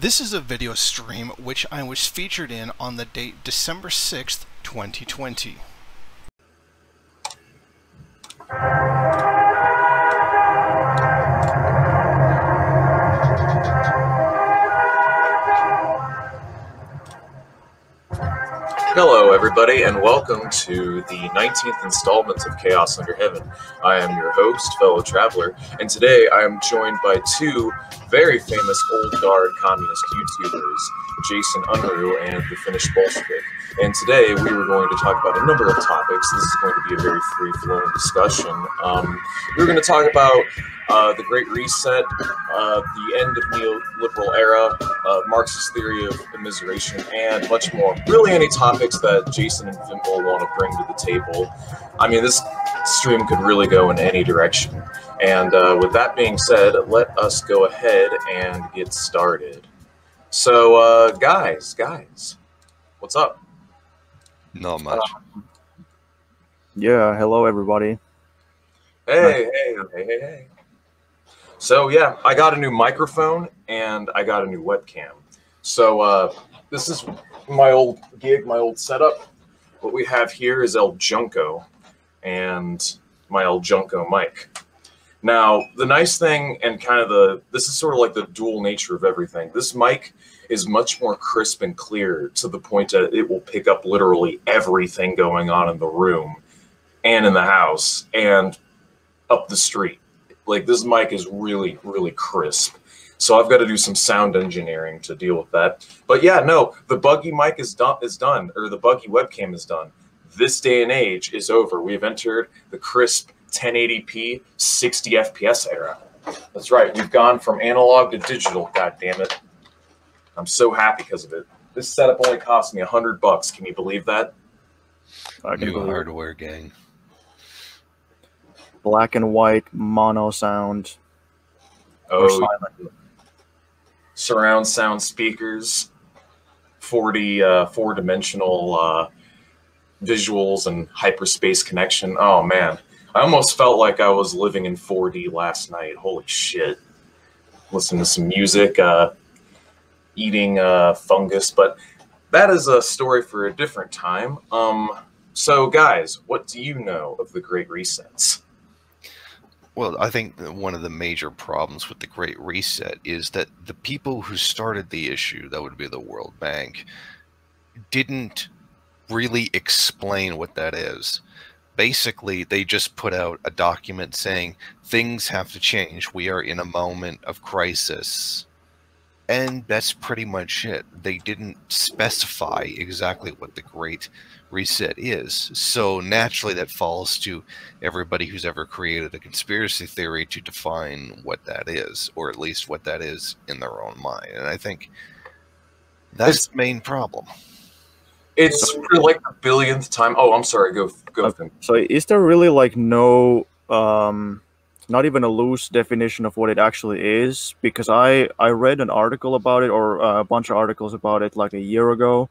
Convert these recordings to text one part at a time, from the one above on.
This is a video stream which I was featured in on the date December 6th, 2020. Hello, everybody, and welcome to the 19th installment of Chaos Under Heaven. I am your host, fellow traveler, and today I am joined by two very famous old guard communist YouTubers, Jason Unruhe and the Finnish Bolshevik. And today we were going to talk about a number of topics. This is going to be a very free-flowing discussion. We're going to talk about the Great Reset, the end of neoliberal era, Marxist theory of immiseration, and much more. Really any topics that Jason and Finn will want to bring to the table. I mean, this stream could really go in any direction. And with that being said, let us go ahead and get started. So, guys, what's up? Not much. Yeah, hello everybody. Hey. So yeah, I got a new microphone and I got a new webcam. So this is my old gig, my old setup. What we have here is El Junko and my El Junko mic. Now, the nice thing and this is sort of like the dual nature of everything. This mic is much more crisp and clear to the point that it will pick up literally everything going on in the room and in the house and up the street. Like, this mic is really, really crisp. So I've got to do some sound engineering to deal with that. But yeah, no, the buggy mic is done, or the buggy webcam is done. This day and age is over. We've entered the crisp 1080p 60 FPS era. That's right. We've gone from analog to digital. God damn it. I'm so happy because of it. This setup only cost me $100. Can you believe that? New hardware, gang. Black and white mono sound. Oh, surround sound speakers, 4-dimensional visuals and hyperspace connection. Oh man, I almost felt like I was living in 4D last night. Holy shit. Listening to some music, eating fungus, but that is a story for a different time. So guys, what do you know of the Great Resets? Well, I think that one of the major problems with the Great Reset is that the people who started the issue, that would be the World Bank, didn't really explain what that is. Basically, they just put out a document saying things have to change. We are in a moment of crisis. And that's pretty much it. They didn't specify exactly what the Great Reset is. So naturally that falls to everybody who's ever created a conspiracy theory to define what that is, or at least what that is in their own mind. And I think that's the main problem. It's for like the billionth time. Oh, I'm sorry. Go. So is there really like no not even a loose definition of what it actually is? Because I read an article about it, or a bunch of articles about it like a year ago,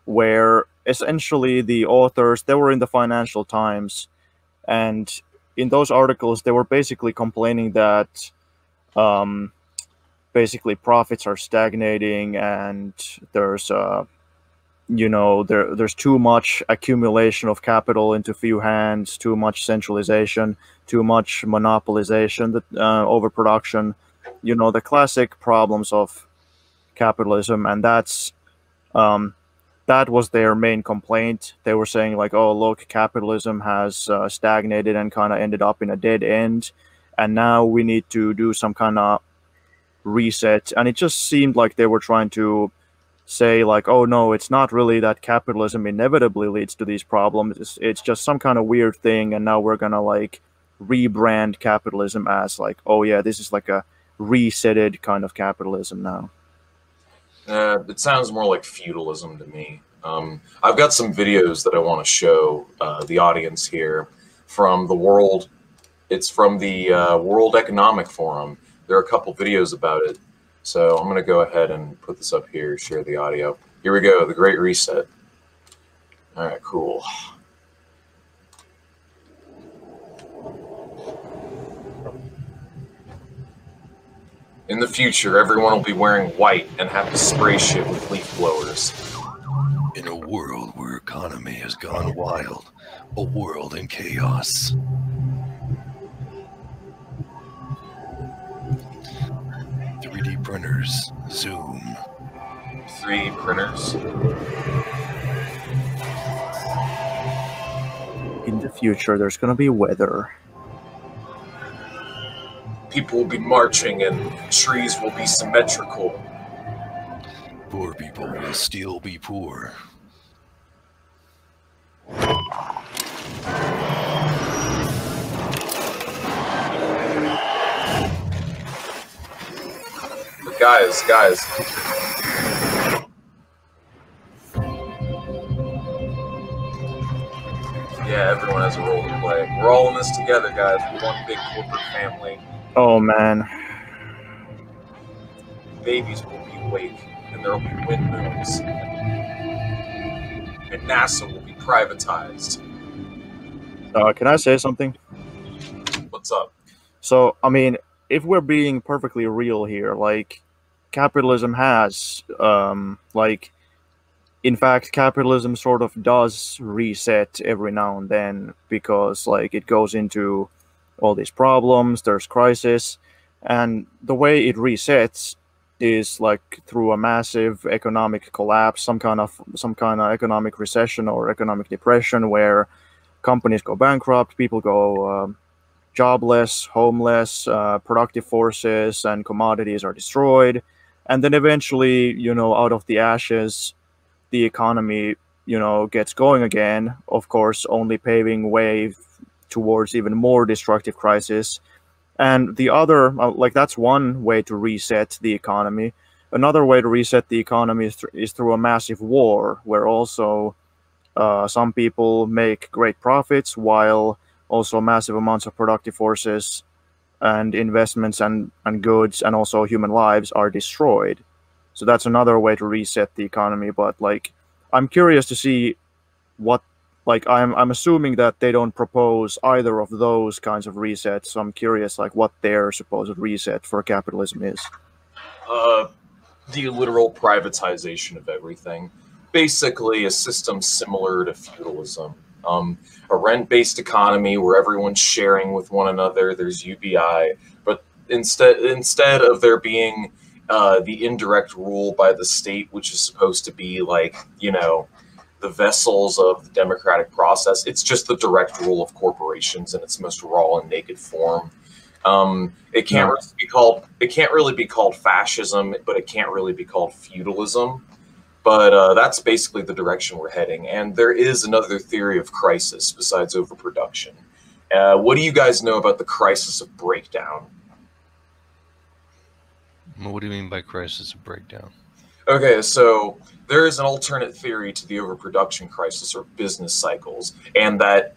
where essentially the authors, they were in the Financial Times, and in those articles they were basically complaining that basically profits are stagnating and there's there's too much accumulation of capital into few hands, too much centralization, too much monopolization, overproduction, the classic problems of capitalism. And that was their main complaint. They were saying like, oh, look, capitalism has stagnated and kind of ended up in a dead end, and now we need to do some kind of reset. And it just seemed like they were trying to say like, oh no, it's not really that capitalism inevitably leads to these problems. It's just some kind of weird thing, and now we're gonna like rebrand capitalism as like, oh yeah, this is like a resetted kind of capitalism now. It sounds more like feudalism to me. I've got some videos that I want to show the audience here from the world. It's from the World Economic Forum. There are a couple videos about it. So I'm going to go ahead and put this up here, share the audio. Here we go, the Great Reset. All right, cool. In the future, everyone will be wearing white and have to spray shit with leaf blowers. In a world where economy has gone wild, a world in chaos. 3D printers, Zoom. 3D printers. In the future, there's gonna be weather. People will be marching and trees will be symmetrical. Poor people will still be poor. But guys. Yeah, everyone has a role to play. We're all in this together, guys. We're one big corporate family. Oh man. Babies will be awake, and there will be windmills. And NASA will be privatized. Can I say something? What's up? So, I mean, if we're being perfectly real here, like, capitalism has, in fact, capitalism sort of does reset every now and then because, like, it goes into all these problems, there's crisis, and the way it resets is like through a massive economic collapse, some kind of economic recession or economic depression where companies go bankrupt, people go jobless, homeless, productive forces and commodities are destroyed, and then eventually, out of the ashes, the economy, gets going again. Of course, only paving way towards even more destructive crisis. And the other, that's one way to reset the economy. Another way to reset the economy is through a massive war, where also some people make great profits, while also massive amounts of productive forces and investments and goods and also human lives are destroyed. So that's another way to reset the economy. But I'm curious to see what. I'm assuming that they don't propose either of those kinds of resets. So I'm curious, what their supposed reset for capitalism is. The literal privatization of everything. Basically, a system similar to feudalism. A rent-based economy where everyone's sharing with one another. There's UBI, but instead of there being the indirect rule by the state, which is supposed to be the vessels of the democratic process. It's just the direct rule of corporations in its most raw and naked form. It can't really be called fascism, but it can't really be called feudalism. But that's basically the direction we're heading. And there is another theory of crisis besides overproduction. What do you guys know about the crisis of breakdown? What do you mean by crisis of breakdown? Okay, so there is an alternate theory to the overproduction crisis or business cycles, and that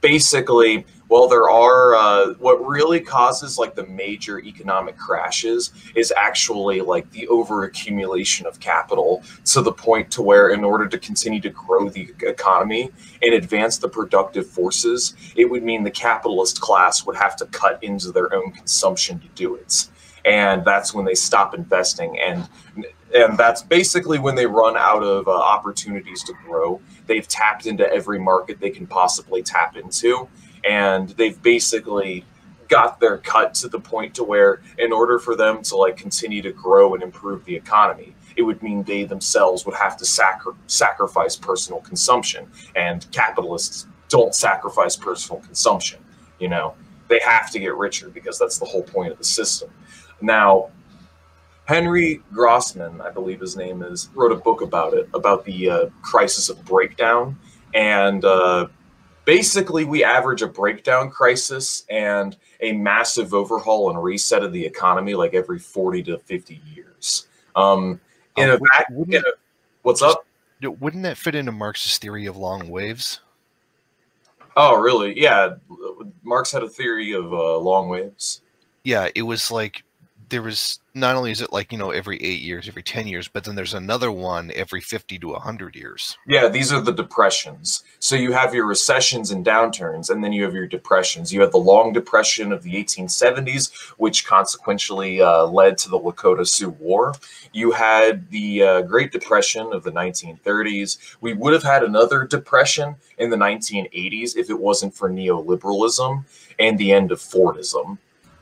basically, there are what really causes the major economic crashes is actually the overaccumulation of capital to the point to where in order to continue to grow the economy and advance the productive forces, it would mean the capitalist class would have to cut into their own consumption to do it. And that's when they stop investing, and that's basically when they run out of opportunities to grow. They've tapped into every market they can possibly tap into, and they've basically got their cut to the point to where in order for them to continue to grow and improve the economy, it would mean they themselves would have to sacrifice personal consumption, and capitalists don't sacrifice personal consumption. They have to get richer because that's the whole point of the system. Now, Henry Grossman, I believe his name is, wrote a book about it, about the crisis of breakdown. And basically, we average a breakdown crisis and a massive overhaul and reset of the economy every 40 to 50 years. What's up? Wouldn't that fit into Marx's theory of long waves? Oh, really? Yeah. Marx had a theory of long waves. Yeah, it was there was not only is it like, every 8 years, every 10 years, but then there's another one every 50 to 100 years. Yeah, these are the depressions. So you have your recessions and downturns, and then you have your depressions. You had the Long Depression of the 1870s, which consequentially led to the Lakota Sioux War. You had the Great Depression of the 1930s. We would have had another depression in the 1980s if it wasn't for neoliberalism and the end of Fordism.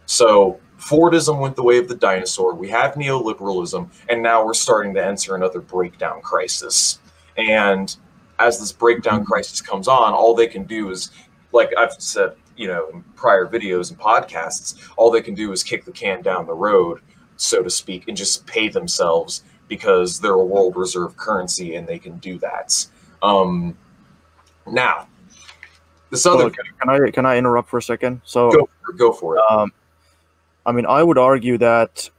So Fordism went the way of the dinosaur. We have neoliberalism, and now we're starting to enter another breakdown crisis. And as this breakdown crisis comes on, all they can do is, like I've said, in prior videos and podcasts, all they can do is kick the can down the road, so to speak, and just pay themselves because they're a world reserve currency and they can do that. Now, this other can I interrupt for a second? So go for it. I mean, I would argue that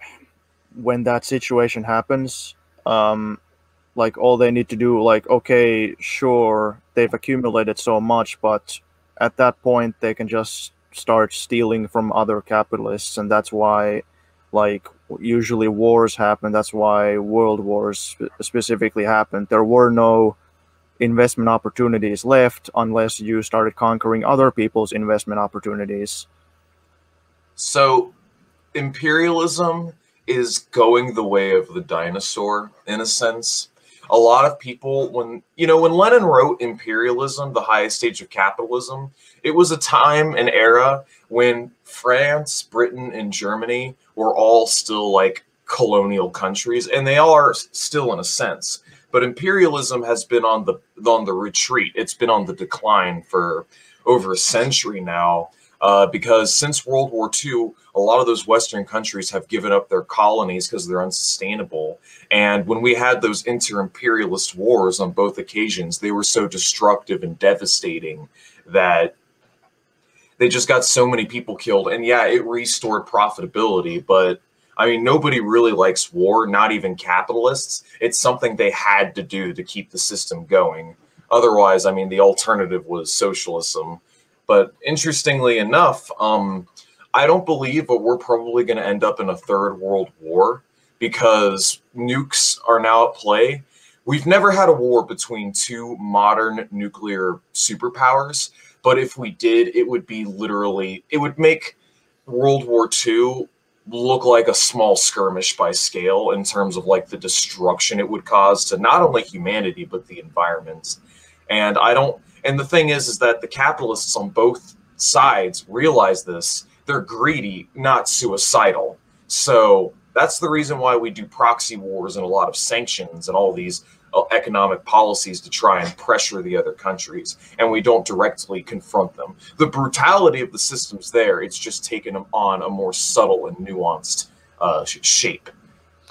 when that situation happens, like all they need to do, like, okay, sure, they've accumulated so much, but at that point they can just start stealing from other capitalists, and that's why, like, usually wars happen. That's why world wars specifically happened. There were no investment opportunities left unless you started conquering other people's investment opportunities. So imperialism is going the way of the dinosaur, in a sense. A lot of people, when Lenin wrote Imperialism, the highest stage of capitalism, it was a time, an era when France, Britain, and Germany were all still like colonial countries, and they are still in a sense. But imperialism has been on the retreat. It's been on the decline for over a century now. Because since World War II, a lot of those Western countries have given up their colonies because they're unsustainable. And when we had those inter-imperialist wars on both occasions, they were so destructive and devastating that they just got so many people killed. And yeah, it restored profitability, but I mean, nobody really likes war, not even capitalists. It's something they had to do to keep the system going. Otherwise, I mean, the alternative was socialism. But interestingly enough, I don't believe that we're probably going to end up in a third world war because nukes are now at play. We've never had a war between two modern nuclear superpowers, but if we did, it would be literally, it would make World War II look like a small skirmish by scale in terms of like the destruction it would cause to not only humanity, but the environment. And and the thing is that the capitalists on both sides realize this. They're greedy, not suicidal. So that's the reason why we do proxy wars and a lot of sanctions and all these economic policies to try and pressure the other countries. And we don't directly confront them. The brutality of the system's there. It's just taken them on a more subtle and nuanced shape.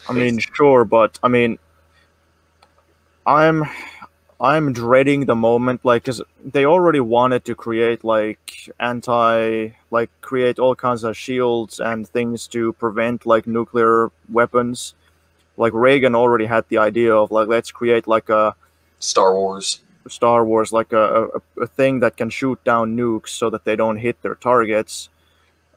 I mean, sure, but I mean, I'm dreading the moment, like, because they already wanted to create, like, create all kinds of shields and things to prevent, like, nuclear weapons. Like, Reagan already had the idea of, like, let's create, like, a Star Wars, like, a thing that can shoot down nukes so that they don't hit their targets.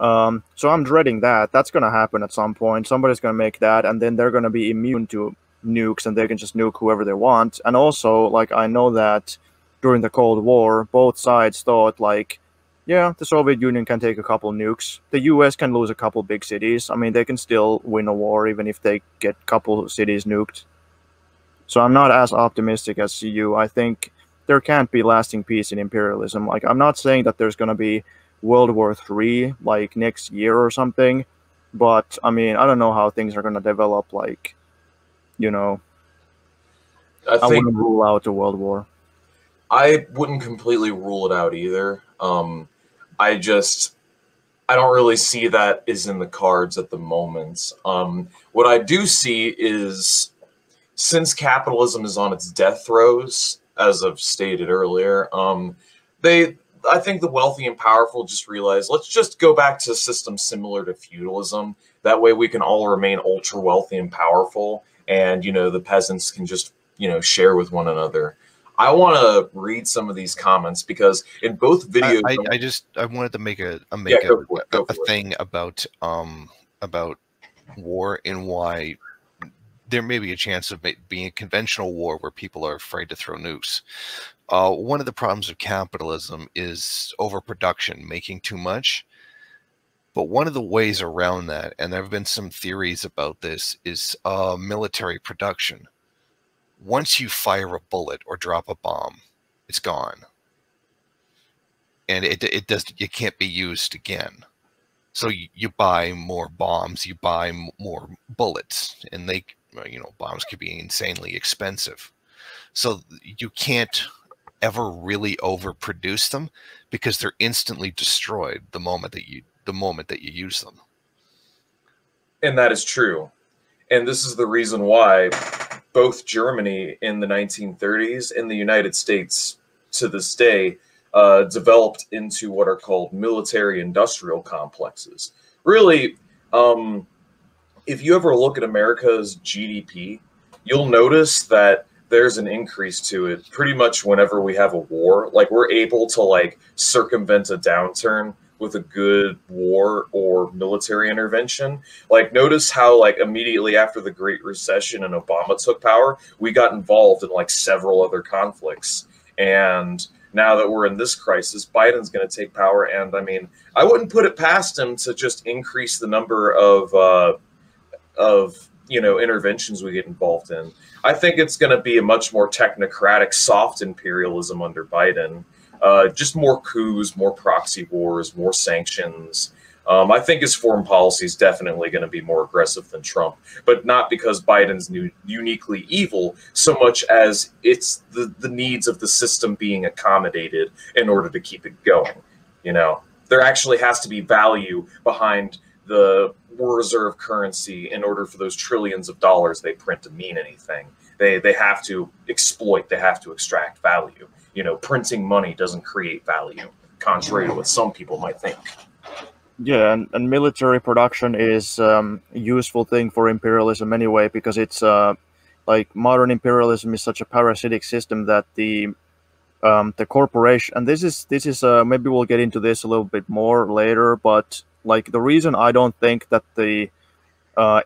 So I'm dreading that. That's going to happen at some point. Somebody's going to make that, and then they're going to be immune to nukes and they can just nuke whoever they want. And also, like, I know that during the Cold War, both sides thought, like, yeah, the Soviet Union can take a couple nukes. The US can lose a couple big cities. I mean, they can still win a war even if they get a couple cities nuked. So I'm not as optimistic as you. I think there can't be lasting peace in imperialism. Like, I'm not saying that there's going to be World War III, like, next year or something. But, I mean, I don't know how things are going to develop, like, I wouldn't rule out a world war. I wouldn't completely rule it out either. I don't really see that is in the cards at the moment. What I do see is, since capitalism is on its death throes, as I've stated earlier, I think the wealthy and powerful just realize, let's just go back to a system similar to feudalism. That way we can all remain ultra wealthy and powerful, and, the peasants can just, share with one another. I want to read some of these comments because in both videos, I wanted to make a go for it. thing about war and why there may be a chance of being a conventional war where people are afraid to throw nukes. One of the problems of capitalism is overproduction, making too much. But one of the ways around that, and there have been some theories about this, is military production. Once you fire a bullet or drop a bomb, it's gone. And it can't be used again. So you buy more bombs, you buy more bullets, and they, you know, bombs could be insanely expensive. So you can't ever really overproduce them because they're instantly destroyed the moment that you use them. And that is true. And this is the reason why both Germany in the 1930s and the United States to this day developed into what are called military-industrial complexes. Really, if you ever look at America's GDP, you'll notice that there's an increase to it pretty much whenever we have a war. Like, we're able to, like, circumvent a downturn with a good war or military intervention. Like, notice how, like, immediately after the Great Recession and Obama took power, we got involved in, like, several other conflicts. And now that we're in this crisis, Biden's going to take power. And I mean, I wouldn't put it past him to just increase the number of you know, interventions we get involved in. I think it's going to be a much more technocratic, soft imperialism under Biden. Just more coups, more proxy wars, more sanctions. I think his foreign policy is definitely going to be more aggressive than Trump, but not because Biden's uniquely evil, so much as it's the needs of the system being accommodated in order to keep it going. You know, there actually has to be value behind the reserve currency in order for those trillions of dollars they print to mean anything. They have to exploit, they have to extract value. You know, printing money doesn't create value, contrary to what some people might think. Yeah, and military production is a useful thing for imperialism anyway, because it's like modern imperialism is such a parasitic system that the corporation, and this is maybe we'll get into this a little bit more later, but like the reason I don't think that the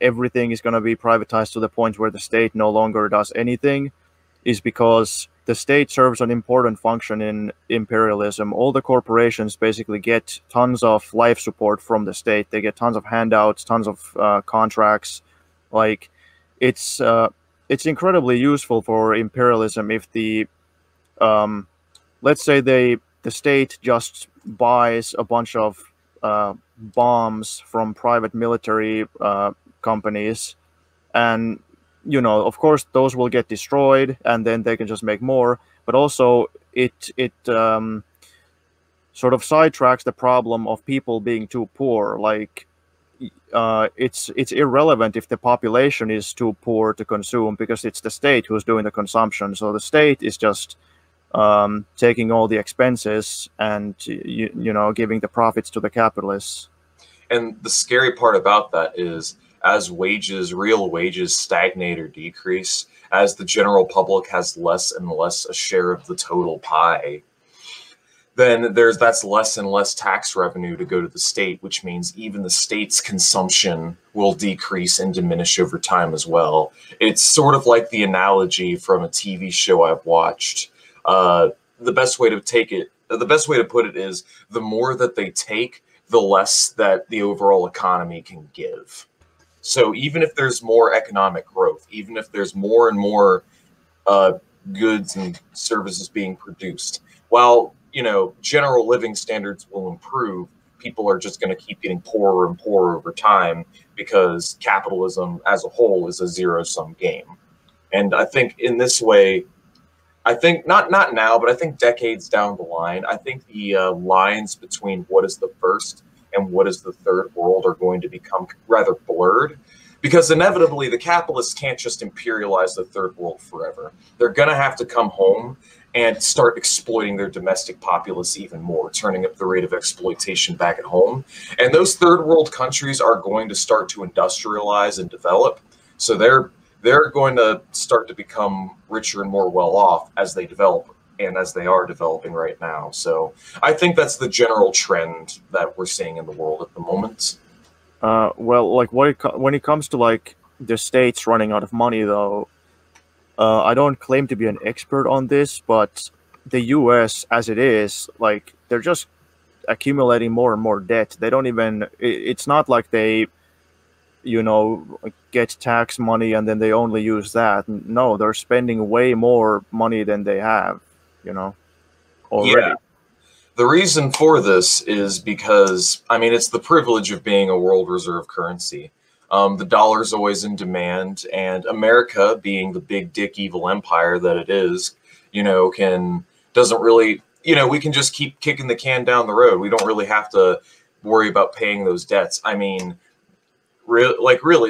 everything is going to be privatized to the point where the state no longer does anything is because the state serves an important function in imperialism. All the corporations basically get tons of life support from the state. They get tons of handouts, tons of contracts. Like, it's incredibly useful for imperialism if the let's say the state just buys a bunch of bombs from private military companies, and you know, of course, those will get destroyed, and then they can just make more. But also, it sort of sidetracks the problem of people being too poor. Like, it's irrelevant if the population is too poor to consume, because it's the state who's doing the consumption. So the state is just taking all the expenses and you know, giving the profits to the capitalists. And the scary part about that is, as wages, real wages, stagnate or decrease, as the general public has less and less a share of the total pie, then that's less and less tax revenue to go to the state, which means even the state's consumption will decrease and diminish over time as well. It's sort of like the analogy from a TV show I've watched. The best way to put it is, the more that they take, the less that the overall economy can give. So even if there's more economic growth, even if there's more and more goods and services being produced, while, you know, general living standards will improve, people are just going to keep getting poorer and poorer over time, because capitalism as a whole is a zero-sum game. And I think in this way, I think not now, but I think decades down the line, I think the lines between what is the first and what is the third world are going to become rather blurred, because inevitably the capitalists can't just imperialize the third world forever. They're going to have to come home and start exploiting their domestic populace even more, turning up the rate of exploitation back at home. And those third world countries are going to start to industrialize and develop. So they're going to start to become richer and more well off as they develop, and as they are developing right now. So I think that's the general trend that we're seeing in the world at the moment. Well, like when it comes to like the states running out of money, though, I don't claim to be an expert on this, but the U.S. as it is, like they're just accumulating more and more debt. They don't even. It's not like they, get tax money and then they only use that. No, they're spending way more money than they have. You know, already. Yeah. The reason for this is because, I mean, it's the privilege of being a world reserve currency. The dollar's always in demand, and America, being the big dick evil empire that it is, doesn't really, we can just keep kicking the can down the road. We don't really have to worry about paying those debts. I mean, really,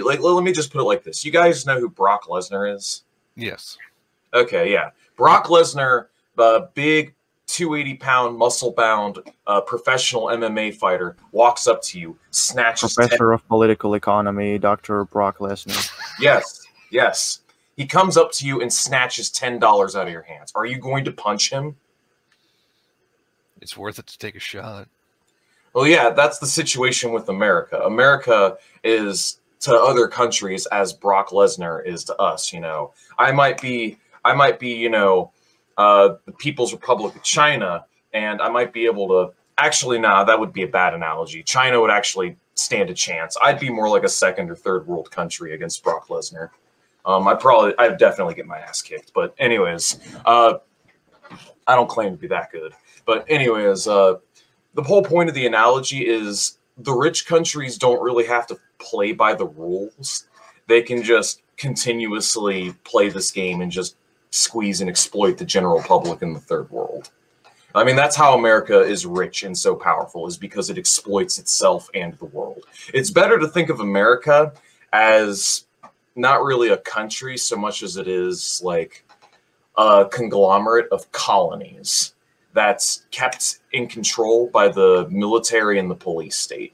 let me just put it like this. You guys know who Brock Lesnar is? Yes. Okay, yeah. Brock Lesnar, big 280-pound, muscle-bound, professional MMA fighter, walks up to you, snatches Professor of Political Economy, Dr. Brock Lesnar. Yes. He comes up to you and snatches $10 out of your hands. Are you going to punch him? It's worth it to take a shot. Well, yeah, that's the situation with America. America is to other countries as Brock Lesnar is to us, I might be, the People's Republic of China, and I might be able to actually, that would be a bad analogy. China would actually stand a chance. I'd be more like a second or third world country against Brock Lesnar. I'd definitely get my ass kicked. But anyways, I don't claim to be that good. But anyways, the whole point of the analogy is the rich countries don't really have to play by the rules. They can just continuously play this game and just squeeze and exploit the general public in the third world. I mean, that's how America is rich and so powerful, is because it exploits itself and the world. It's better to think of America as not really a country so much as it is like a conglomerate of colonies that's kept in control by the military and the police state.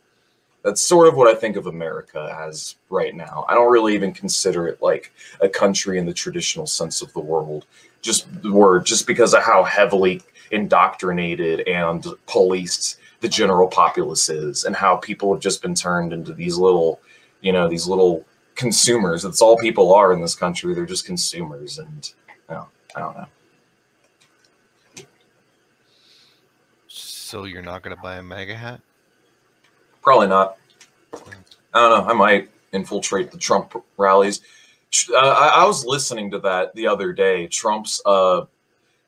That's sort of what I think of America as right now. I don't really even consider it like a country in the traditional sense of the word, just because of how heavily indoctrinated and policed the general populace is, and how people have just been turned into these little consumers. That's all people are in this country. They're just consumers, and I don't know. So you're not going to buy a MAGA hat? Probably not. I don't know. I might infiltrate the Trump rallies. I was listening to that the other day. Trump's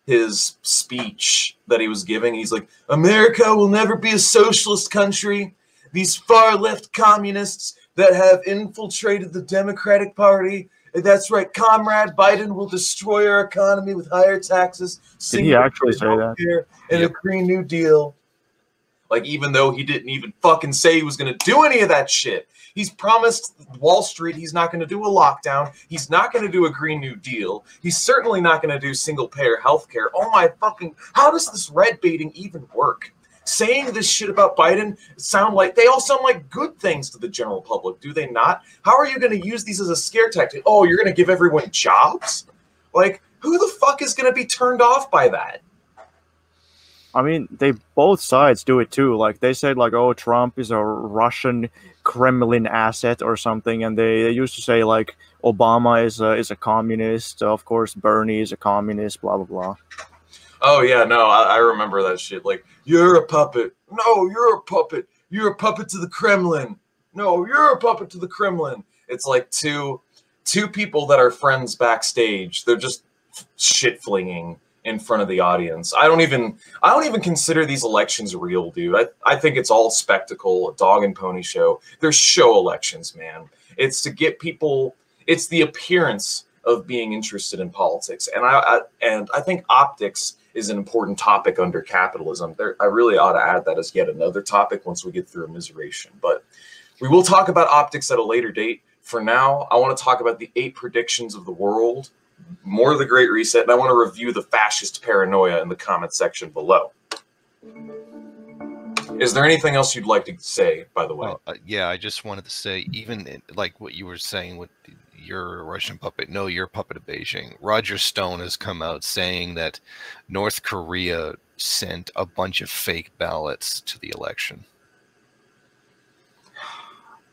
his speech that he was giving. He's like, America will never be a socialist country. These far left communists that have infiltrated the Democratic Party. That's right. Comrade Biden will destroy our economy with higher taxes. Did he actually say that? And a Green New Deal. Like, even though he didn't even fucking say he was going to do any of that shit. He's promised Wall Street he's not going to do a lockdown. He's not going to do a Green New Deal. He's certainly not going to do single-payer healthcare. Oh my fucking... How does this red baiting even work? Saying this shit about Biden they all sound like good things to the general public, do they not? How are you going to use these as a scare tactic? Oh, you're going to give everyone jobs? Like, who the fuck is going to be turned off by that? I mean, both sides do it too. Like, they said, like, oh, Trump is a Russian Kremlin asset or something, and they used to say, like, Obama is a communist. Of course, Bernie is a communist. Blah blah blah. Oh yeah, no, I remember that shit. Like, you're a puppet. No, you're a puppet. You're a puppet to the Kremlin. No, you're a puppet to the Kremlin. It's like two people that are friends backstage. They're just shit flinging in front of the audience. I don't even consider these elections real, dude. I think it's all spectacle, a dog and pony show. They're show elections, man. It's to get people. It's the appearance of being interested in politics, and I think optics is an important topic under capitalism. I really ought to add that as yet another topic once we get through immiseration. But we will talk about optics at a later date. For now, I want to talk about the 8 predictions of the world, more of the Great Reset, and I want to review the fascist paranoia in the comment section below. Is there anything else you'd like to say, by the way? Yeah, I just wanted to say, even like what you were saying with you're a Russian puppet. No, you're a puppet of Beijing. Roger Stone has come out saying that North Korea sent a bunch of fake ballots to the election.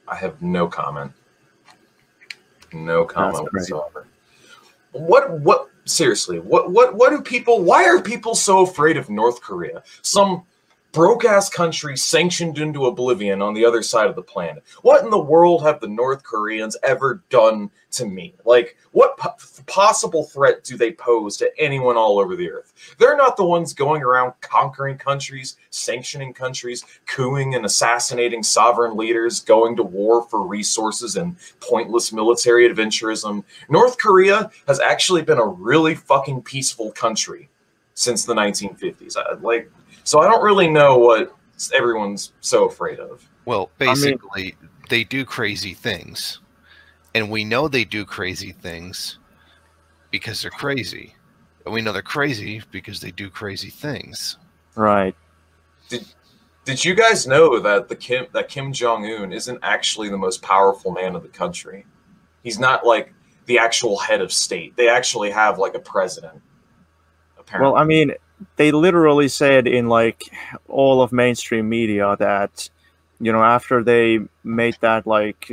I have no comment. No comment That's great. whatsoever. What seriously, what do people, why are people so afraid of North Korea? Some broke ass country sanctioned into oblivion on the other side of the planet. What in the world have the North Koreans ever done to me? Like, what possible threat do they pose to anyone all over the earth? They're not the ones going around conquering countries, sanctioning countries, cooing and assassinating sovereign leaders, going to war for resources and pointless military adventurism. North Korea has actually been a really fucking peaceful country since the 1950s. So I don't really know what everyone's so afraid of. Well, basically, they do crazy things. And we know they do crazy things because they're crazy. And we know they're crazy because they do crazy things. Right. Did you guys know that Kim Jong-un isn't actually the most powerful man of the country? He's not like the actual head of state. They actually have like a president, apparently. Well, I mean, they literally said in like all of mainstream media that, you know, after they made that like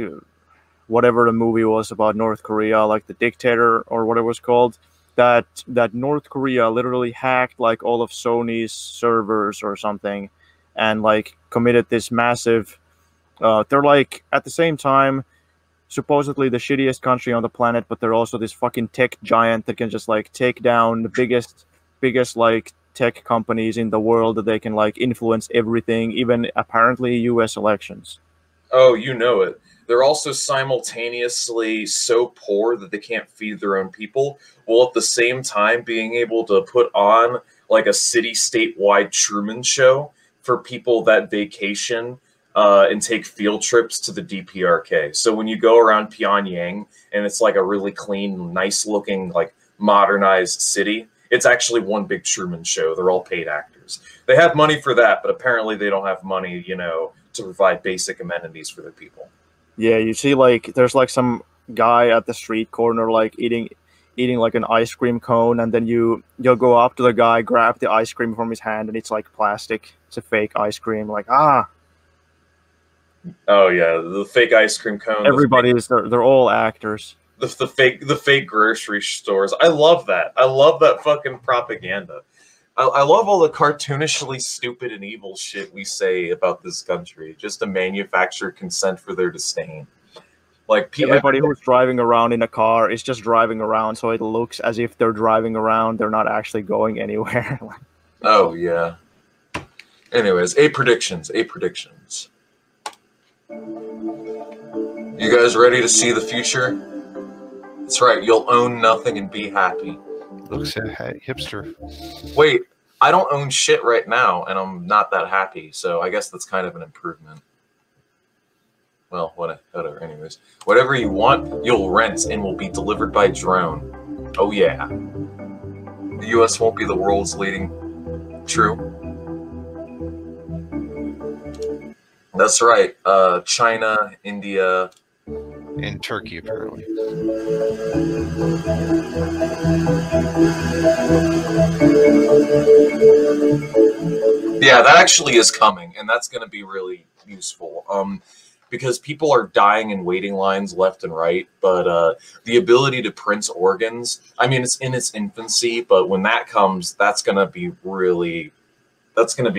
whatever the movie was about North Korea, like The Dictator or whatever it was called, that North Korea literally hacked like all of Sony's servers or something, and like committed this massive. They're like at the same time supposedly the shittiest country on the planet, but they're also this fucking tech giant that can just like take down the biggest like tech companies in the world, that they can like influence everything, even apparently US elections. Oh, you know it. They're also simultaneously so poor that they can't feed their own people, while at the same time being able to put on like a city statewide Truman Show for people that vacation and take field trips to the DPRK. So when you go around Pyongyang and it's like a really clean, nice looking, like modernized city, it's actually one big Truman Show. They're all paid actors. They have money for that, but apparently they don't have money, you know, to provide basic amenities for their people. Yeah, you see like there's like some guy at the street corner like eating like an ice cream cone, and then you'll go up to the guy, grab the ice cream from his hand, and it's like plastic. It's a fake ice cream. Like, Oh yeah, the fake ice cream cone. They're all actors. The fake grocery stores. I love that. I love that fucking propaganda. I love all the cartoonishly stupid and evil shit we say about this country, just to manufacture consent for their disdain. Like everybody who's driving around in a car is just driving around, so it looks as if they're driving around. They're not actually going anywhere. Oh yeah. Anyways, 8 predictions. 8 predictions. You guys ready to see the future? That's right. You'll own nothing and be happy. Looks hipster. Wait, I don't own shit right now, and I'm not that happy. So I guess that's kind of an improvement. Well, whatever. Anyways, whatever you want, you'll rent and will be delivered by drone. Oh yeah. The U.S. won't be the world's leading. True. That's right. China, India, and Turkey apparently. Yeah, that actually is coming, and that's going to be really useful. Because people are dying in waiting lines left and right, but the ability to print organs, I mean, it's in its infancy, but when that comes, that's going to be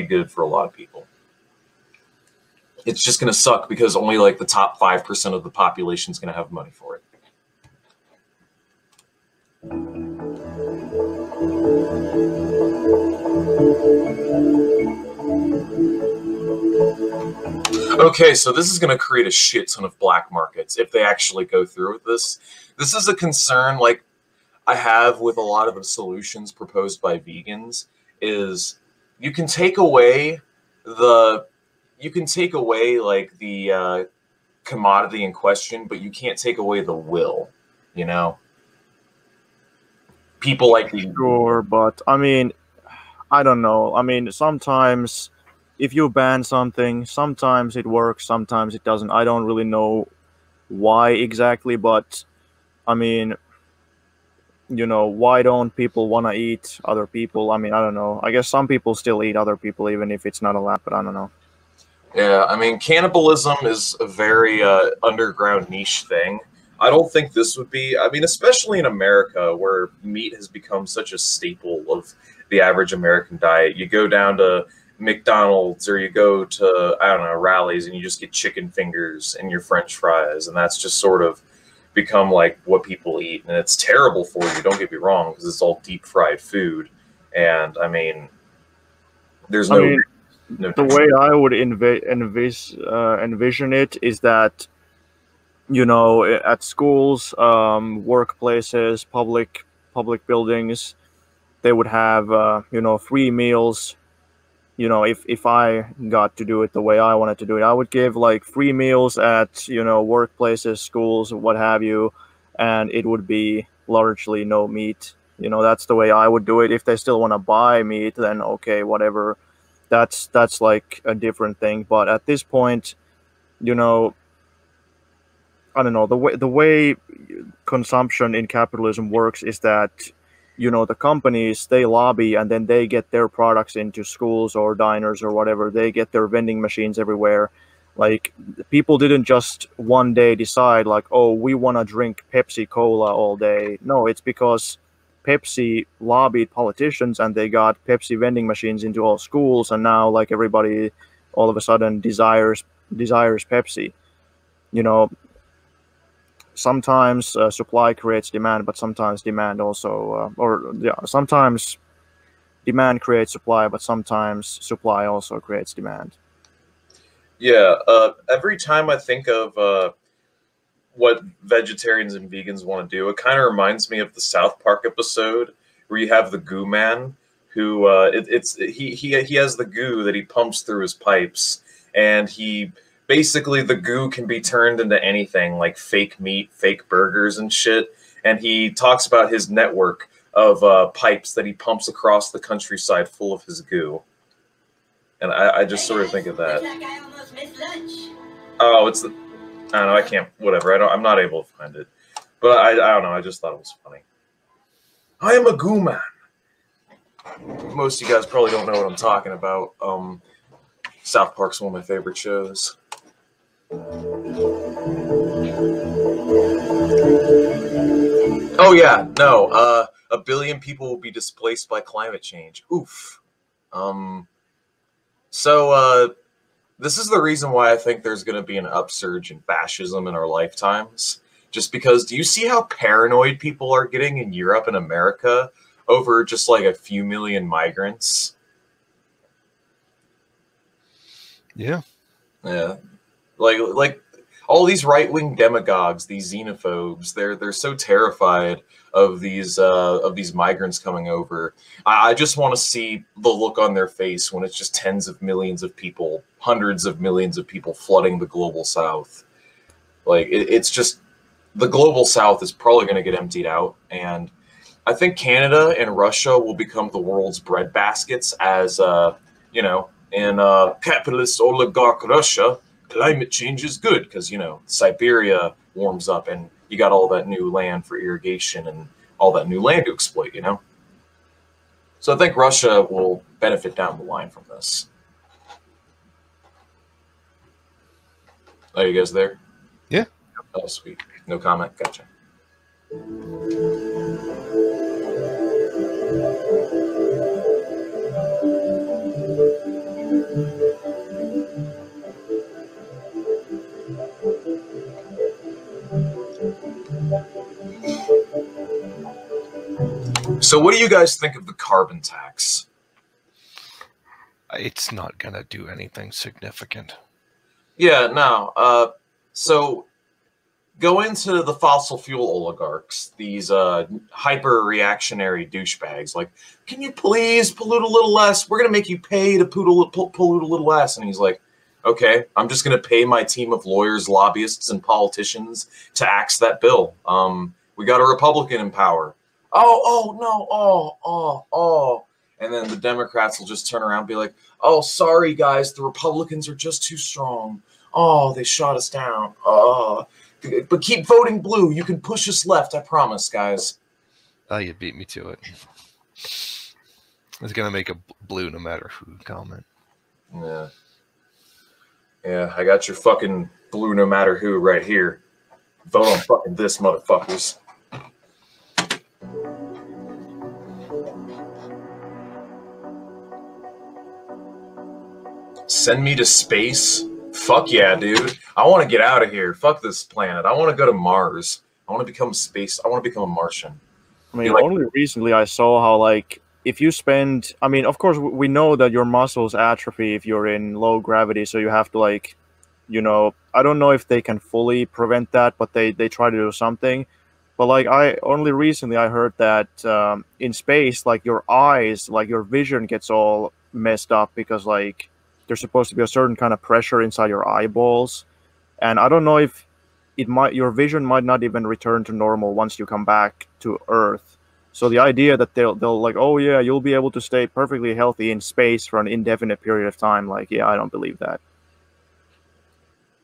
good for a lot of people. It's just going to suck because only like the top 5% of the population is going to have money for it. Okay, so this is going to create a shit ton of black markets if they actually go through with this. This is a concern like I have with a lot of the solutions proposed by vegans is you can take away like the commodity in question, but you can't take away the will, you know? People like Sure, but I mean, I don't know. I mean, sometimes if you ban something, sometimes it works, sometimes it doesn't. I don't really know why exactly, but I mean, you know, why don't people want to eat other people? I mean, I don't know. I guess some people still eat other people even if it's not allowed, but I don't know. Yeah, I mean, cannibalism is a very underground niche thing. I don't think this would be, I mean, especially in America where meat has become such a staple of the average American diet. You go down to McDonald's or you go to, I don't know, Rallies and you just get chicken fingers and your French fries. And that's just sort of become like what people eat. And it's terrible for you, don't get me wrong, because it's all deep fried food. And I mean, there's I no. mean, the way I would envision it is that, you know, at schools, workplaces, public buildings, they would have, you know, free meals. You know, if I got to do it the way I wanted to do it, I would give like free meals at, you know, workplaces, schools, what have you, and it would be largely no meat. You know, that's the way I would do it. If they still want to buy meat, then okay, whatever. That's like a different thing. But at this point, you know, I don't know, the way consumption in capitalism works is that, you know, the companies, they lobby and then they get their products into schools or diners or whatever. They get their vending machines everywhere. Like, people didn't just one day decide like, oh, we want to drink Pepsi Cola all day. No, it's because Pepsi lobbied politicians and they got Pepsi vending machines into all schools, and now like everybody all of a sudden desires Pepsi. You know, sometimes supply creates demand, but sometimes demand also, or yeah, sometimes demand creates supply, but sometimes supply also creates demand. Yeah, every time I think of what vegetarians and vegans want to do, it kind of reminds me of the South Park episode where you have the goo man who he has the goo that he pumps through his pipes, and he basically the goo can be turned into anything like fake meat, fake burgers, and shit. And he talks about his network of pipes that he pumps across the countryside full of his goo. And I just sort of think of that. Oh, it's the I don't know. I can't. Whatever. I'm not able to find it. But I don't know. I just thought it was funny. I am a goo man. Most of you guys probably don't know what I'm talking about. South Park's one of my favorite shows. Oh yeah, no. A billion people will be displaced by climate change. Oof. So this is the reason why I think there's going to be an upsurge in fascism in our lifetimes. Just because, do you see how paranoid people are getting in Europe and America over just like a few million migrants? Yeah. Yeah. Like all these right-wing demagogues, these xenophobes, they're so terrified of these migrants coming over. I just want to see the look on their face when it's just tens of millions of people, hundreds of millions of people flooding the global south. Like it's just the global south is probably going to get emptied out, and I think Canada and Russia will become the world's breadbaskets as you know, in capitalist oligarch Russia. Climate change is good because, you know, Siberia warms up and you got all that new land for irrigation and all that new land to exploit, you know? So I think Russia will benefit down the line from this. Are you guys there? Yeah. Oh, sweet. No comment? Gotcha. So what do you guys think of the carbon tax? It's not going to do anything significant. Yeah, no. So go into the fossil fuel oligarchs, these hyper-reactionary douchebags. Like, can you please pollute a little less? We're going to make you pay to pollute a little less. And he's like, okay, I'm just going to pay my team of lawyers, lobbyists, and politicians to axe that bill. We got a Republican in power. Oh, no, And then the Democrats will just turn around and be like, oh, sorry, guys, the Republicans are just too strong. Oh, they shot us down. Oh, but keep voting blue. You can push us left, I promise, guys. Oh, you beat me to it. It's going to make a blue no matter who comment. Yeah. Yeah, I got your fucking blue no matter who right here. Vote on fucking this, motherfuckers. Send me to space? Fuck yeah, dude. I want to get out of here. Fuck this planet. I want to go to Mars. I want to become space. I want to become a Martian. I mean, only recently I saw how, like, if you spend, I mean, of course, we know that your muscles atrophy if you're in low gravity, so you have to, like, you know, I don't know if they can fully prevent that, but they try to do something. But, like, I only recently I heard that in space, like, your eyes, like, your vision gets all messed up because, like, there's supposed to be a certain kind of pressure inside your eyeballs. And I don't know if your vision might not even return to normal once you come back to Earth. So the idea that they'll like, oh yeah, you'll be able to stay perfectly healthy in space for an indefinite period of time, like, yeah, I don't believe that.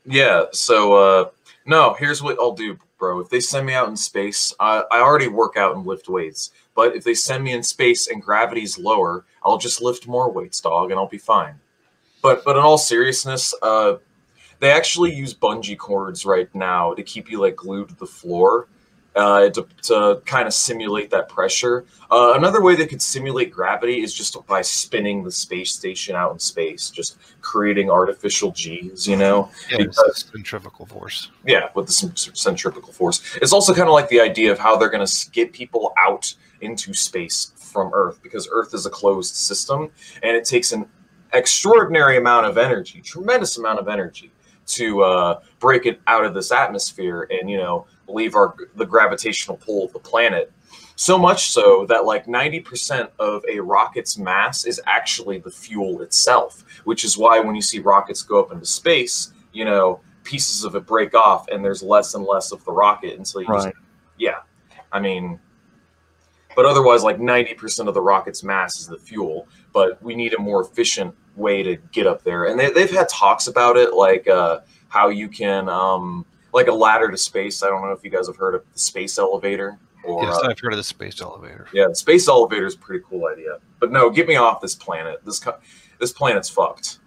Yeah, so no, here's what I'll do, bro. If they send me out in space, I already work out and lift weights, but if they send me in space and gravity's lower, I'll just lift more weights, dog, and I'll be fine. But in all seriousness, they actually use bungee cords right now to keep you like glued to the floor, to kind of simulate that pressure. Another way they could simulate gravity is just by spinning the space station out in space, just creating artificial G's, you know? Yeah, because, centrifugal force. Yeah, with the centrifugal force. It's also kind of like the idea of how they're going to get people out into space from Earth, because Earth is a closed system, and it takes an extraordinary amount of energy, tremendous amount of energy, to break it out of this atmosphere and, you know, leave the gravitational pull of the planet. So much so that like 90% of a rocket's mass is actually the fuel itself, which is why when you see rockets go up into space, you know, pieces of it break off and there's less and less of the rocket until you right. Yeah, I mean, but otherwise like 90% of the rocket's mass is the fuel, but we need a more efficient way to get up there. And they've had talks about it, like how you can like a ladder to space. I don't know if you guys have heard of the space elevator. Or, yes, I've heard of the space elevator. Yeah, the space elevator is a pretty cool idea. But no, get me off this planet. This planet's fucked.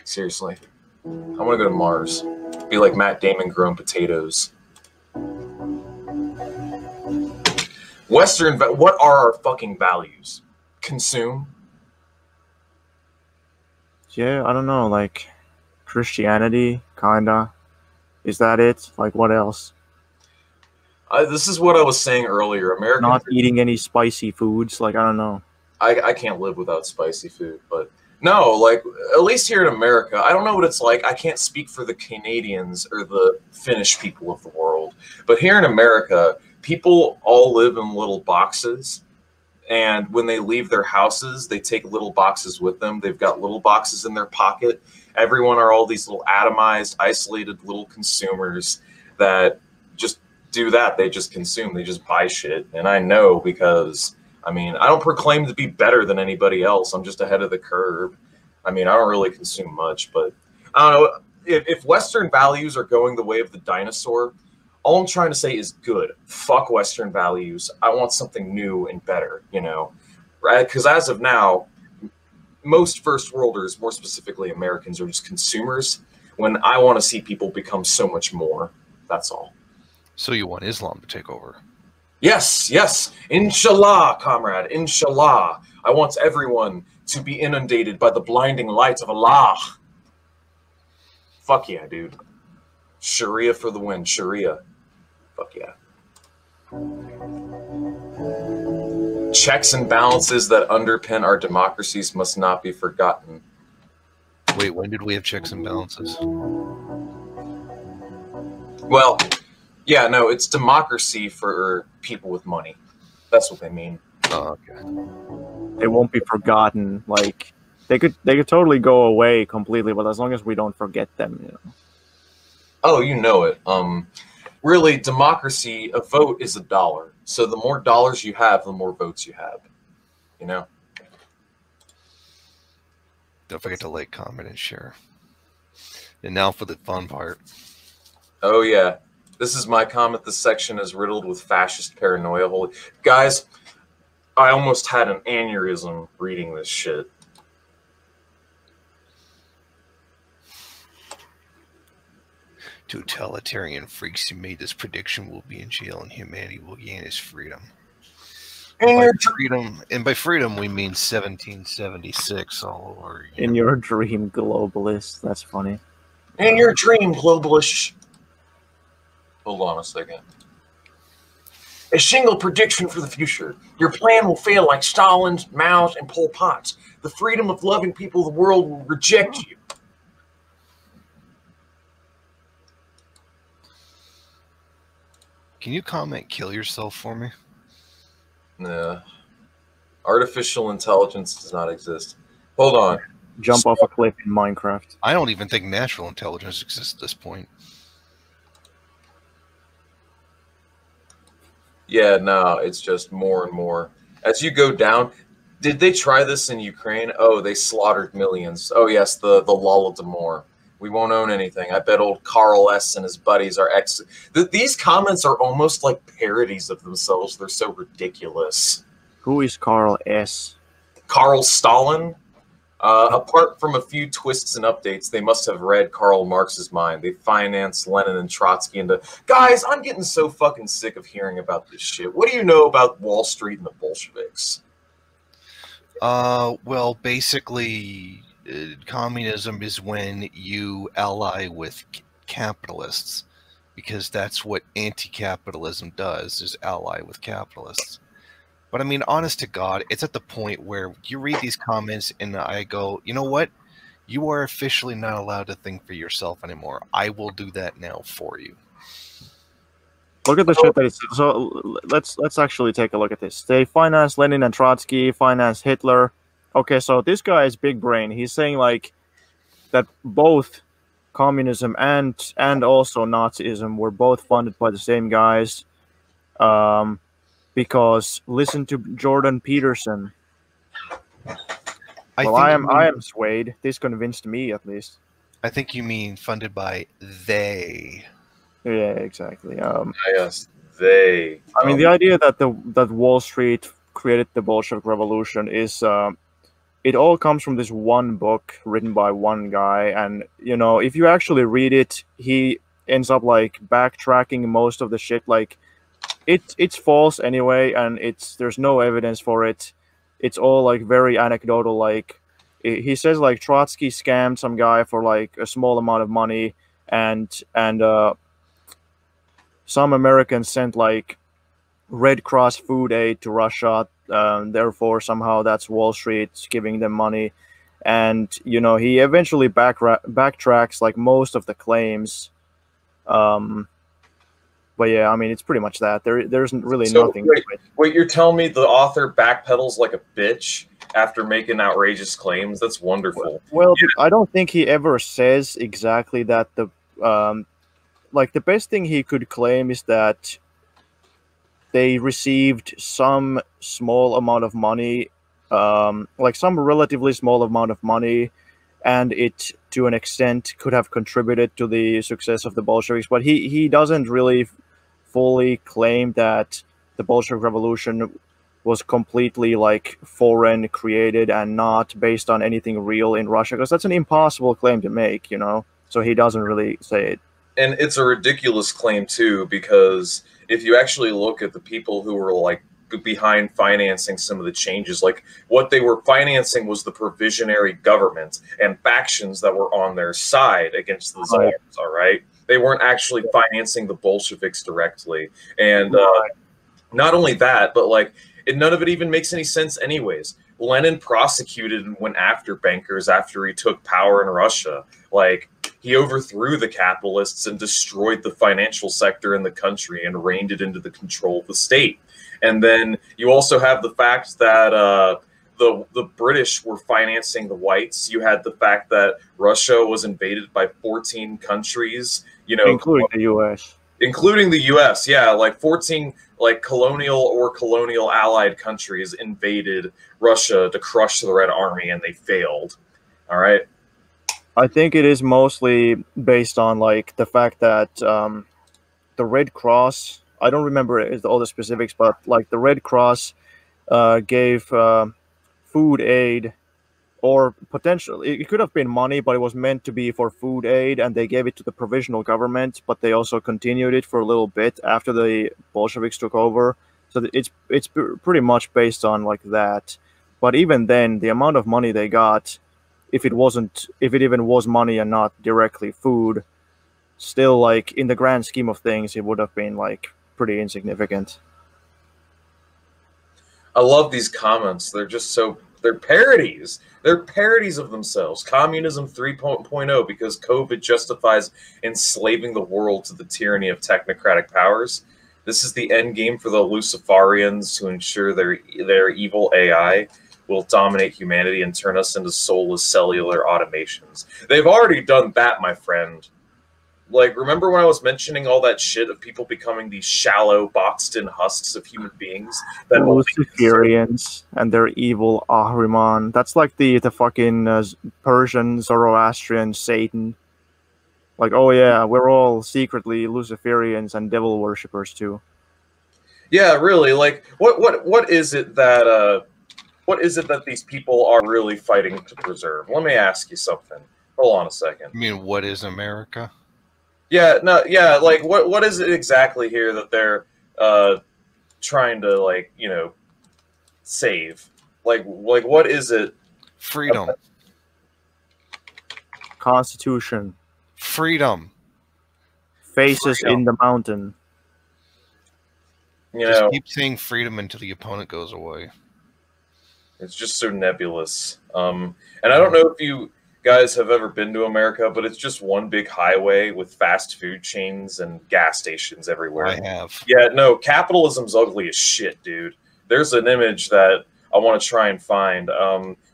Seriously. I want to go to Mars. Be like Matt Damon growing potatoes. What are our fucking values? Consume? Yeah, I don't know, like Christianity, kinda. Is that it? Like, what else? This is what I was saying earlier. Americans not eating any spicy foods. Like, I don't know. I can't live without spicy food, but no, like at least here in America, I don't know what it's like. I can't speak for the Canadians or the Finnish people of the world, but here in America, people all live in little boxes, and when they leave their houses, they take little boxes with them. They've got little boxes in their pocket. Everyone are all these little atomized, isolated little consumers that just do that. They just consume. They just buy shit. And I know, because I mean, I don't proclaim to be better than anybody else. I'm just ahead of the curve. I mean, I don't really consume much, but I don't know. If Western values are going the way of the dinosaur, all I'm trying to say is good. Fuck Western values. I want something new and better, you know, right? Because as of now, most first worlders, more specifically Americans, are just consumers, when I want to see people become so much more. That's all. So you want Islam to take over? Yes, yes. Inshallah, comrade. Inshallah. I want everyone to be inundated by the blinding light of Allah. Fuck yeah, dude. Sharia for the win. Sharia. Fuck yeah. Checks and balances that underpin our democracies must not be forgotten. Wait, when did we have checks and balances? Well, yeah, no, it's democracy for people with money. That's what they mean. Oh, okay. They won't be forgotten. Like, they could totally go away completely, but as long as we don't forget them, you know. Oh, you know it. Really, democracy, a vote is $1. So the more dollars you have, the more votes you have. You know? Don't forget to like, comment, and share. And now for the fun part. Oh, yeah. This is my comment. This section is riddled with fascist paranoia. Holy guys, I almost had an aneurysm reading this shit. Totalitarian freaks who made this prediction will be in jail and humanity will gain its freedom. And by freedom we mean 1776 all over. In your dream, globalist. That's funny. In your dream, globalist. Hold on a second. A single prediction for the future. Your plan will fail like Stalin's, Mao's, and Pol Pot's. The freedom of loving people of the world will reject you. Can you comment kill yourself for me? Nah. Artificial intelligence does not exist. Hold on. Jump off a cliff in Minecraft. I don't even think natural intelligence exists at this point. Yeah, no, it's just more and more. As you go down, did they try this in Ukraine? Oh, they slaughtered millions. Oh, yes, the Holodomor. We won't own anything. I bet old Carl S. and his buddies are These comments are almost like parodies of themselves. They're so ridiculous. Who is Carl S? Carl Stalin? Apart from a few twists and updates, they must have read Karl Marx's mind. They financed Lenin and Trotsky into... Guys, I'm getting so fucking sick of hearing about this shit. What do you know about Wall Street and the Bolsheviks? Well, basically, communism is when you ally with capitalists, because that's what anti-capitalism does, is ally with capitalists. But I mean, honest to God, it's at the point where you read these comments and I go, you know what? You are officially not allowed to think for yourself anymore. I will do that now for you. Look at the shit that it's... So let's actually take a look at this. They financed Lenin and Trotsky, financed Hitler. Okay, so this guy is big brain. He's saying like that both communism and also Nazism were both funded by the same guys. Because listen to Jordan Peterson. I am swayed. This convinced me, at least. I think you mean funded by they. Yeah, exactly. Yes, they. I mean, the idea that Wall Street created the Bolshevik Revolution is it all comes from this one book written by one guy, and you know, if you actually read it, he ends up like backtracking most of the shit. Like, it's false anyway, and there's no evidence for it. It's all like very anecdotal. Like, he says like Trotsky scammed some guy for like a small amount of money, and some Americans sent like Red Cross food aid to Russia. Therefore, somehow that's Wall Street giving them money, and you know, he eventually backtracks like most of the claims. But yeah, I mean, it's pretty much that. There's really nothing. Wait, you're telling me the author backpedals like a bitch after making outrageous claims? That's wonderful. Well, yeah. I don't think he ever says exactly that. Like, the best thing he could claim is that they received some small amount of money, like some relatively small amount of money, and it, to an extent, could have contributed to the success of the Bolsheviks. But he doesn't really fully claim that the Bolshevik Revolution was completely like foreign created and not based on anything real in Russia, because that's an impossible claim to make, you know. So he doesn't really say it. And it's a ridiculous claim too, because if you actually look at the people who were like behind financing some of the changes, like what they were financing was the provisionary government and factions that were on their side against the czars. All right, they weren't actually financing the Bolsheviks directly, and not only that, but like none of it even makes any sense anyways. Lenin prosecuted and went after bankers after he took power in Russia. Like, he overthrew the capitalists and destroyed the financial sector in the country and reined it into the control of the state. And then you also have the fact that the British were financing the whites. You had the fact that Russia was invaded by 14 countries, you know, including the U.S. Including the U.S., yeah, like 14 like colonial or colonial allied countries invaded Russia to crush the Red Army, and they failed. All right. I think it is mostly based on like the fact that the Red Cross, I don't remember all the specifics, but like the Red Cross gave food aid or potentially it could have been money, but it was meant to be for food aid, and they gave it to the provisional government, but they also continued it for a little bit after the Bolsheviks took over. So it's pretty much based on like that. But even then, the amount of money they got, if it even was money and not directly food, still, like, in the grand scheme of things, it would have been like pretty insignificant. I love these comments. They're parodies. They're parodies of themselves. Communism 3.0 because COVID justifies enslaving the world to the tyranny of technocratic powers. This is the end game for the Luciferians to ensure their evil AI will dominate humanity and turn us into soulless cellular automations. They've already done that, my friend. Like, remember when I was mentioning all that shit of people becoming these shallow, boxed-in husks of human beings? The Luciferians and their evil Ahriman. That's like the fucking Persian Zoroastrian Satan. Like, oh yeah, we're all secretly Luciferians and devil worshippers too. Yeah, really. Like, what is it that these people are really fighting to preserve? Let me ask you something. Hold on a second. You mean, what is America? Yeah, no, yeah, like, what is it exactly here that they're trying to, like, you know, save? Like, what is it? Freedom. Constitution. Freedom. Faces Freedom. in the mountain. You Just know, keep saying freedom until the opponent goes away. it's just so nebulous. And I don't know if you guys have ever been to America, but it's just one big highway with fast food chains and gas stations everywhere. I have. Yeah, no, capitalism's ugly as shit, dude. There's an image that I want to try and find.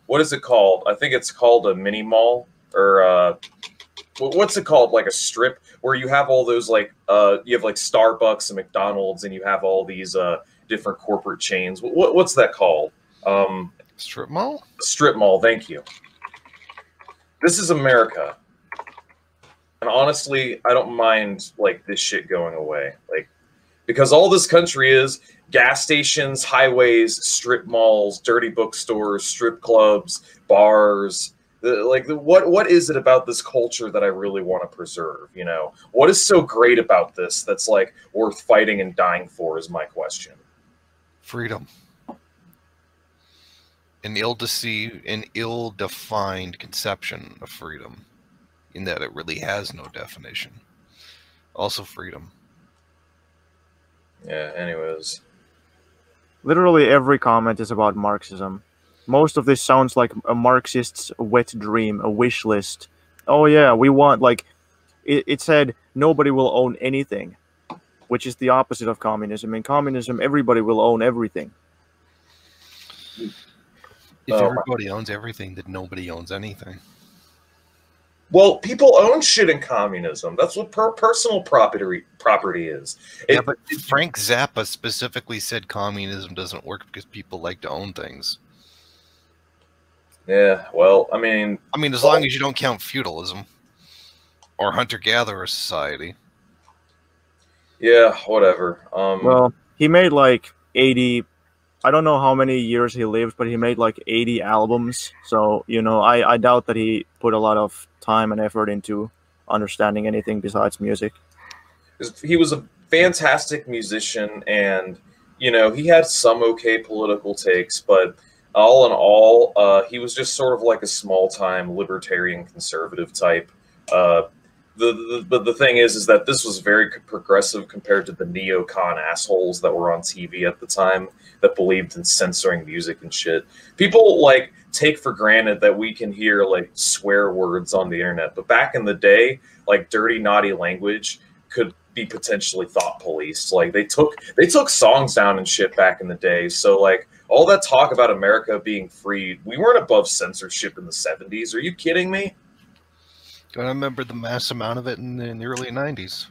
What is it called? I think it's called a mini mall, or what's it called? Like a strip where you have all those, like, you have like Starbucks and McDonald's, and you have all these different corporate chains. What's that called? Strip mall? Strip mall. Thank you. This is America, and honestly, I don't mind, like, this shit going away, like, because all this country is gas stations, highways, strip malls, dirty bookstores, strip clubs, bars. What is it about this culture that I really want to preserve? You know, what is so great about this that's, like, worth fighting and dying for? Is my question. Freedom. An ill-defined conception of freedom, in that it really has no definition. Also freedom. Yeah, anyways. Literally every comment is about Marxism. Most of this sounds like a Marxist's wet dream, a wish list. Oh yeah, we want, like, it said nobody will own anything, which is the opposite of communism. In communism, everybody will own everything. If everybody owns everything, then nobody owns anything. Well, people own shit in communism. That's what personal property is. Yeah, but Frank Zappa specifically said communism doesn't work because people like to own things. Yeah, well, I mean, as long as you don't count feudalism or hunter-gatherer society. Yeah, whatever. Well, he made like 80. I don't know how many years he lived, but he made like 80 albums. So, you know, I doubt that he put a lot of time and effort into understanding anything besides music. He was a fantastic musician, and, you know, he had some okay political takes, but all in all, he was just sort of like a small-time libertarian conservative type. But the thing is that this was very progressive compared to the neocon assholes that were on TV at the time that believed in censoring music and shit. People, like, take for granted that we can hear, like, swear words on the internet, but back in the day, like, dirty, naughty language could be potentially thought policed. Like, they took songs down and shit back in the day. So, like, all that talk about America being free, we weren't above censorship in the 70s. Are you kidding me? I remember the mass amount of it in the early 90s.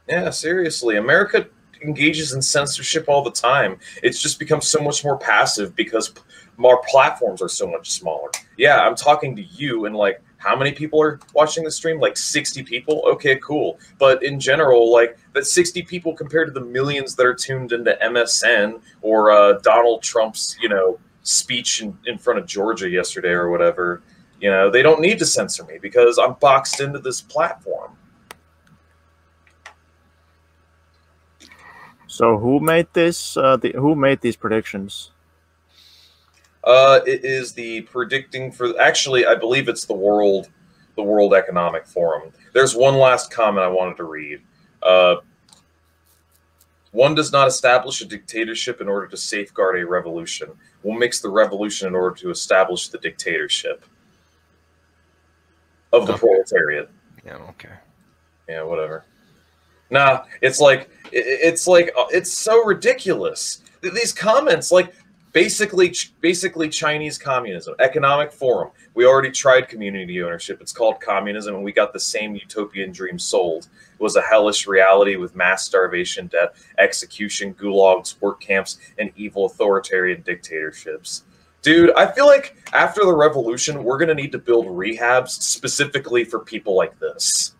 Yeah, seriously. America engages in censorship all the time. It's just become so much more passive because our platforms are so much smaller. Yeah, I'm talking to you, and, like, how many people are watching the stream? Like 60 people? Okay, cool. But in general, like, that 60 people compared to the millions that are tuned into MSN or Donald Trump's, you know, speech in front of Georgia yesterday or whatever, you know, they don't need to censor me because I'm boxed into this platform. So who made this? Who made these predictions? It is the predicting for. Actually, I believe it's the World Economic Forum. There's one last comment I wanted to read. One does not establish a dictatorship in order to safeguard a revolution. One makes the revolution in order to establish the dictatorship of the proletariat. Yeah, okay. Yeah, whatever. Nah, it's so ridiculous. These comments, like basically Chinese communism, economic forum. We already tried community ownership. It's called communism, and we got the same utopian dream sold. It was a hellish reality with mass starvation, death, execution, gulags, work camps, and evil authoritarian dictatorships. Dude, I feel like after the revolution, we're going to need to build rehabs specifically for people like this.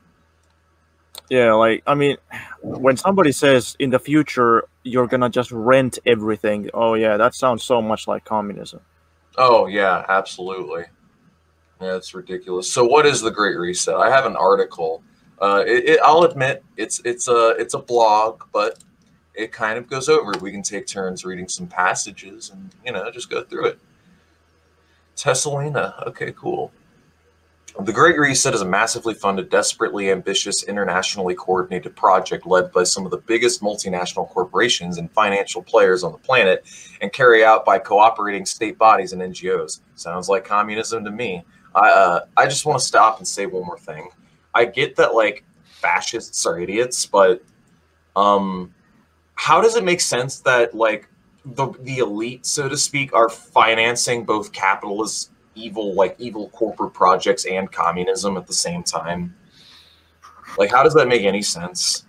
Yeah, like, I mean, when somebody says in the future you're gonna just rent everything, oh yeah, that sounds so much like communism. Oh yeah, absolutely. Yeah, it's ridiculous. So what is the Great Reset? I have an article. I'll admit it's a blog, but it kind of goes over it. We can take turns reading some passages and, you know, just go through it. Tessalina. Okay, cool. The Great Reset is a massively funded, desperately ambitious, internationally coordinated project led by some of the biggest multinational corporations and financial players on the planet and carried out by cooperating state bodies and NGOs. Sounds like communism to me. I just want to stop and say one more thing. I get that, like, fascists are idiots, but how does it make sense that, like, the elite, so to speak, are financing both capitalist evil corporate projects and communism at the same time? Like, how does that make any sense?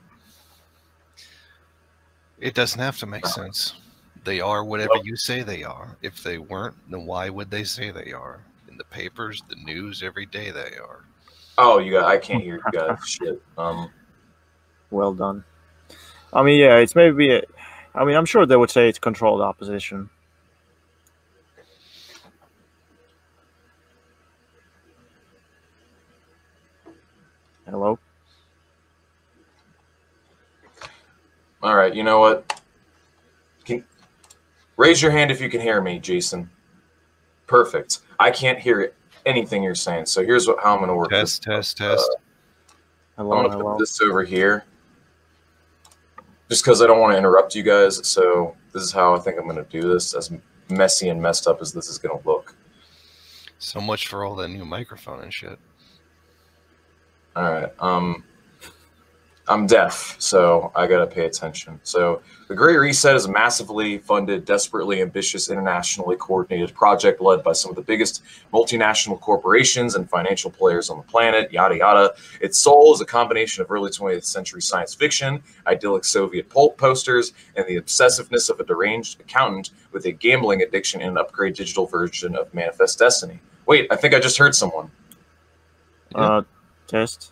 It doesn't have to make sense. They are whatever you say they are. If they weren't, then why would they say they are? In the papers, the news, every day they are. Oh, I can't hear you guys. Shit. Well done. I mean, yeah, it's maybe. I mean, I'm sure they would say it's controlled opposition. Hello? All right, you know what? Raise your hand if you can hear me, Jason. Perfect. I can't hear anything you're saying, so here's how I'm going to work this. Test. Hello, I'm going to put this over here, just because I don't want to interrupt you guys, so this is how I think I'm going to do this, as messy and messed up as this is going to look. So much for all that new microphone and shit. All right. I'm deaf, so I gotta pay attention. So the Great Reset is a massively funded, desperately ambitious, internationally coordinated project led by some of the biggest multinational corporations and financial players on the planet, yada yada. Its soul is a combination of early 20th century science fiction, idyllic Soviet pulp posters, and the obsessiveness of a deranged accountant with a gambling addiction and an upgrade digital version of Manifest Destiny. Wait, I think I just heard someone. Test.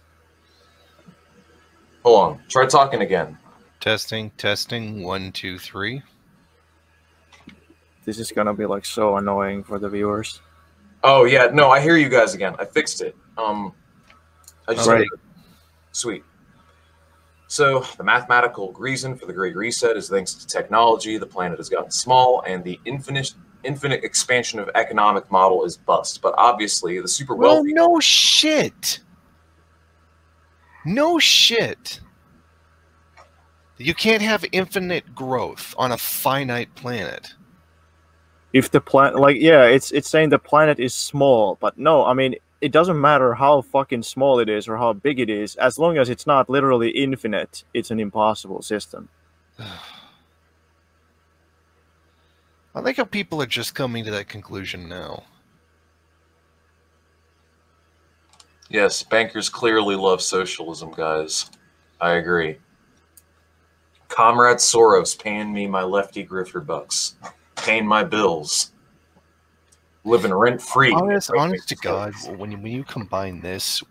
Hold on. Try talking again. Testing. 1, 2, 3. This is gonna be like so annoying for the viewers. Oh yeah, no, I hear you guys again. I fixed it. I just Sweet. So the mathematical reason for the Great Reset is thanks to technology, the planet has gotten small, and the infinite expansion of economic model is bust. But obviously, the super wealthy. Well, no shit. No shit. You can't have infinite growth on a finite planet. If the planet, like, yeah, it's saying the planet is small, but no, I mean, it doesn't matter how fucking small it is or how big it is, as long as it's not literally infinite, it's an impossible system. I like how people are just coming to that conclusion now. Yes, bankers clearly love socialism, guys. I agree. Comrade Soros paying me my lefty grifter bucks, paying my bills, living rent free. Honest to God, when you combine this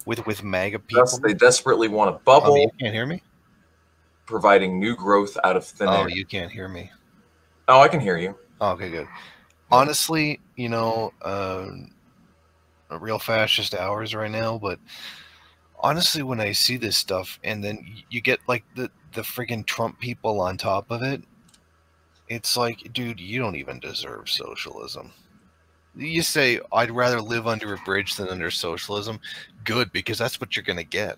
with MAGA people, they desperately want a bubble. You can't hear me? Providing new growth out of thin air. Oh, you can't hear me. Oh, I can hear you. Oh, okay, good. Honestly, a real fascist hours right now, but honestly, when I see this stuff and then you get like the friggin' Trump people on top of it, it's like, dude, you don't even deserve socialism. You say, I'd rather live under a bridge than under socialism. Good, because that's what you're going to get.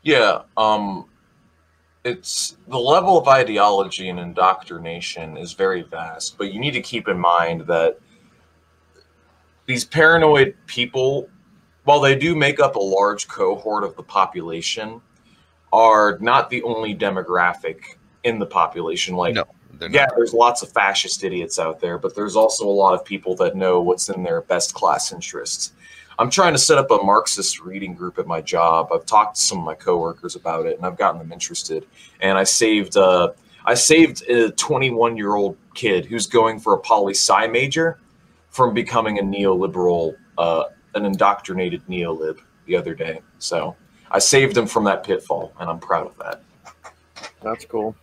Yeah, it's the level of ideology and indoctrination is very vast, but you need to keep in mind that these paranoid people, while they do make up a large cohort of the population, are not the only demographic in the population. Like, No, they're yeah, not. there's lots of fascist idiots out there, but there's also a lot of people that know what's in their best class interests. I'm trying to set up a Marxist reading group at my job. I've talked to some of my coworkers about it, and I've gotten them interested. And I saved a 21-year-old kid who's going for a poli-sci major from becoming a neoliberal, an indoctrinated neolib the other day. So I saved him from that pitfall, and I'm proud of that. That's cool.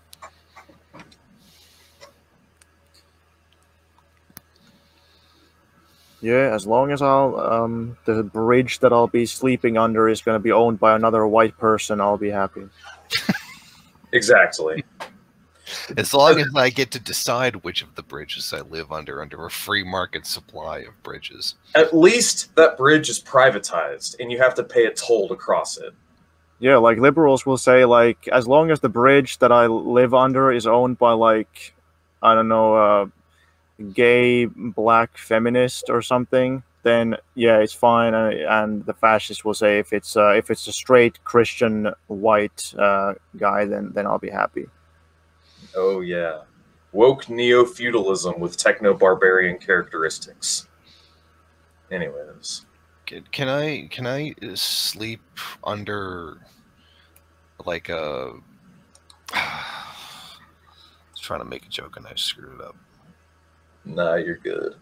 Yeah, as long as the bridge that I'll be sleeping under is going to be owned by another white person, I'll be happy. Exactly. As long as I get to decide which of the bridges I live under a free market supply of bridges. At least that bridge is privatized, and you have to pay a toll to cross it. Yeah, like liberals will say, like, as long as the bridge that I live under is owned by, like, I don't know, gay black feminist or something, then yeah, it's fine. And the fascists will say if it's a straight Christian white guy, then I'll be happy. Oh yeah, woke neo-feudalism with techno-barbarian characteristics. Anyways, Can I sleep under like a? I was trying to make a joke and I screwed it up. nah, you're good.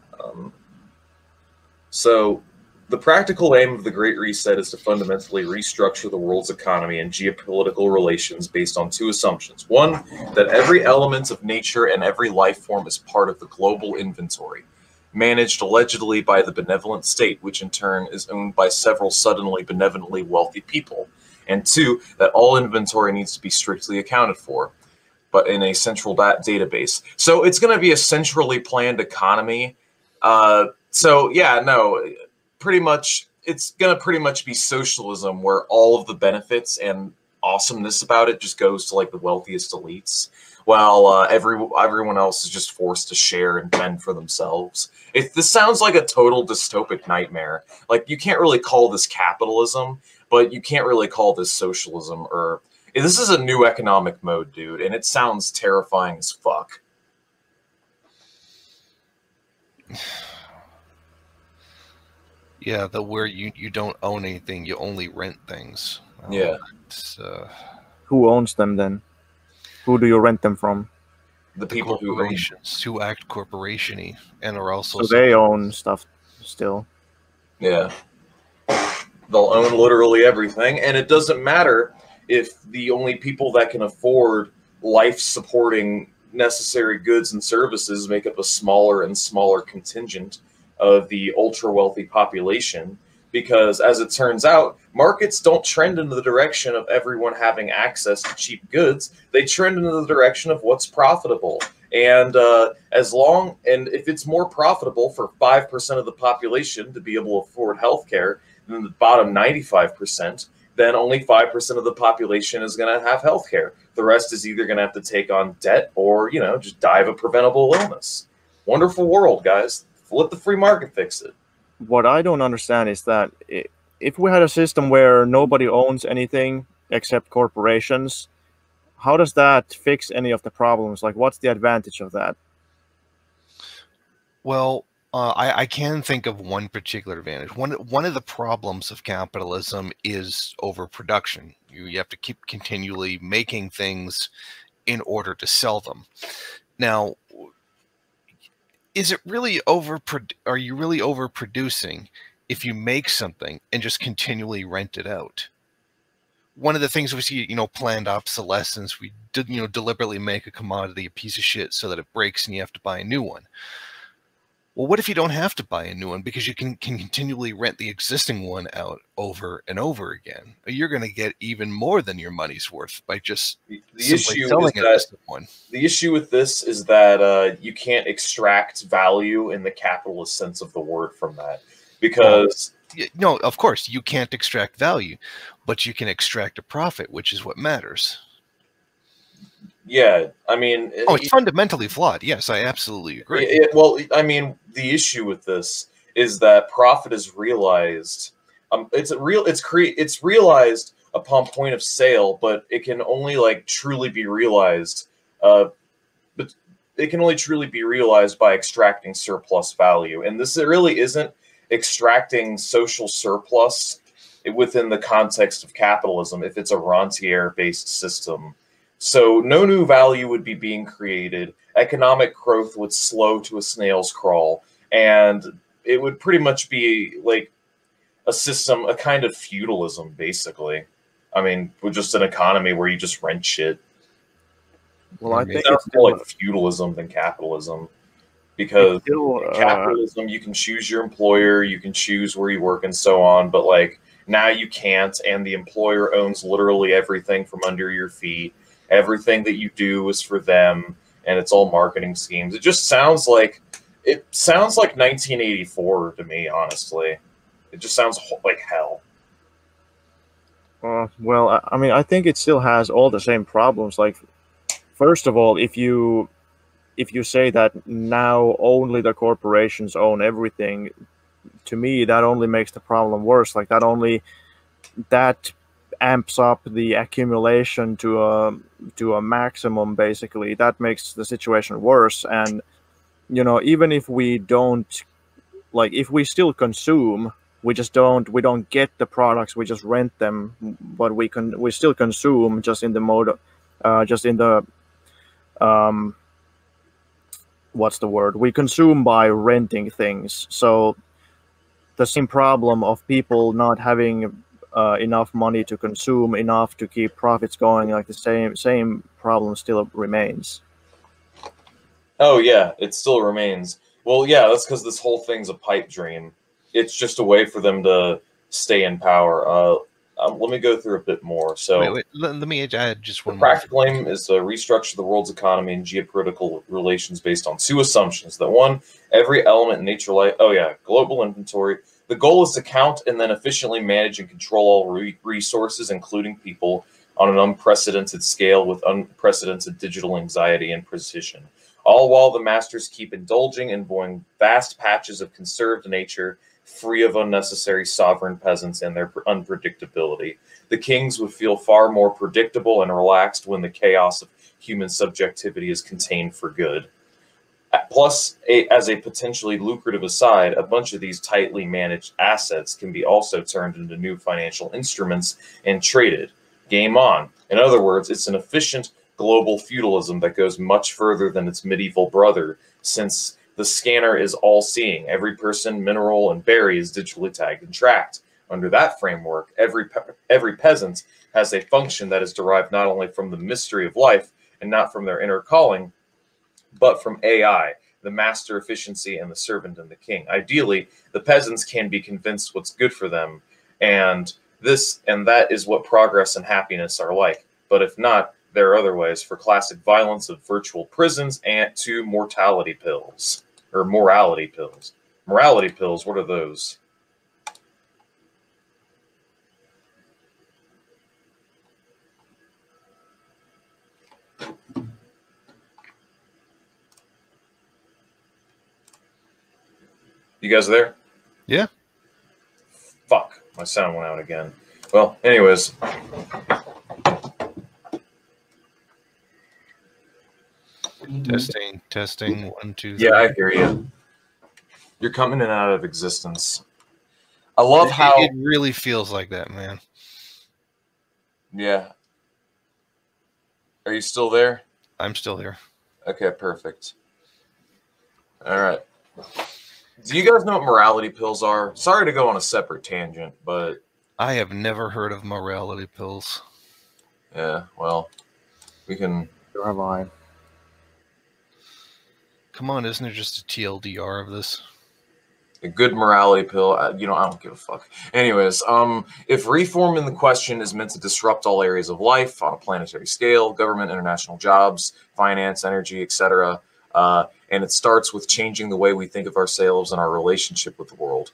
So, the practical aim of the Great Reset is to fundamentally restructure the world's economy and geopolitical relations based on two assumptions. One, that every element of nature and every life form is part of the global inventory, managed allegedly by the benevolent state, which in turn is owned by several suddenly benevolently wealthy people. And two, that all inventory needs to be strictly accounted for, but in a central database. So it's going to be a centrally planned economy. So yeah, no, pretty much it's going to pretty much be socialism where all of the benefits and awesomeness about it just goes to like the wealthiest elites, while everyone else is just forced to share and fend for themselves. This sounds like a total dystopic nightmare. Like, you can't really call this capitalism, but you can't really call this socialism. Or this is a new economic mode, dude, and it sounds terrifying as fuck. Yeah, where you don't own anything, you only rent things. Yeah. Who owns them then? Who do you rent them from? The people who act corporation-y and are also... So they own stuff still. Yeah. They'll own literally everything, and it doesn't matter if the only people that can afford life-supporting necessary goods and services make up a smaller and smaller contingent of the ultra-wealthy population, because as it turns out, markets don't trend in the direction of everyone having access to cheap goods. They trend in the direction of what's profitable. And if it's more profitable for 5% of the population to be able to afford healthcare than the bottom 95%, then only 5% of the population is going to have healthcare. The rest is either going to have to take on debt or, just die of a preventable illness. Wonderful world, guys. Let the free market fix it. What I don't understand is that if we had a system where nobody owns anything except corporations, how does that fix any of the problems? Like, what's the advantage of that? Well, I can think of one particular advantage. One of the problems of capitalism is overproduction. You have to keep continually making things in order to sell them. Now, are you really overproducing if you make something and just continually rent it out? one of the things we see, planned obsolescence. We did, deliberately make a commodity a piece of shit so that it breaks and you have to buy a new one. Well, what if you don't have to buy a new one because you can continually rent the existing one out over and over again? You're going to get even more than your money's worth by just simply selling it as one. The issue with this is that you can't extract value in the capitalist sense of the word from that, because no, of course you can't extract value, but you can extract a profit, which is what matters. Yeah, I mean, it's fundamentally flawed. Yes, I absolutely agree. Well, I mean, the issue with this is that profit is realized. It's realized upon point of sale, but it can only truly be realized. But it can only truly be realized by extracting surplus value, and this really isn't extracting social surplus within the context of capitalism if it's a rentier-based system. So no new value would be being created. Economic growth would slow to a snail's crawl, and it would pretty much be like a system, a kind of feudalism, basically. I mean, with just an economy where you just rent shit. Well, I think it's more like feudalism than capitalism, because in capitalism you can choose your employer, you can choose where you work, and so on. But now you can't, and the employer owns literally everything from under your feet. Everything that you do is for them, and it's all marketing schemes. It just sounds like 1984 to me, honestly. It just sounds like hell. Well, I mean, I think it still has all the same problems. Like, first of all, if you say that now only the corporations own everything, to me that only makes the problem worse. Like that amps up the accumulation to a maximum. Basically, that makes the situation worse. And even if we don't, if we still consume, we don't get the products, we just rent them, but we still consume, just in the mode, what's the word, we consume by renting things. So the same problem of people not having enough money to consume enough to keep profits going, the same problem still remains. Oh yeah, it still remains. Well, yeah, that's because this whole thing's a pipe dream. It's just a way for them to stay in power. Let me go through a bit more. So, wait, let me add just one. The practical aim is to restructure the world's economy and geopolitical relations based on two assumptions. That one, every element in nature life. Oh yeah, global inventory. The goal is to count and then efficiently manage and control all resources, including people, on an unprecedented scale with unprecedented digital anxiety and precision. All while the masters keep indulging in envoying vast patches of conserved nature, free of unnecessary sovereign peasants and their unpredictability. The kings would feel far more predictable and relaxed when the chaos of human subjectivity is contained for good. Plus, as a potentially lucrative aside, a bunch of these tightly managed assets can be also turned into new financial instruments and traded. Game on. In other words, it's an efficient global feudalism that goes much further than its medieval brother, since the scanner is all-seeing. Every person, mineral, and berry is digitally tagged and tracked. Under that framework, every peasant has a function that is derived not only from the mystery of life and not from their inner calling, but from AI, the master efficiency, and the servant and the king. Ideally, the peasants can be convinced what's good for them, and that is what progress and happiness are like. But if not, there are other ways, for classic violence of virtual prisons and to mortality pills, or morality pills. Morality pills, what are those? You guys there? Yeah. Fuck, my sound went out again. Well, anyways. Testing. 1, 2, 3. Yeah, I hear you. You're coming in and out of existence. I love how it really feels like that, man. Yeah. Are you still there? I'm still here. Okay, perfect. All right. Do you guys know what morality pills are? Sorry to go on a separate tangent, but I have never heard of morality pills. Yeah, well, we can... Or have I? Come on, isn't there just a TLDR of this? A good morality pill, I don't give a fuck. Anyways, if reform in the question is meant to disrupt all areas of life on a planetary scale, government, international jobs, finance, energy, etc., and it starts with changing the way we think of ourselves and our relationship with the world.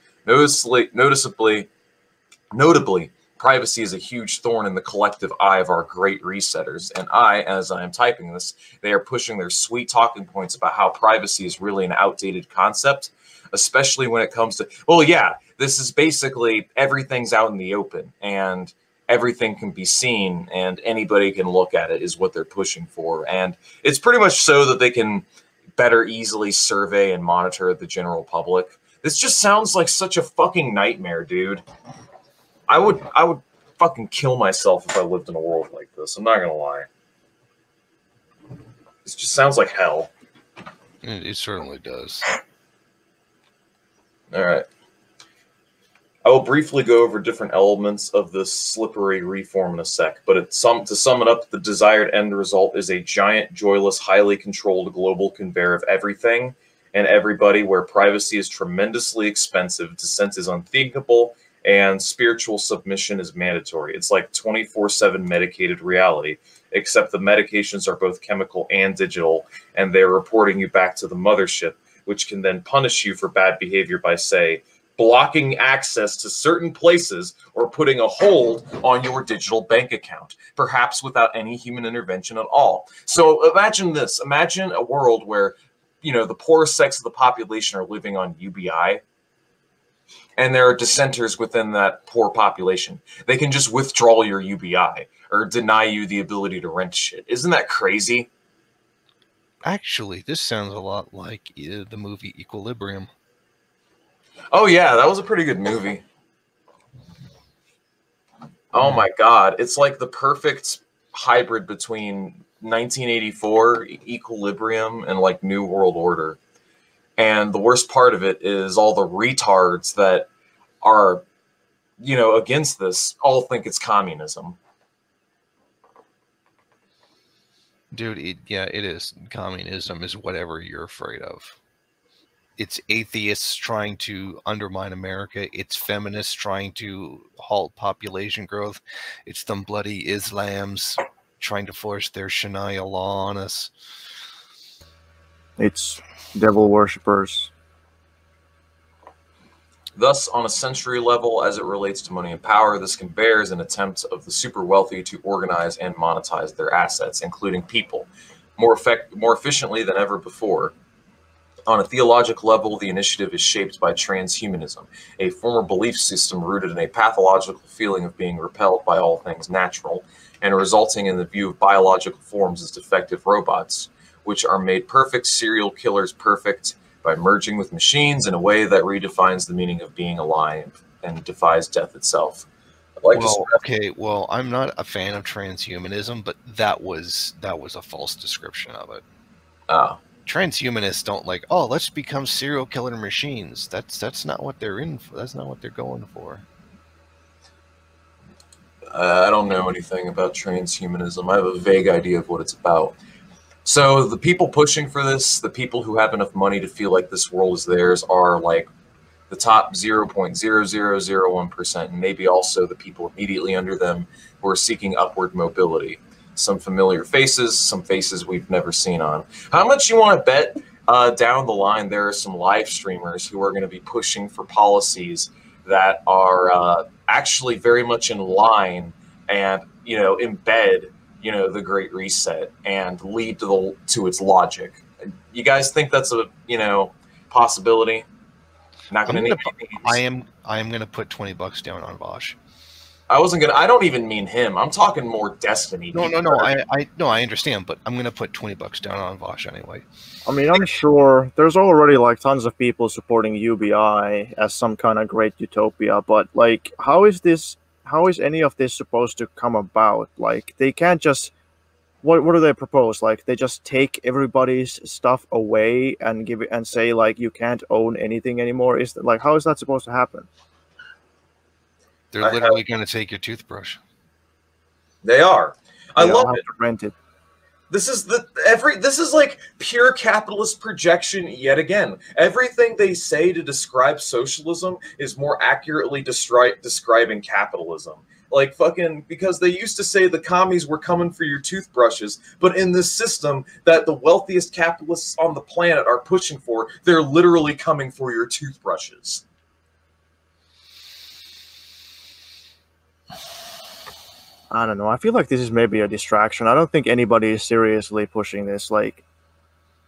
Notably, privacy is a huge thorn in the collective eye of our great resetters, and as I am typing this, they are pushing their sweet talking points about how privacy is really an outdated concept, especially when it comes to, well, yeah, this is basically everything's out in the open, and everything can be seen, and anybody can look at it is what they're pushing for, and it's pretty much so that they can better easily survey and monitor the general public. This just sounds like such a fucking nightmare, dude. I would fucking kill myself if I lived in a world like this. I'm not gonna lie. This just sounds like hell. It certainly does. All right. I will briefly go over different elements of this slippery reform in a sec, but to sum it up, the desired end result is a giant, joyless, highly controlled global conveyor of everything and everybody, where privacy is tremendously expensive, dissent is unthinkable, and spiritual submission is mandatory. It's like 24/7 medicated reality, except the medications are both chemical and digital, and they're reporting you back to the mothership, which can then punish you for bad behavior by, say, blocking access to certain places or putting a hold on your digital bank account, perhaps without any human intervention at all. So imagine this. Imagine a world where, the poorest sects of the population are living on UBI, and there are dissenters within that poor population. They can just withdraw your UBI or deny you the ability to rent shit. Isn't that crazy? Actually, this sounds a lot like the movie Equilibrium. Oh, yeah, that was a pretty good movie. Oh, my God. It's like the perfect hybrid between 1984, Equilibrium, and, like, New World Order. And the worst part of it is all the retards that are, against this all think it's communism. Dude, it is. Communism is whatever you're afraid of. It's atheists trying to undermine America. It's feminists trying to halt population growth. It's them bloody Islams trying to force their Sharia law on us. It's devil worshippers. Thus, on a century level, as it relates to money and power, this conveyor is an attempt of the super wealthy to organize and monetize their assets, including people, more efficiently than ever before. On a theological level, the initiative is shaped by transhumanism, a former belief system rooted in a pathological feeling of being repelled by all things natural, and resulting in the view of biological forms as defective robots, which are made perfect serial killers perfect by merging with machines in a way that redefines the meaning of being alive and defies death itself. Well, I'm not a fan of transhumanism, but that was a false description of it. Transhumanists don't like, oh, let's become serial killer machines. That's not what they're in for. That's not what they're going for. I don't know anything about transhumanism. I have a vague idea of what it's about. So the people pushing for this, the people who have enough money to feel like this world is theirs, are like the top 0.0001%, and maybe also the people immediately under them who are seeking upward mobility. Some familiar faces, some faces we've never seen on. How much you want to bet down the line there are some live streamers who are going to be pushing for policies that are actually very much in line and, embed, the Great Reset and lead to its logic. You guys think that's a, possibility? Not going to need I am going to put $20 down on Vosh. I don't even mean him. I'm talking more Destiny. No. I understand, but I'm going to put $20 down on Vosh anyway. I mean, I'm sure there's already like tons of people supporting UBI as some kind of great utopia, but like, how is any of this supposed to come about? Like, they can't just, what do they propose? Like, they just take everybody's stuff away and give it and say like you can't own anything anymore? How is that supposed to happen? They're I literally going to take your toothbrush. They are. I Yeah, love I'll have it. to rent it. This is like pure capitalist projection yet again. Everything they say to describe socialism is more accurately describing capitalism. Like fucking, because they used to say the commies were coming for your toothbrushes, but in this system that the wealthiest capitalists on the planet are pushing for, they're literally coming for your toothbrushes. I don't know. I feel like this is maybe a distraction. I don't think anybody is seriously pushing this. Like,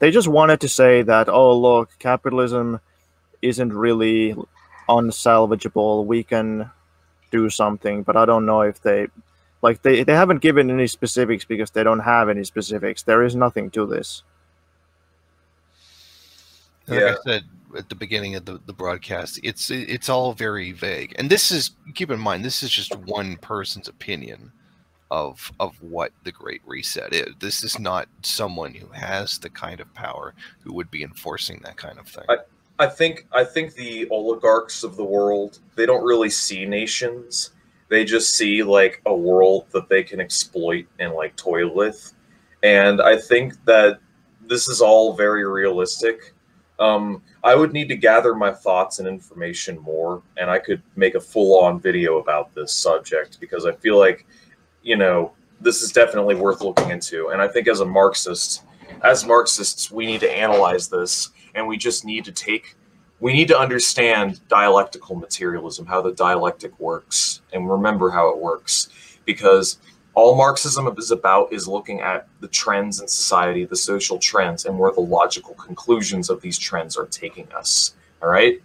they just wanted to say that, oh, look, capitalism isn't really unsalvageable. We can do something, but I don't know if they haven't given any specifics because they don't have any specifics. There is nothing to this. Like I said at the beginning of the broadcast, it's all very vague. And this is, keep in mind, this is just one person's opinion of what the Great Reset is. This is not someone who has the kind of power who would be enforcing that kind of thing. I think the oligarchs of the world, they don't really see nations. They just see like a world that they can exploit and like toy with. And I think that this is all very realistic. I would need to gather my thoughts and information more, and I could make a full-on video about this subject because I feel like, you know, this is definitely worth looking into. And I think as Marxists, we need to analyze this, and we just need to understand dialectical materialism, how the dialectic works, and remember how it works. Because all Marxism is about is looking at the trends in society, the social trends, and where the logical conclusions of these trends are taking us. All right?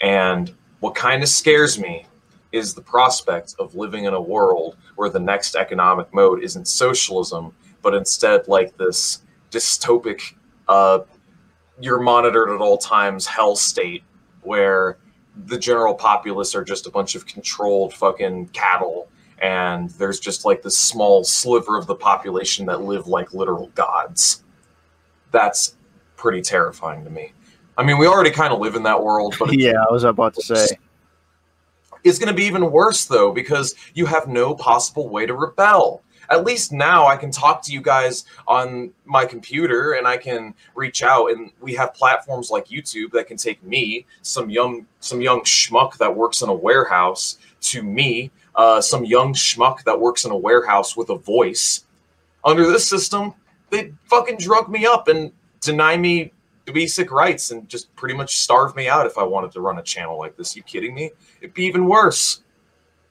And what kind of scares me is the prospect of living in a world where the next economic mode isn't socialism, but instead like this dystopic, you're monitored at all times hell state where the general populace are just a bunch of controlled fucking cattle, and there's just like this small sliver of the population that live like literal gods. That's pretty terrifying to me. I mean, we already kind of live in that world, but Yeah, I was about to say. it's going to be even worse, though, because you have no possible way to rebel. At least now I can talk to you guys on my computer, and I can reach out, and we have platforms like YouTube that can take me, some young schmuck that works in a warehouse, to me, some young schmuck that works in a warehouse with a voice. Under this system, they'd fucking drug me up and deny me basic rights and just pretty much starve me out if I wanted to run a channel like this. You kidding me? It'd be even worse.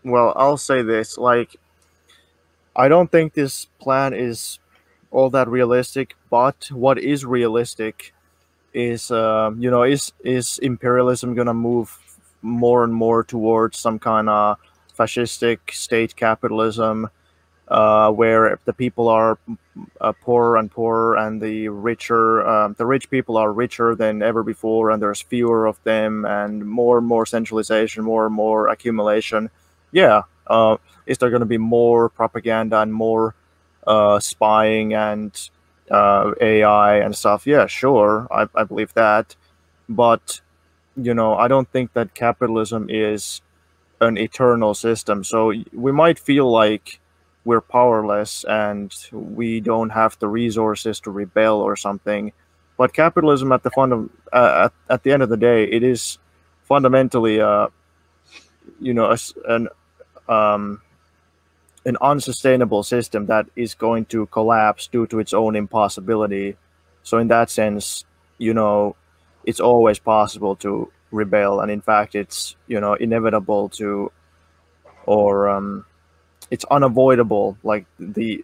Well, I'll say this, like, I don't think this plan is all that realistic, but what is realistic is, is imperialism going to move more and more towards some kind of fascistic state capitalism, where the people are poorer and poorer, and the rich people are richer than ever before, and there's fewer of them, and more centralization, more and more accumulation. Yeah. Is there going to be more propaganda and more spying and AI and stuff? Yeah, sure. I believe that. But, I don't think that capitalism is an eternal system. So we might feel like we're powerless and we don't have the resources to rebel or something. But capitalism, at the end of the day, it is fundamentally, an unsustainable system that is going to collapse due to its own impossibility. So in that sense, it's always possible to rebel, and in fact, it's inevitable to, or it's unavoidable. Like the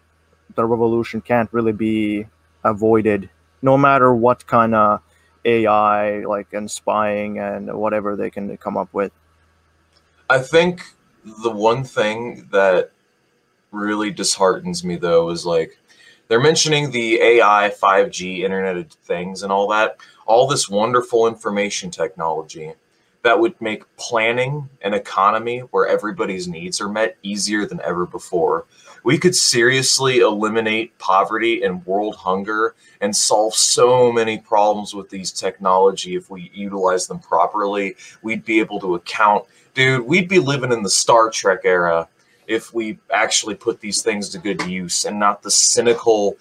revolution can't really be avoided, no matter what kind of AI and spying and whatever they can come up with. I think the one thing that really disheartens me, though, is like they're mentioning the AI, 5G, Internet of Things, and all that, all this wonderful information technology. that would make planning an economy where everybody's needs are met easier than ever before. We could seriously eliminate poverty and world hunger and solve so many problems with these technology if we utilize them properly. We'd be able to account. Dude, we'd be living in the Star Trek era if we actually put these things to good use and not the cynical,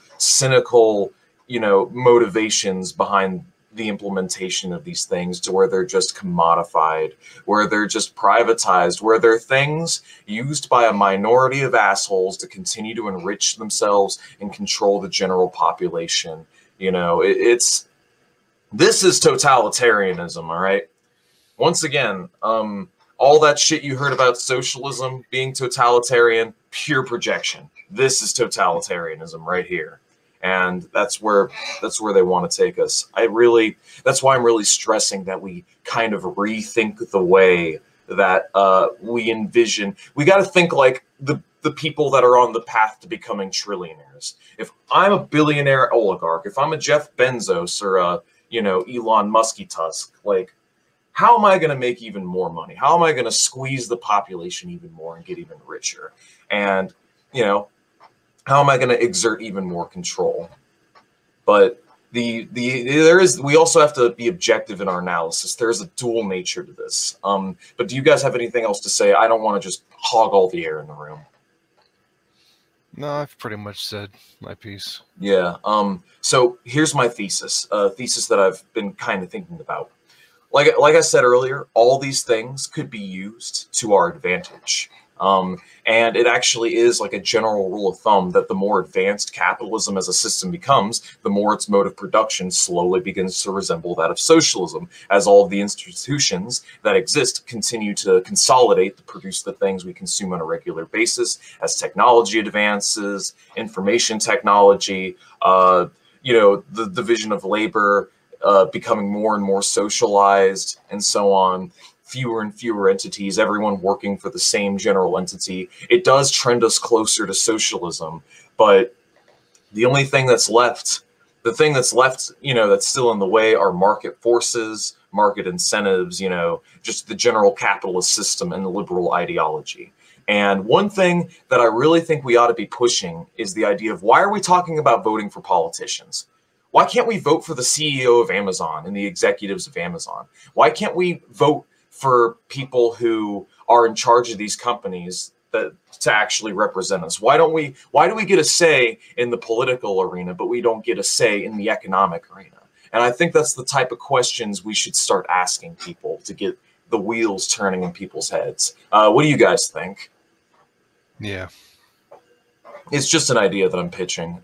motivations behind the implementation of these things, to where they're just commodified, where they're just privatized, where they're things used by a minority of assholes to continue to enrich themselves and control the general population. This is totalitarianism, all right? Once again, all that shit you heard about socialism being totalitarian, pure projection. This is totalitarianism right here. And that's where they want to take us. That's why I'm really stressing that we kind of rethink the way that we envision. We got to think like the people that are on the path to becoming trillionaires. If I'm a billionaire oligarch, if I'm a Jeff Bezos or a Elon Musky Tusk, like, how am I going to make even more money? How am I going to squeeze the population even more and get even richer? And how am I going to exert even more control? But we also have to be objective in our analysis. There's a dual nature to this. But do you guys have anything else to say? I don't want to just hog all the air in the room. No, I've pretty much said my piece. Yeah. So here's my thesis. A thesis that I've been kind of thinking about. Like I said earlier, all these things could be used to our advantage. And it actually is like a general rule of thumb that the more advanced capitalism as a system becomes, the more its mode of production slowly begins to resemble that of socialism, as all of the institutions that exist continue to consolidate to produce the things we consume on a regular basis. As technology advances, information technology, the division of labor becoming more and more socialized, and so on. Fewer and fewer entities, everyone working for the same general entity. It does trend us closer to socialism, but the only thing that's left, that's still in the way, are market forces, market incentives, just the general capitalist system and the liberal ideology. And one thing that I really think we ought to be pushing is the idea of, why are we talking about voting for politicians? Why can't we vote for the CEO of Amazon and the executives of Amazon? Why can't we vote for people who are in charge of these companies to actually represent us? Why do we get a say in the political arena, but we don't get a say in the economic arena? And I think that's the type of questions we should start asking people to get the wheels turning in people's heads. What do you guys think? Yeah. It's just an idea that I'm pitching.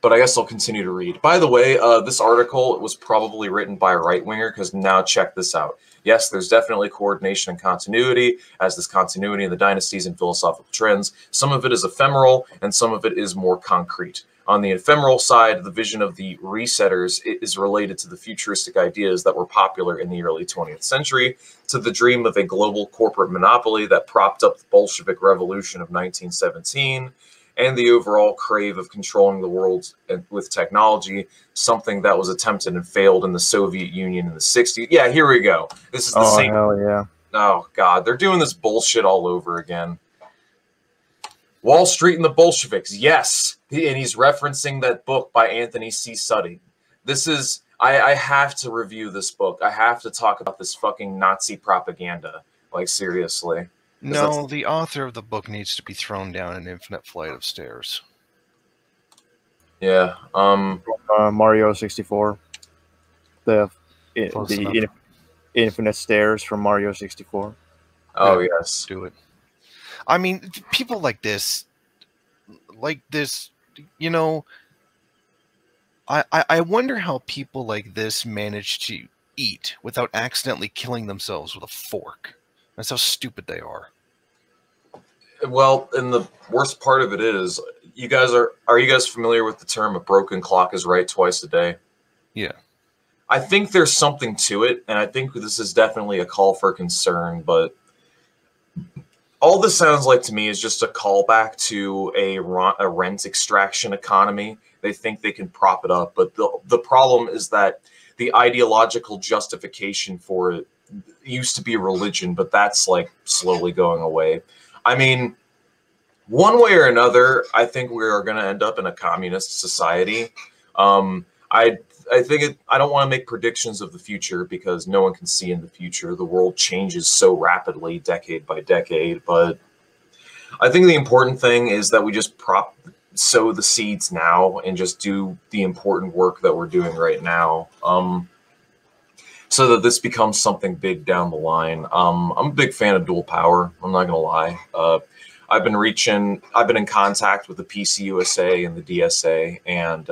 But I guess I'll continue to read. By the way, this article was probably written by a right-winger, because now check this out. Yes, there's definitely coordination and continuity, as this continuity in the dynasties and philosophical trends. Some of it is ephemeral, and some of it is more concrete. On the ephemeral side, the vision of the resetters is related to the futuristic ideas that were popular in the early 20th century, to the dream of a global corporate monopoly that propped up the Bolshevik Revolution of 1917, and the overall crave of controlling the world with technology, something that was attempted and failed in the Soviet Union in the 60s. Yeah, here we go. This is the same. Oh, hell yeah. Oh, God. They're doing this bullshit all over again. Wall Street and the Bolsheviks. Yes. And he's referencing that book by Anthony C. Sutton. This is... I have to review this book. I have to talk about this fucking Nazi propaganda. Like, seriously. No, the author of the book needs to be thrown down an infinite flight of stairs. Yeah. Mario 64. The infinite stairs from Mario 64. Oh, Yeah, yes. do it. I mean, people like this, I wonder how people like this manage to eat without accidentally killing themselves with a fork. That's how stupid they are. Well, and the worst part of it is, are you guys familiar with the term "a broken clock is right twice a day"? Yeah. I think there's something to it, and I think this is definitely a call for concern, but all this sounds like to me is just a callback to a rent extraction economy. They think they can prop it up, but the problem is that the ideological justification for it used to be religion, but that's like slowly going away. I mean, one way or another, I think we are going to end up in a communist society. I think I don't want to make predictions of the future because no one can see in the future. The world changes so rapidly, decade by decade. But I think the important thing is that we just sow the seeds now and just do the important work that we're doing right now, so that this becomes something big down the line. I'm a big fan of dual power. I'm not gonna lie. I've been in contact with the PC USA and the DSA, and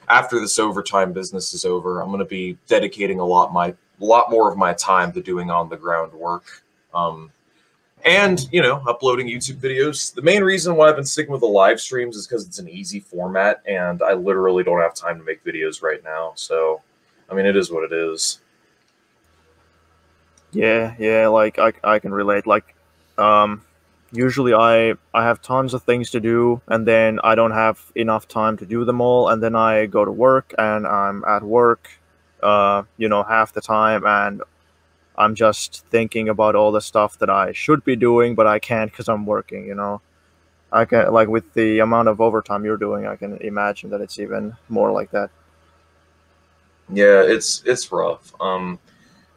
after this overtime business is over, I'm going to be dedicating a lot more of my time to doing on the ground work, and uploading YouTube videos. The main reason why I've been sticking with the live streams is because it's an easy format, and I literally don't have time to make videos right now. So, I mean, it is what it is. Yeah, like I can relate. Like, usually I have tons of things to do, and then I don't have enough time to do them all, and then I go to work, and I'm at work, half the time, and I'm just thinking about all the stuff that I should be doing, but I can't because I'm working. I can, like, with the amount of overtime you're doing, I can imagine that it's even more like that. Yeah, it's rough.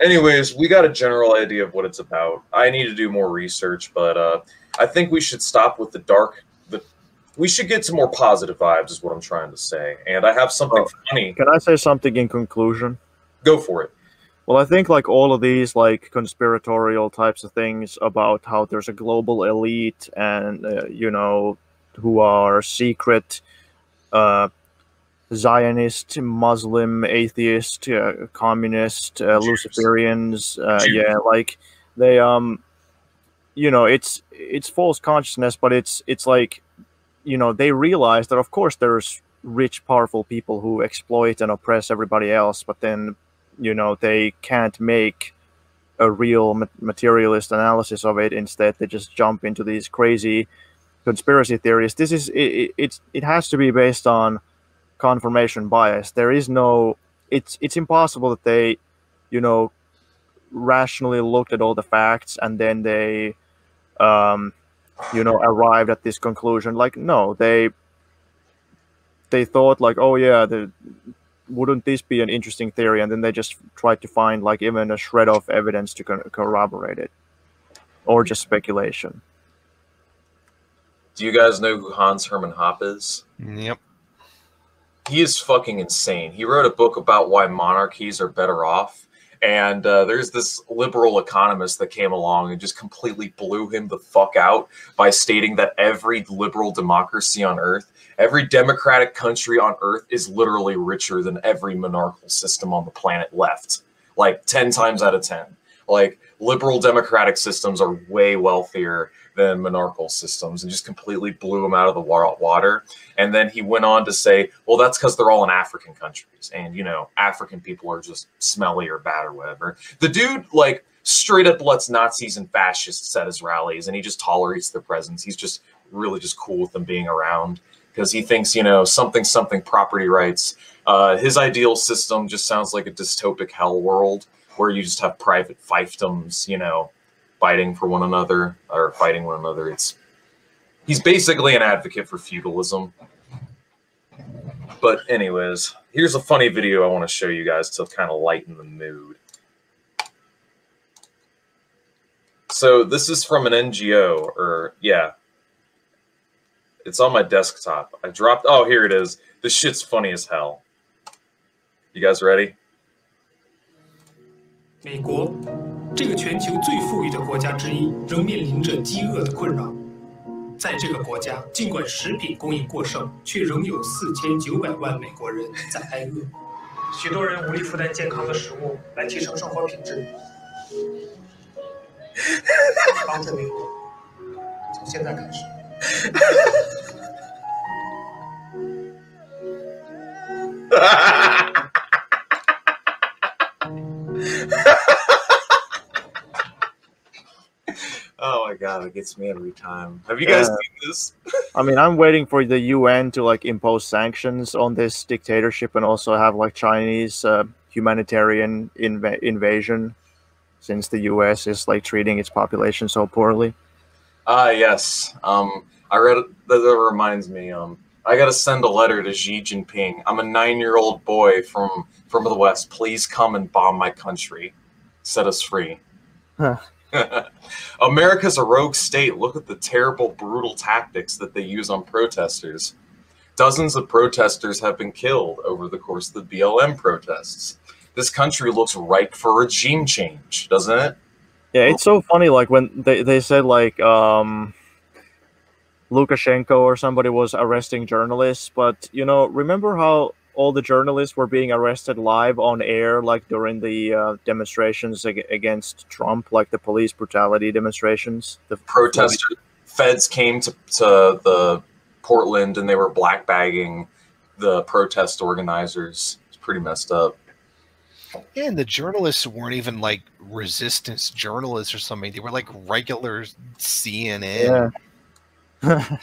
Anyways, we got a general idea of what it's about. I need to do more research, but I think we should stop with the dark. We should get to more positive vibes, is what I'm trying to say. And I have something funny. Can I say something in conclusion? Go for it. Well, I think like all of these like conspiratorial types of things about how there's a global elite and who are secret Zionist, Muslim, atheist, communist, Luciferians, like they it's false consciousness, but it's like they realize that of course there's rich, powerful people who exploit and oppress everybody else, but then they can't make a real materialist analysis of it. Instead, they just jump into these crazy conspiracy theories. This is it has to be based on confirmation bias. There is no, it's impossible that they rationally looked at all the facts and then they arrived at this conclusion. Like, no, they thought like, oh yeah, wouldn't this be an interesting theory, and then they just tried to find like even a shred of evidence to corroborate it, or just speculation. Do you guys know who Hans Hermann Hoppe is? Yep. He is fucking insane. He wrote a book about why monarchies are better off. And there's this liberal economist that came along and just completely blew him the fuck out by stating that every liberal democracy on earth, every democratic country on earth is literally richer than every monarchical system on the planet left. Like 10 times out of 10. Like, liberal democratic systems are way wealthier than monarchical systems, and just completely blew him out of the water. And then he went on to say, well, that's because they're all in African countries, and African people are just smelly or bad or whatever. The dude like straight up lets Nazis and fascists at his rallies, and he just tolerates their presence. He's just really just cool with them being around because he thinks something property rights. His ideal system just sounds like a dystopic hell world where you just have private fiefdoms, fighting for one another or fighting one another. He's basically an advocate for feudalism. But anyways, here's a funny video I want to show you guys to kind of lighten the mood. So this is from an NGO, it's on my desktop. Oh, here it is. This shit's funny as hell. You guys ready? 美国，这个全球最富裕的国家之一，仍面临着饥饿的困扰。在这个国家，尽管食品供应过剩，却仍有4900万美国人在挨饿。许多人无力负担健康的食物来提升生活品质。帮助美国，从现在开始。Oh my god, it gets me every time. Have you guys seen this? I mean, I'm waiting for the UN to like impose sanctions on this dictatorship and also have like Chinese humanitarian invasion, since the U.S. is like treating its population so poorly. Yes. I read that reminds me. I gotta send a letter to Xi Jinping. I'm a 9-year-old boy from the West. Please come and bomb my country. Set us free. Huh. America's a rogue state. Look at the terrible, brutal tactics that they use on protesters. Dozens of protesters have been killed over the course of the BLM protests. This country looks ripe for regime change, doesn't it? Yeah, it's so funny. Like when they said like Lukashenko or somebody was arresting journalists, but remember how all the journalists were being arrested live on air, like during the demonstrations against Trump, like the police brutality demonstrations. The protesters, feds came to the Portland and they were blackbagging the protest organizers. It's pretty messed up. Yeah, and the journalists weren't even like resistance journalists or something. They were like regular CNN. Yeah.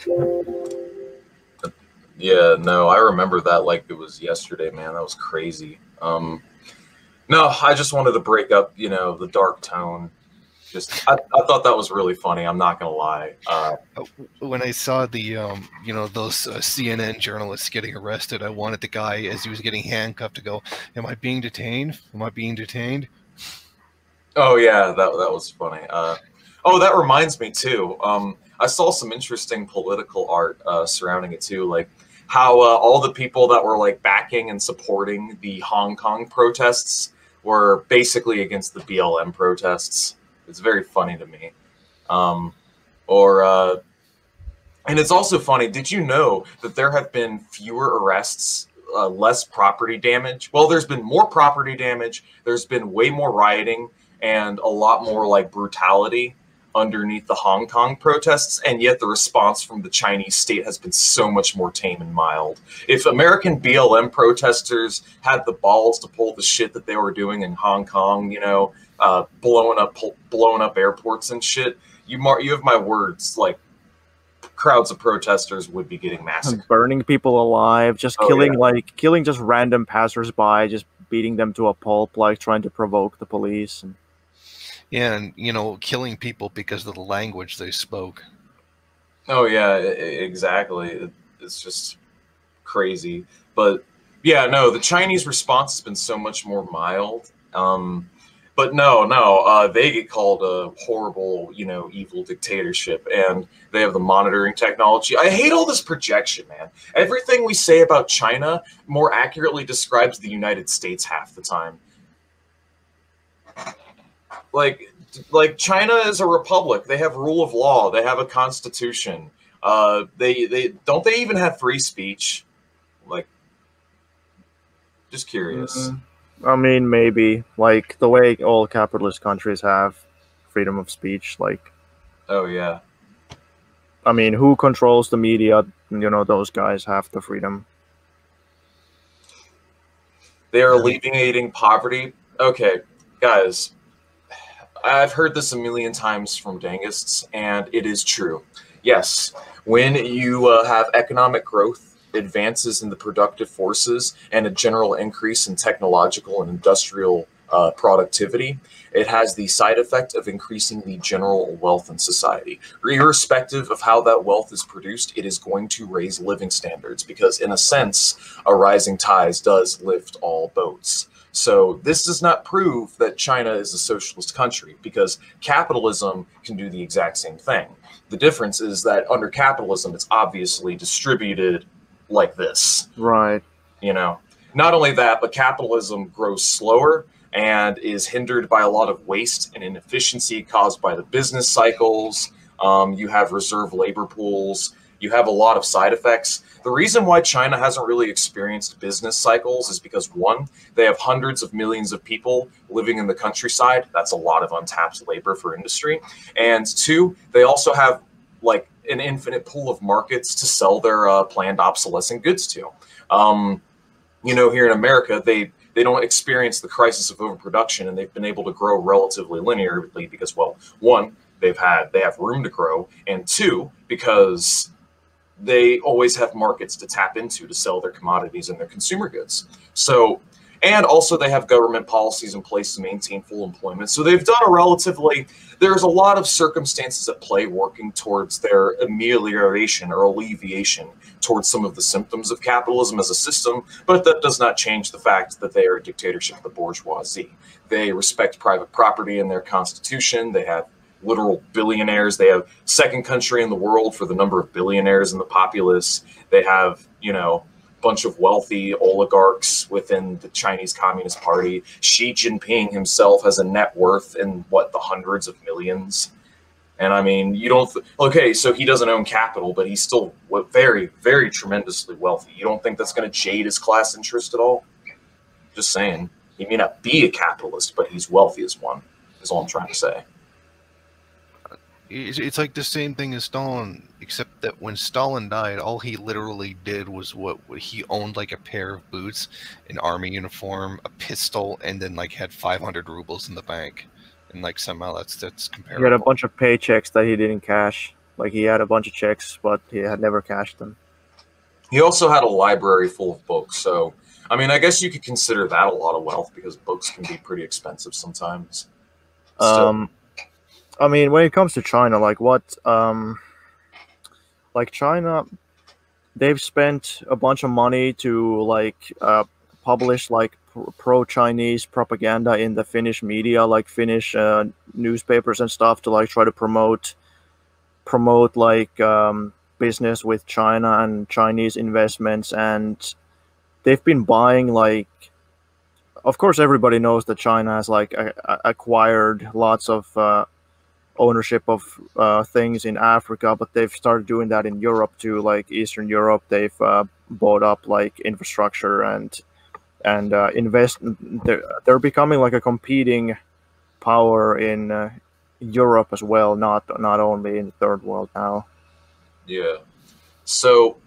Yeah, no, I remember that like it was yesterday, man. That was crazy. No, I just wanted to break up, the dark tone. I thought that was really funny. I'm not gonna lie. When I saw the those CNN journalists getting arrested, I wanted the guy as he was getting handcuffed to go, "Am I being detained? Am I being detained?" Oh yeah, that was funny. Oh, that reminds me too. I saw some interesting political art surrounding it too, like how all the people that were like backing and supporting the Hong Kong protests were basically against the BLM protests. It's very funny to me. And it's also funny, did you know that there have been fewer arrests, less property damage? Well, there's been more property damage, there's been way more rioting, and a lot more like brutality underneath the Hong Kong protests, and yet the response from the Chinese state has been so much more tame and mild. If American BLM protesters had the balls to pull the shit that they were doing in Hong Kong, blowing up airports and shit, you have my words, like crowds of protesters would be getting massacred, burning people alive, just killing just random passersby, just beating them to a pulp, like trying to provoke the police. Yeah, and killing people because of the language they spoke. Oh yeah, exactly. It's just crazy. But yeah, no, the Chinese response has been so much more mild. But no, they get called a horrible, evil dictatorship, and they have the monitoring technology. I hate all this projection, man. Everything we say about China more accurately describes the United States half the time. Like China is a republic. They have rule of law. They have a constitution. They don't they even have free speech? Like, just curious. I mean, maybe like the way all capitalist countries have freedom of speech. Like, oh yeah. I mean, who controls the media? Those guys have the freedom. They are alleviating poverty. Okay, guys. I've heard this a million times from Dangists, and it is true. Yes, when you have economic growth, advances in the productive forces, and a general increase in technological and industrial productivity, it has the side effect of increasing the general wealth in society. Irrespective of how that wealth is produced, it is going to raise living standards because, in a sense, a rising tide does lift all boats. So this does not prove that China is a socialist country because capitalism can do the exact same thing. The difference is that under capitalism, it's obviously distributed like this. Right. Not only that, but capitalism grows slower and is hindered by a lot of waste and inefficiency caused by the business cycles. You have reserve labor pools. You have a lot of side effects. The reason why China hasn't really experienced business cycles is because, one, they have hundreds of millions of people living in the countryside. That's a lot of untapped labor for industry. And two, they also have like an infinite pool of markets to sell their planned obsolescent goods to. Here in America, they don't experience the crisis of overproduction, and they've been able to grow relatively linearly because, well, one, they have room to grow, and two, because they always have markets to tap into to sell their commodities and their consumer goods. So And also they have government policies in place to maintain full employment. So they've done a relatively, there's a lot of circumstances at play working towards their amelioration or alleviation towards some of the symptoms of capitalism as a system, but that does not change the fact that they are a dictatorship of the bourgeoisie. They respect private property in their constitution. They have literal billionaires. They have second country in the world for the number of billionaires in the populace. They have, you know, bunch of wealthy oligarchs within the Chinese Communist Party. Xi Jinping himself has a net worth in what, the hundreds of millions. And I mean, you don't, okay, so he doesn't own capital, but he's still very, very tremendously wealthy. You don't think that's going to jade his class interest at all? Just saying. He may not be a capitalist, but he's wealthy as one, is all I'm trying to say. It's like the same thing as Stalin, except that when Stalin died, all he literally did was what he owned, like a pair of boots, an army uniform, a pistol, and then like had 500 rubles in the bank, and like somehow that's comparable. He had a bunch of paychecks that he didn't cash. Like he had a bunch of checks, but he had never cashed them. He also had a library full of books, so I mean, I guess you could consider that a lot of wealth because books can be pretty expensive sometimes. Still. I mean, when it comes to China, like like China, they've spent a bunch of money to like publish like pro-Chinese propaganda in the Finnish media, like Finnish newspapers and stuff, to like try to promote like business with China and Chinese investments. And they've been buying, like, of course everybody knows that China has like acquired lots of ownership of things in Africa, but they've started doing that in Europe too, like Eastern Europe. They've bought up like infrastructure and invest. They're becoming like a competing power in Europe as well, not only in the third world now. Yeah. So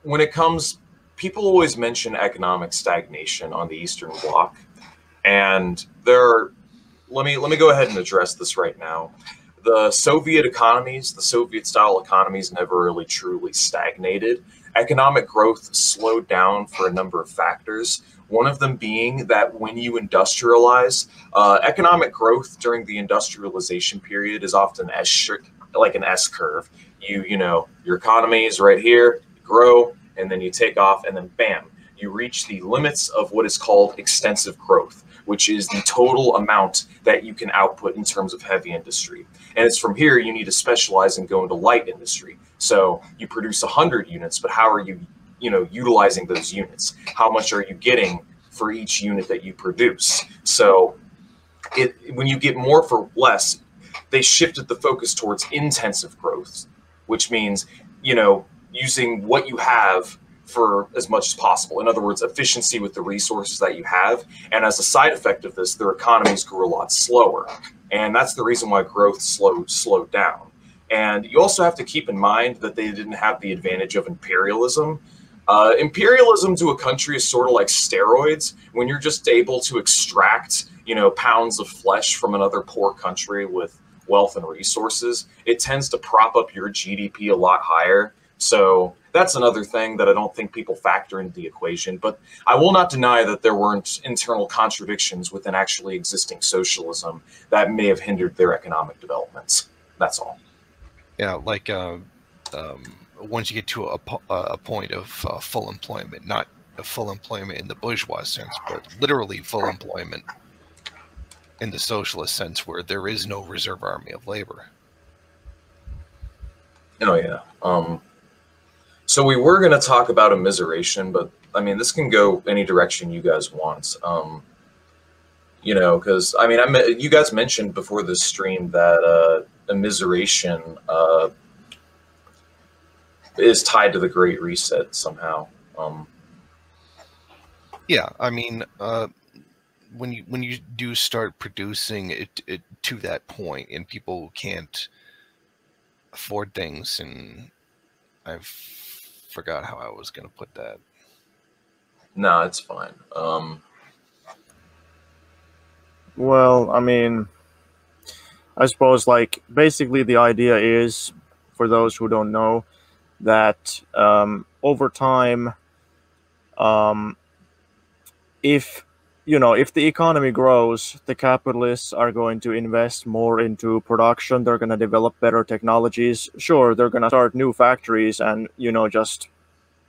when it comes, people always mention economic stagnation on the Eastern Bloc, and let me go ahead and address this right now. The Soviet economies, the Soviet-style economies, never really truly stagnated. Economic growth slowed down for a number of factors. One of them being that when you industrialize, economic growth during the industrialization period is often like an S curve. You know, your economy is right here, you grow, and then you take off, and then bam, you reach the limits of what is called extensive growth, which is the total amount that you can output in terms of heavy industry. And it's from here you need to specialize and go into light industry. So you produce 100 units, but how are you utilizing those units? How much are you getting for each unit that you produce? So when you get more for less, they shifted the focus towards intensive growth, which means, you know, using what you have for as much as possible. In other words, efficiency with the resources that you have. And as a side effect of this, their economies grew a lot slower. And that's the reason why growth slowed down. And you also have to keep in mind that they didn't have the advantage of imperialism. Imperialism to a country is sort of like steroids. When you're just able to extract, you know, pounds of flesh from another poor country with wealth and resources, it tends to prop up your GDP a lot higher. So that's another thing that I don't think people factor into the equation. But I will not deny that there weren't internal contradictions within actually existing socialism that may have hindered their economic developments. That's all. Yeah, like once you get to a point of full employment, not a full employment in the bourgeois sense, but literally full employment in the socialist sense, where there is no reserve army of labor. Oh, yeah. So we were going to talk about immiseration, but I mean, this can go any direction you guys want. You know, because I mean, you guys mentioned before this stream that immiseration is tied to the Great Reset somehow. Yeah, I mean, when you do start producing it to that point, and people can't afford things, and I've forgot how I was going to put that. No, it's fine. Well, I mean, I suppose, like, basically the idea is, for those who don't know, that over time, if if the economy grows, the capitalists are going to invest more into production. They're going to develop better technologies. Sure, they're going to start new factories, and just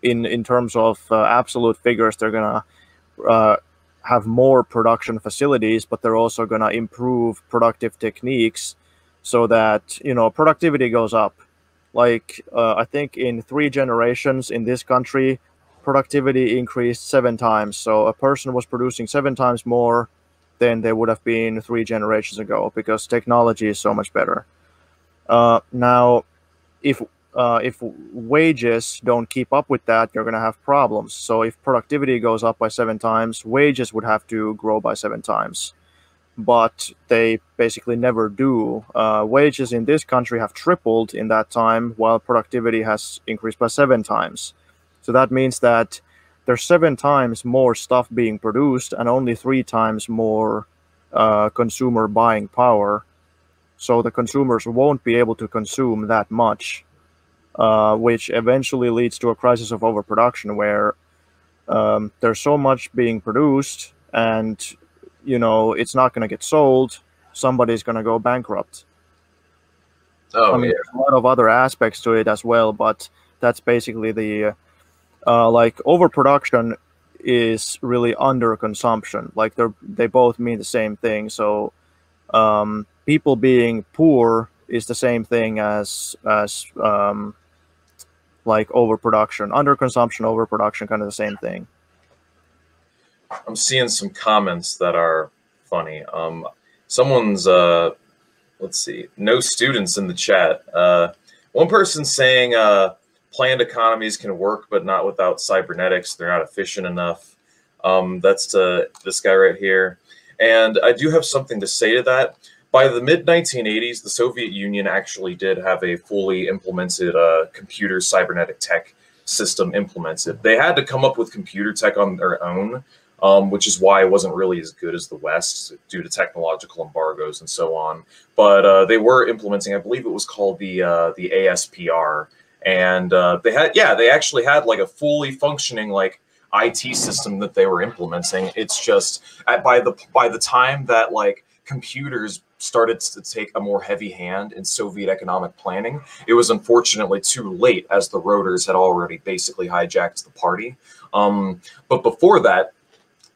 in terms of absolute figures, they're going to have more production facilities, but they're also going to improve productive techniques so that productivity goes up. Like I think in 3 generations in this country, productivity increased 7 times. So a person was producing 7 times more than they would have been 3 generations ago because technology is so much better. Now, if wages don't keep up with that, you're going to have problems. So if productivity goes up by 7 times, wages would have to grow by 7 times. But they basically never do. Wages in this country have tripled in that time, while productivity has increased by 7 times. So that means that there's 7 times more stuff being produced and only 3 times more consumer buying power. So the consumers won't be able to consume that much, which eventually leads to a crisis of overproduction where there's so much being produced and it's not going to get sold. Somebody's going to go bankrupt. Oh, I mean, yeah. there's a lot of other aspects to it as well, but that's basically the like overproduction is really underconsumption. Like they both mean the same thing. So people being poor is the same thing as like overproduction. Underconsumption, overproduction, kind of the same thing. I'm seeing some comments that are funny. Someone's let's see, no students in the chat. One person saying planned economies can work, but not without cybernetics. They're not efficient enough. That's to this guy right here. And I do have something to say to that. By the mid-1980s, the Soviet Union actually did have a fully implemented computer cybernetic tech system implemented. They had to come up with computer tech on their own, which is why it wasn't really as good as the West due to technological embargoes and so on. But they were implementing, I believe it was called the ASPR, and they actually had like a fully functioning like IT system that they were implementing. It's just by the time that like computers started to take a more heavy hand in Soviet economic planning, it was unfortunately too late as the Rotors had already basically hijacked the party. But before that,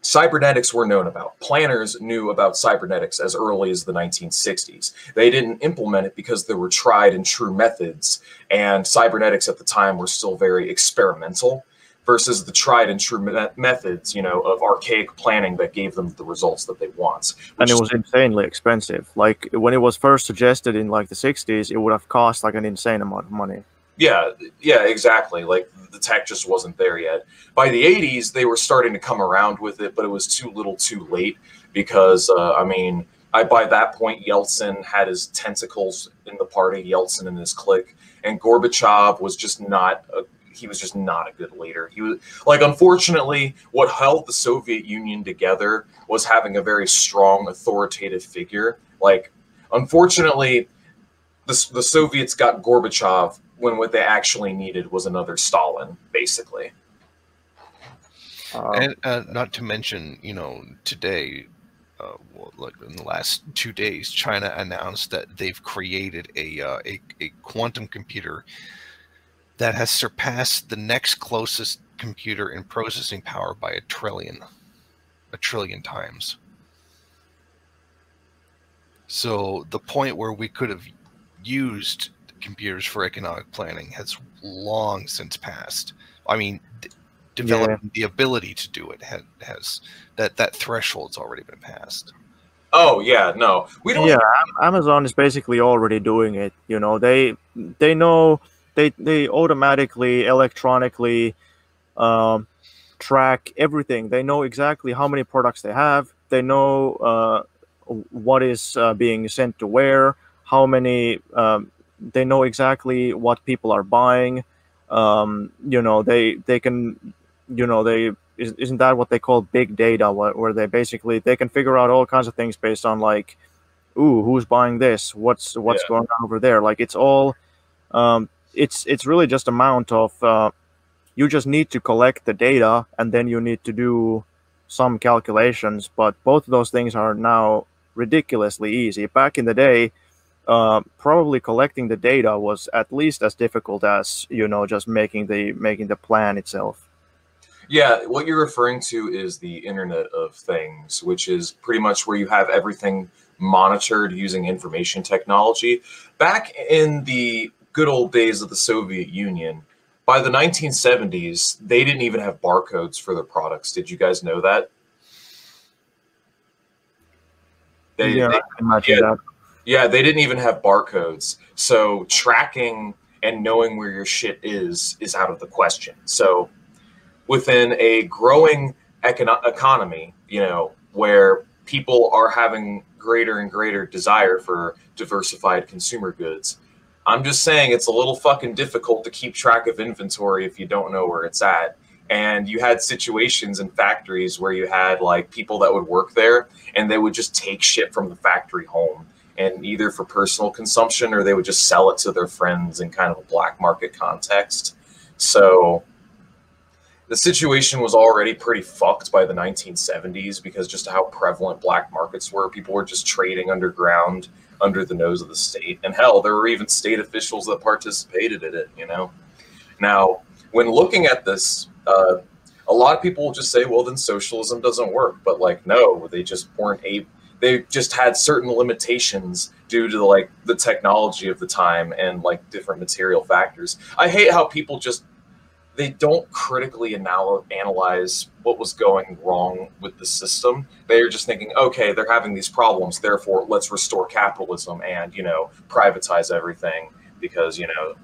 cybernetics were known about. Planners knew about cybernetics as early as the 1960s. They didn't implement it because there were tried and true methods, and cybernetics at the time were still very experimental versus the tried and true methods, of archaic planning that gave them the results that they want. And it was insanely expensive. Like when it was first suggested in like the 60s, it would have cost like an insane amount of money. Yeah, exactly. Like the tech just wasn't there yet. By the 80s, they were starting to come around with it, but it was too little too late because, by that point, Yeltsin had his tentacles in the party, Yeltsin and his clique, and Gorbachev was just not a good leader. He was like, unfortunately, what held the Soviet Union together was having a very strong authoritative figure. Like, unfortunately, the Soviets got Gorbachev when what they actually needed was another Stalin, basically. And not to mention, today, like in the last 2 days, China announced that they've created a quantum computer that has surpassed the next closest computer in processing power by a trillion times. So the point where we could have used computers for economic planning has long since passed. I mean, developing the ability to do it has that threshold's already been passed. Oh yeah, no, we don't. Yeah, Amazon is basically already doing it. They know they automatically electronically track everything. They know exactly how many products they have. They know what is being sent to where, how many. They know exactly what people are buying. They can, isn't that what they call big data, where they can figure out all kinds of things based on like, ooh, who's buying this? What's going on over there? Like it's all, it's really just amount of, you just need to collect the data and then you need to do some calculations, but both of those things are now ridiculously easy. Back in the day, probably collecting the data was at least as difficult as, you know, just making the plan itself. Yeah, what you're referring to is the Internet of Things, which is pretty much where you have everything monitored using information technology. Back in the good old days of the Soviet Union, by the 1970s, they didn't even have barcodes for their products. Did you guys know that? Yeah, I can imagine that. Yeah, they didn't even have barcodes. So tracking and knowing where your shit is out of the question. So within a growing economy, you know, where people are having greater and greater desire for diversified consumer goods, I'm just saying it's a little fucking difficult to keep track of inventory if you don't know where it's at. And you had situations in factories where you had like people that would work there and they would just take shit from the factory home, and either for personal consumption or they would just sell it to their friends in kind of a black market context. So the situation was already pretty fucked by the 1970s because just how prevalent black markets were. People were just trading underground under the nose of the state. And hell, there were even state officials that participated in it, you know? Now, when looking at this, a lot of people will just say, well, then socialism doesn't work. But like, no, they just weren't able. They just had certain limitations due to like the technology of the time and like different material factors. I hate how people just, they don't critically analyze what was going wrong with the system. They're just thinking, okay, they're having these problems, therefore let's restore capitalism and, you know, privatize everything because, you know,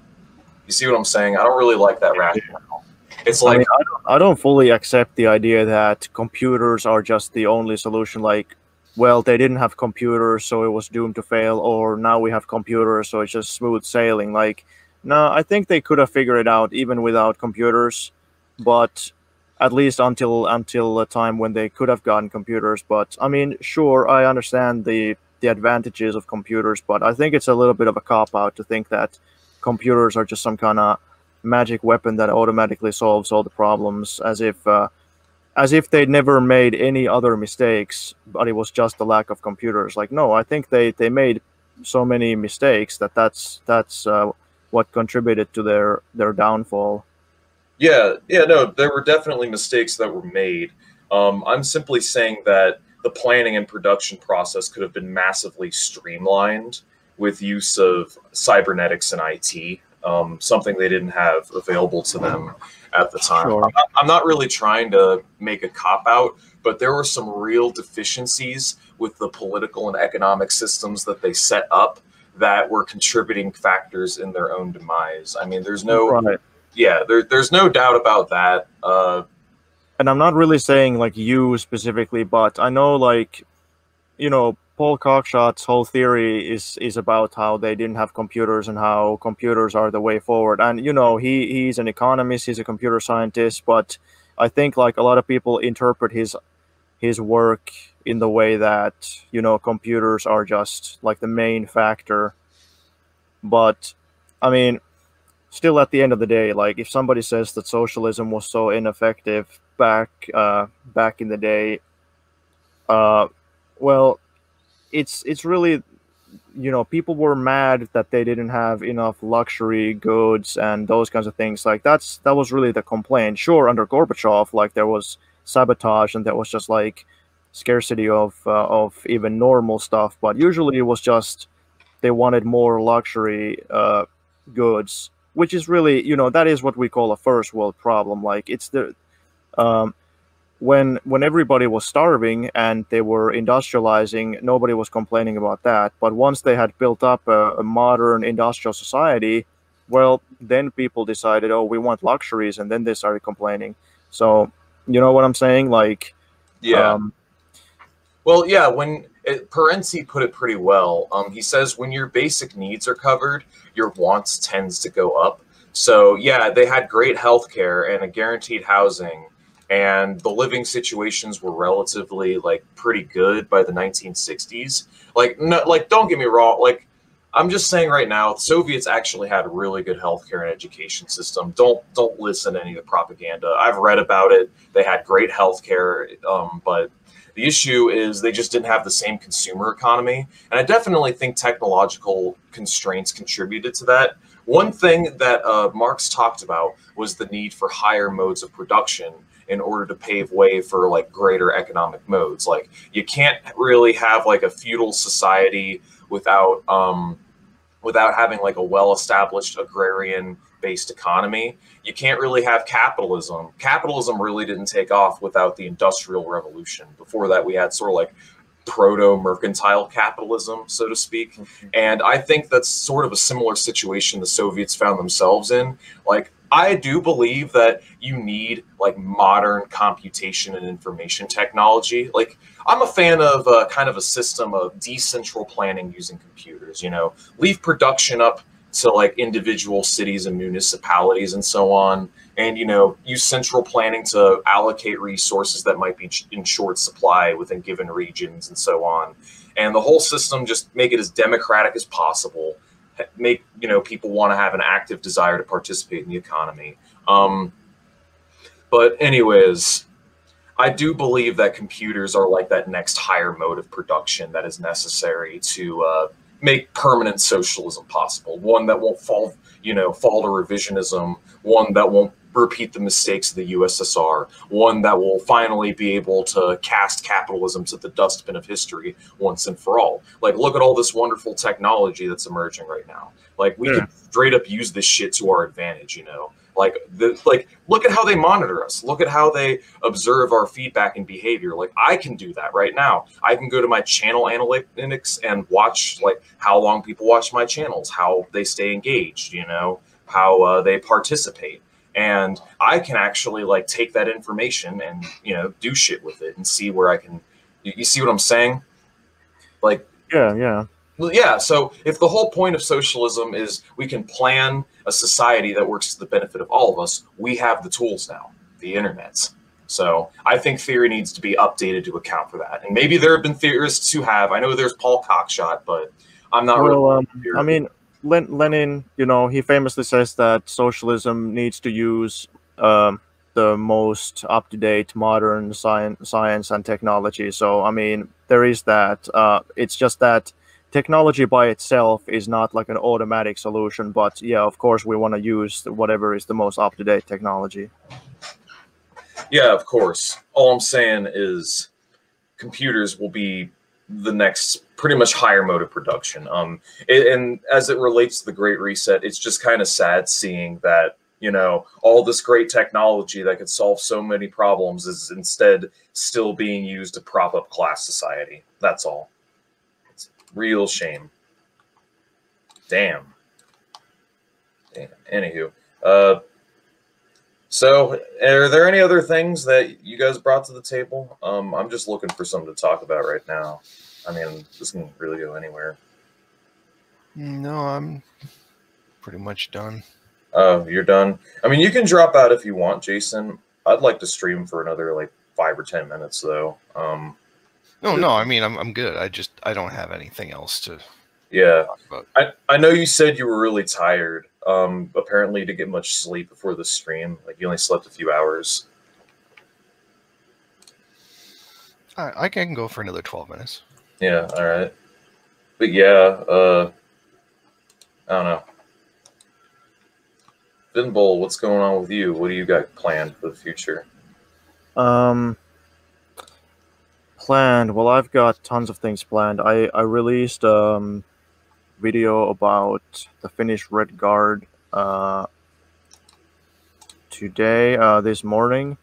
you see what I'm saying? I don't really like that rationale. It's like, I mean, I don't fully accept the idea that computers are just the only solution. Like, well, they didn't have computers, so it was doomed to fail, or now we have computers, so it's just smooth sailing. Like, no, I think they could have figured it out even without computers, but at least until a time when they could have gotten computers. But I mean, sure, I understand the advantages of computers, but I think it's a little bit of a cop out to think that computers are just some kind of magic weapon that automatically solves all the problems, as if they'd never made any other mistakes, but it was just the lack of computers. Like, no, I think they made so many mistakes that's what contributed to their downfall. yeah, no, there were definitely mistakes that were made. I'm simply saying that the planning and production process could have been massively streamlined with use of cybernetics and IT, something they didn't have available to them at the time. Sure. I'm not really trying to make a cop-out, but there were some real deficiencies with the political and economic systems that they set up that were contributing factors in their own demise. I mean, there's no, Right. yeah, there's no doubt about that. And I'm not really saying like you specifically, but I know, like, you know, Paul Cockshot's whole theory is about how they didn't have computers and how computers are the way forward. And you know, he's an economist, he's a computer scientist, but I think like a lot of people interpret his work in the way that, you know, computers are just like the main factor. But I mean, still at the end of the day, like if somebody says that socialism was so ineffective back in the day, well, it's really, you know, people were mad that they didn't have enough luxury goods and those kinds of things. Like that was really the complaint. Sure, under Gorbachev, like there was sabotage and there was just like scarcity of even normal stuff, but usually it was just they wanted more luxury goods, which is really, you know, that is what we call a first world problem. Like it's the when everybody was starving and they were industrializing, nobody was complaining about that. But once they had built up a modern industrial society, well, then people decided, oh, we want luxuries, and then they started complaining. So, you know what I'm saying? Like, Yeah. Well, yeah, Perenzi put it pretty well. He says when your basic needs are covered, your wants tends to go up. So, yeah, they had great health care and a guaranteed housing, and the living situations were relatively like pretty good by the 1960s. Like, no, like don't get me wrong, like I'm just saying right now, the Soviets actually had a really good healthcare and education system. Don't listen to any of the propaganda. I've read about it. They had great healthcare, but the issue is they just didn't have the same consumer economy. And I definitely think technological constraints contributed to that. One thing that Marx talked about was the need for higher modes of production in order to pave way for like greater economic modes. Like you can't really have like a feudal society without without having like a well-established agrarian-based economy. You can't really have capitalism. Capitalism really didn't take off without the Industrial Revolution. Before that, we had sort of like proto-mercantile capitalism, so to speak. And I think that's sort of a similar situation the Soviets found themselves in. Like, I do believe that you need like modern computation and information technology. Like, I'm a fan of kind of a system of decentral planning using computers, you know, leave production up to like individual cities and municipalities and so on. And, you know, use central planning to allocate resources that might be in short supply within given regions and so on. And the whole system, just make it as democratic as possible. Make, you know, people want to have an active desire to participate in the economy. But anyways, I do believe that computers are like that next higher mode of production that is necessary to make permanent socialism possible. One that won't fall, you know, fall to revisionism. One that won't repeat the mistakes of the USSR. One that will finally be able to cast capitalism to the dustbin of history once and for all. Like, look at all this wonderful technology that's emerging right now. Like, we could straight up use this shit to our advantage, you know? Like, look at how they monitor us. Look at how they observe our feedback and behavior. Like, I can do that right now. I can go to my channel analytics and watch, like, how long people watch my channels, how they stay engaged, you know, how they participate. And I can actually, like, take that information and, you know, do shit with it and see where I can. You see what I'm saying? Like, Yeah. yeah, so if the whole point of socialism is we can plan a society that works to the benefit of all of us, we have the tools now, the internet. So I think theory needs to be updated to account for that. And maybe there have been theorists who have. I know there's Paul Cockshot, but I'm not really. I mean, Lenin, you know, he famously says that socialism needs to use the most up-to-date modern science and technology. So, I mean, there is that. It's just that technology by itself is not like an automatic solution, but yeah, of course, we want to use whatever is the most up-to-date technology. Yeah, of course. All I'm saying is computers will be the next pretty much higher mode of production. And as it relates to the Great Reset, it's just kind of sad seeing that, you know, all this great technology that could solve so many problems is instead still being used to prop up class society. That's all. Real shame. Damn. Anywho, so are there any other things that you guys brought to the table? I'm just looking for something to talk about right now. I mean, this can really go anywhere. No, I'm pretty much done. Oh, you're done? I mean, you can drop out if you want, Jason. I'd like to stream for another like 5 or 10 minutes though. No, I mean, I'm good. I don't have anything else to talk about. I know you said you were really tired. Apparently you didn't get much sleep before the stream. Like, you only slept a few hours. I can go for another 12 minutes. Yeah, all right. But yeah, I don't know. Vinbol, what's going on with you? What do you got planned for the future? Planned. Well, I've got tons of things planned. I released video about the Finnish Red Guard today, this morning,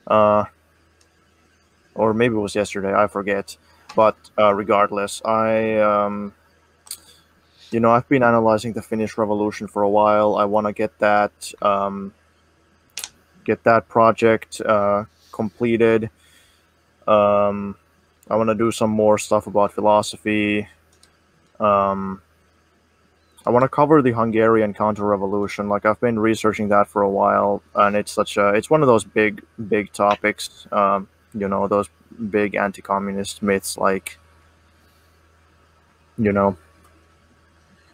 or maybe it was yesterday. I forget. But regardless, you know, I've been analyzing the Finnish Revolution for a while. I want to get that project completed. I want to do some more stuff about philosophy. I want to cover the Hungarian counter-revolution. Like, I've been researching that for a while, and it's one of those big topics. You know, those big anti-communist myths, like, you know,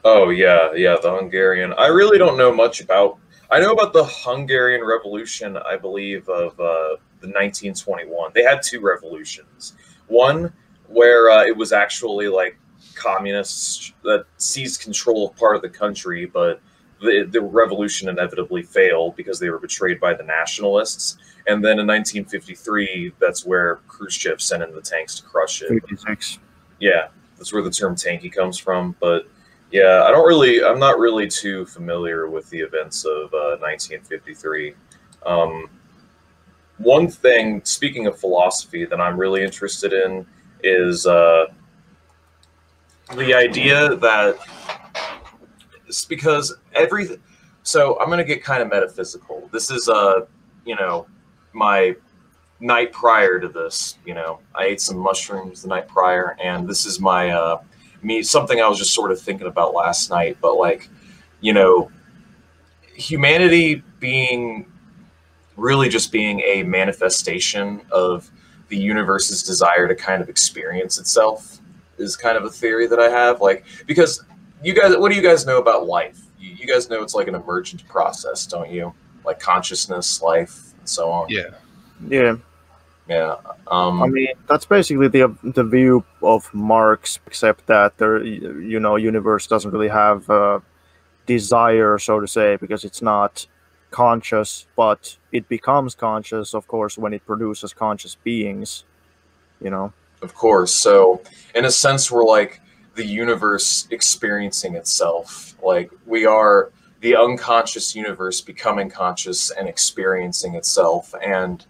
Oh yeah, yeah, the Hungarian. I really don't know much about. I know about the Hungarian Revolution. I believe of the 1921. They had two revolutions. One where it was actually like communists that seized control of part of the country, but the revolution inevitably failed because they were betrayed by the nationalists. And then in 1953, that's where Khrushchev sent in the tanks to crush it. 56. Yeah, that's where the term tanky comes from. But yeah, I'm not really too familiar with the events of 1953. Um, One thing, speaking of philosophy, that I'm really interested in is the idea that it's because everything. So I'm going to get kind of metaphysical. This is, you know, my night prior to this. You know, I ate some mushrooms the night prior, and this is my something I was just sort of thinking about last night. But like, you know, humanity being really just being a manifestation of the universe's desire to kind of experience itself is kind of a theory that I have. Like, because you guys, what do you guys know about life? You guys know it's like an emergent process, don't you? Like consciousness, life, and so on. Yeah. Yeah. Yeah. I mean, that's basically the view of Marx, except that universe doesn't really have desire, so to say, because it's not conscious, but it becomes conscious, of course, when it produces conscious beings. Of course. So, in a sense, we're like the universe experiencing itself. Like, we are the unconscious universe becoming conscious and experiencing itself. And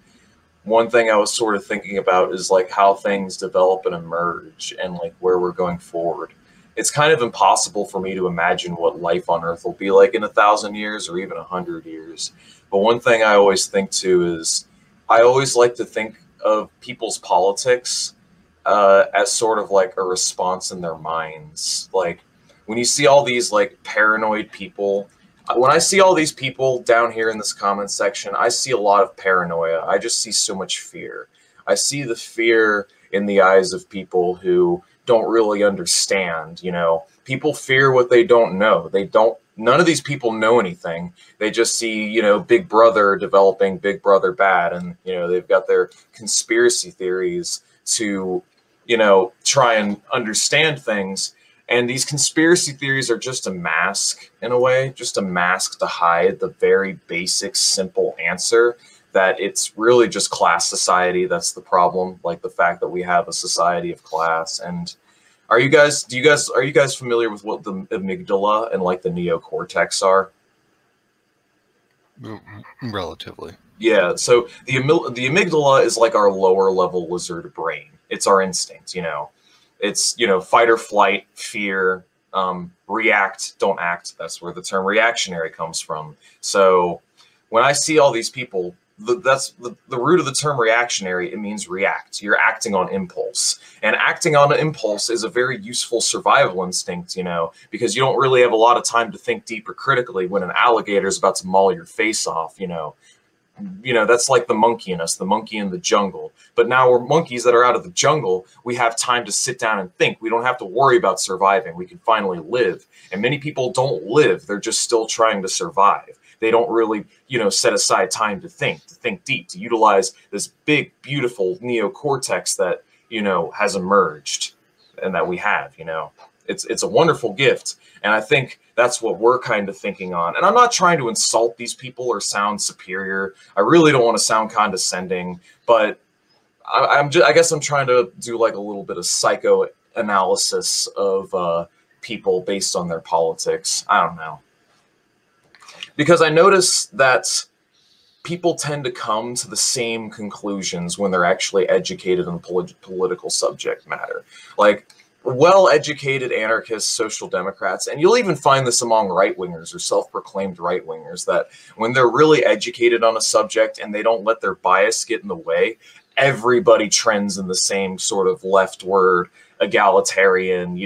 one thing I was sort of thinking about is like how things develop and emerge and like where we're going forward. It's kind of impossible for me to imagine what life on Earth will be like in 1,000 years or even 100 years. But one thing I always think too is I always like to think of people's politics as sort of like a response in their minds. Like when you see all these like paranoid people, when I see all these people down here in this comment section, I see a lot of paranoia. I just see so much fear. I see the fear in the eyes of people who don't really understand, people fear what they don't know. None of these people know anything. They just see, Big Brother developing Big Brother bad. And, they've got their conspiracy theories to, try and understand things. And these conspiracy theories are just a mask, in a way, just a mask to hide the very basic, simple answer that it's really just class society that's the problem, like the fact that we have a society of class. And are you guys familiar with what the amygdala and like the neocortex are? Relatively. Yeah, so the amygdala is like our lower level lizard brain. It's our instinct, It's, fight or flight, fear, react, don't act. That's where the term reactionary comes from. So when I see all these people, that's the root of the term reactionary. It means react. You're acting on impulse. And acting on an impulse is a very useful survival instinct, because you don't really have a lot of time to think deep or critically when an alligator is about to maul your face off, that's like the monkey in us, the monkey in the jungle. But now we're monkeys that are out of the jungle. We have time to sit down and think. We don't have to worry about surviving. We can finally live. And many people don't live. They're just still trying to survive. They don't really, set aside time to think deep, to utilize this big, beautiful neocortex that, has emerged and that we have, It's a wonderful gift. And I think that's what we're kind of thinking on. And I'm not trying to insult these people or sound superior. I really don't want to sound condescending, but I guess I'm trying to do like a little bit of psychoanalysis of people based on their politics. I don't know. Because I notice that people tend to come to the same conclusions when they're actually educated on political subject matter. Like, well-educated anarchists, social democrats, and you'll even find this among right-wingers or self-proclaimed right-wingers, that when they're really educated on a subject and they don't let their bias get in the way, everybody trends in the same sort of leftward, egalitarian,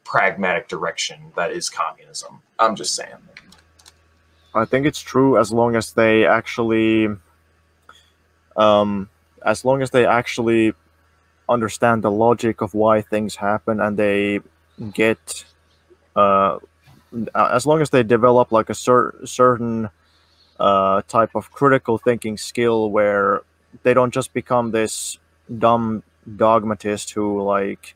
pragmatic direction that is communism. I'm just saying. I think it's true as long as they actually understand the logic of why things happen, and they get as long as they develop like a certain type of critical thinking skill where they don't just become this dumb dogmatist who like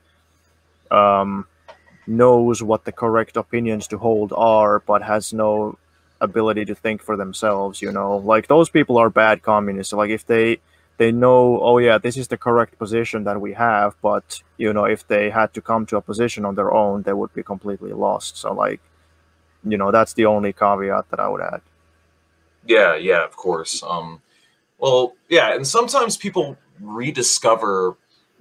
knows what the correct opinions to hold are, but has no ability to think for themselves. You know, like those people are bad communists. Like if they know, oh yeah, this is the correct position that we have, but you know, if they had to come to a position on their own, they would be completely lost. So like, you know, that's the only caveat that I would add. Yeah, yeah, of course. Well, yeah, and sometimes people rediscover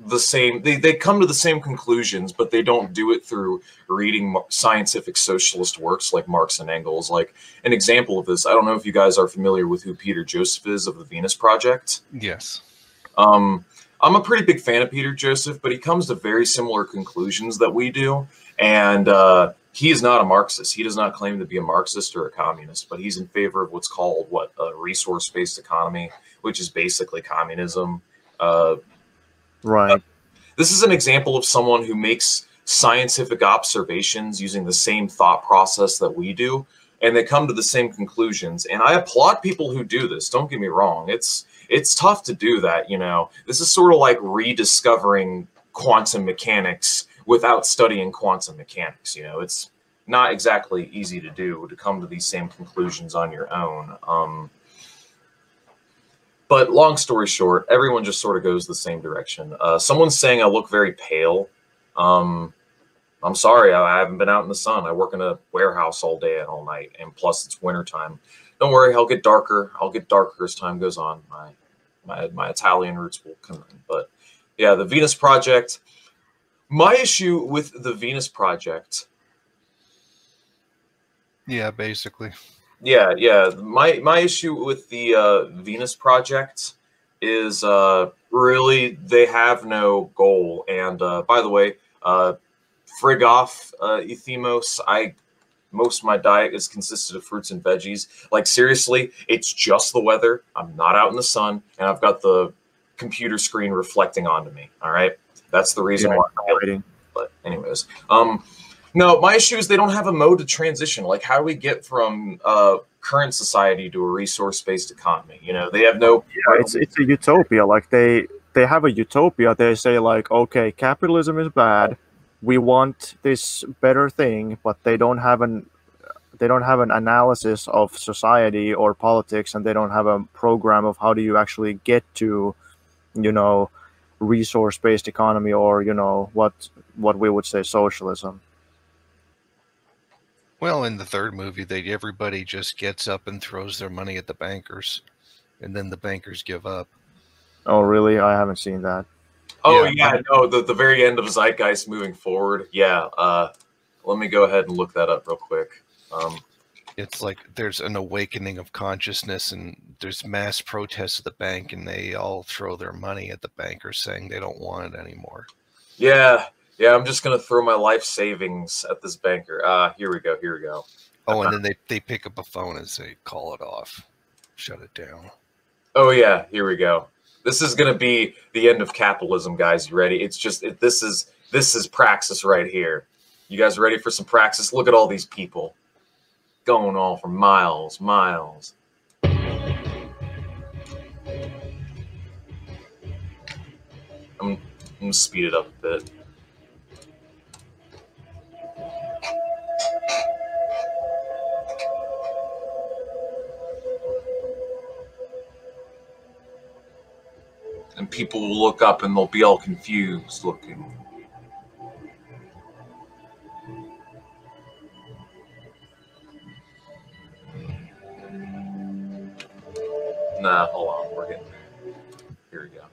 the same, they come to the same conclusions, but they don't do it through reading scientific socialist works like Marx and Engels. Like an example of this, I don't know if you guys are familiar with who Peter Joseph is of the Venus Project. Yes. I'm a pretty big fan of Peter Joseph, but he comes to very similar conclusions that we do. And he is not a Marxist. He does not claim to be a Marxist or a communist, but he's in favor of what's called a resource-based economy, which is basically communism. Right. This is an example of someone who makes scientific observations using the same thought process that we do, and they come to the same conclusions. And I applaud people who do this. Don't get me wrong. It's tough to do that, you know. This is sort of like rediscovering quantum mechanics without studying quantum mechanics, you know. It's not exactly easy to do, to come to these same conclusions on your own. But long story short, everyone just sort of goes the same direction. Someone's saying I look very pale. I'm sorry, I haven't been out in the sun. I work in a warehouse all day and all night, and plus it's wintertime. Don't worry, I'll get darker. I'll get darker as time goes on. My Italian roots will come in. But yeah, the Venus Project. My issue with the Venus Project. Yeah, basically. Yeah, yeah. My issue with the Venus Project is really they have no goal. And by the way, frig off, Ethemos. Most of my diet is consisted of fruits and veggies. Like seriously, it's just the weather. I'm not out in the sun, and I've got the computer screen reflecting onto me. All right, that's the reason why. But anyways, no, my issue is they don't have a mode to transition. Like, how do we get from current society to a resource-based economy? You know, they have no. Yeah, it's a utopia. Like they have a utopia. They say like, okay, capitalism is bad. We want this better thing, but they don't have an analysis of society or politics, and they don't have a program of how do you actually get to, you know, resource-based economy, or you know what we would say socialism. Well, in the third movie, everybody just gets up and throws their money at the bankers, and then the bankers give up. Oh, really? I haven't seen that. Oh yeah, no. The very end of Zeitgeist moving forward. Yeah. Let me go ahead and look that up real quick. It's like there's an awakening of consciousness, and there's mass protests at the bank, and they all throw their money at the bankers, saying they don't want it anymore. Yeah. Yeah, I'm just gonna throw my life savings at this banker. Here we go. Here we go. Oh, and then they pick up a phone and say, "Call it off, shut it down." Oh yeah, here we go. This is gonna be the end of capitalism, guys. You ready? It's just this is praxis right here. You guys ready for some praxis? Look at all these people going on for miles. I'm gonna speed it up a bit. And people will look up and they'll be all confused looking. Nah, hold on, we're getting there. Here we go.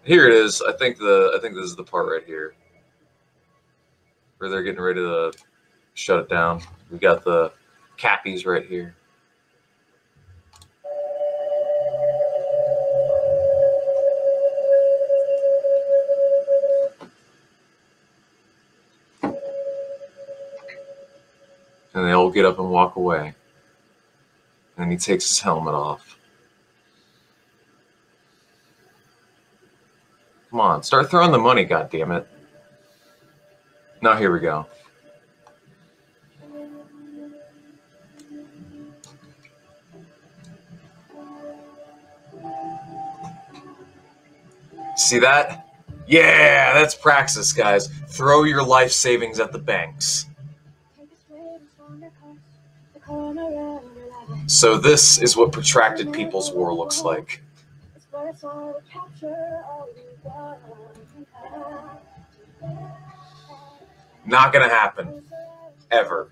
Here it is. I think this is the part right here where they're getting ready to shut it down. We got the cappies right here. And they all get up and walk away. And he takes his helmet off. Come on, start throwing the money, goddammit. Now here we go. See that? Yeah, that's praxis, guys. Throw your life savings at the banks. So this is what protracted people's war looks like. Not gonna happen. Ever.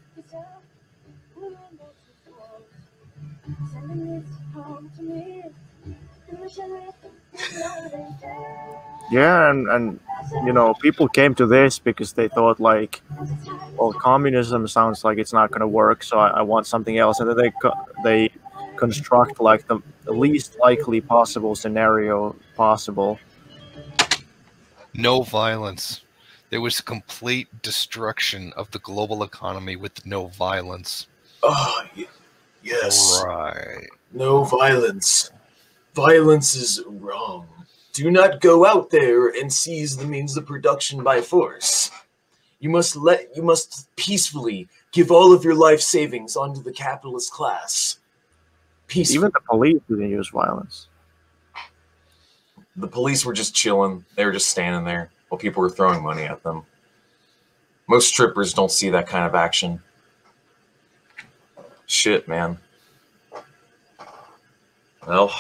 Yeah, and you know, people came to this because they thought like, well, communism sounds like it's not going to work, so I want something else, and then they construct like the least likely possible scenario possible. No violence. There was complete destruction of the global economy with no violence. Oh, yes. Right. No violence. Violence is wrong. Do not go out there and seize the means of production by force. You must peacefully give all of your life savings onto the capitalist class. Peacefully. Even the police didn't use violence. The police were just chilling. They were just standing there while people were throwing money at them. Most strippers don't see that kind of action. Shit, man. Well,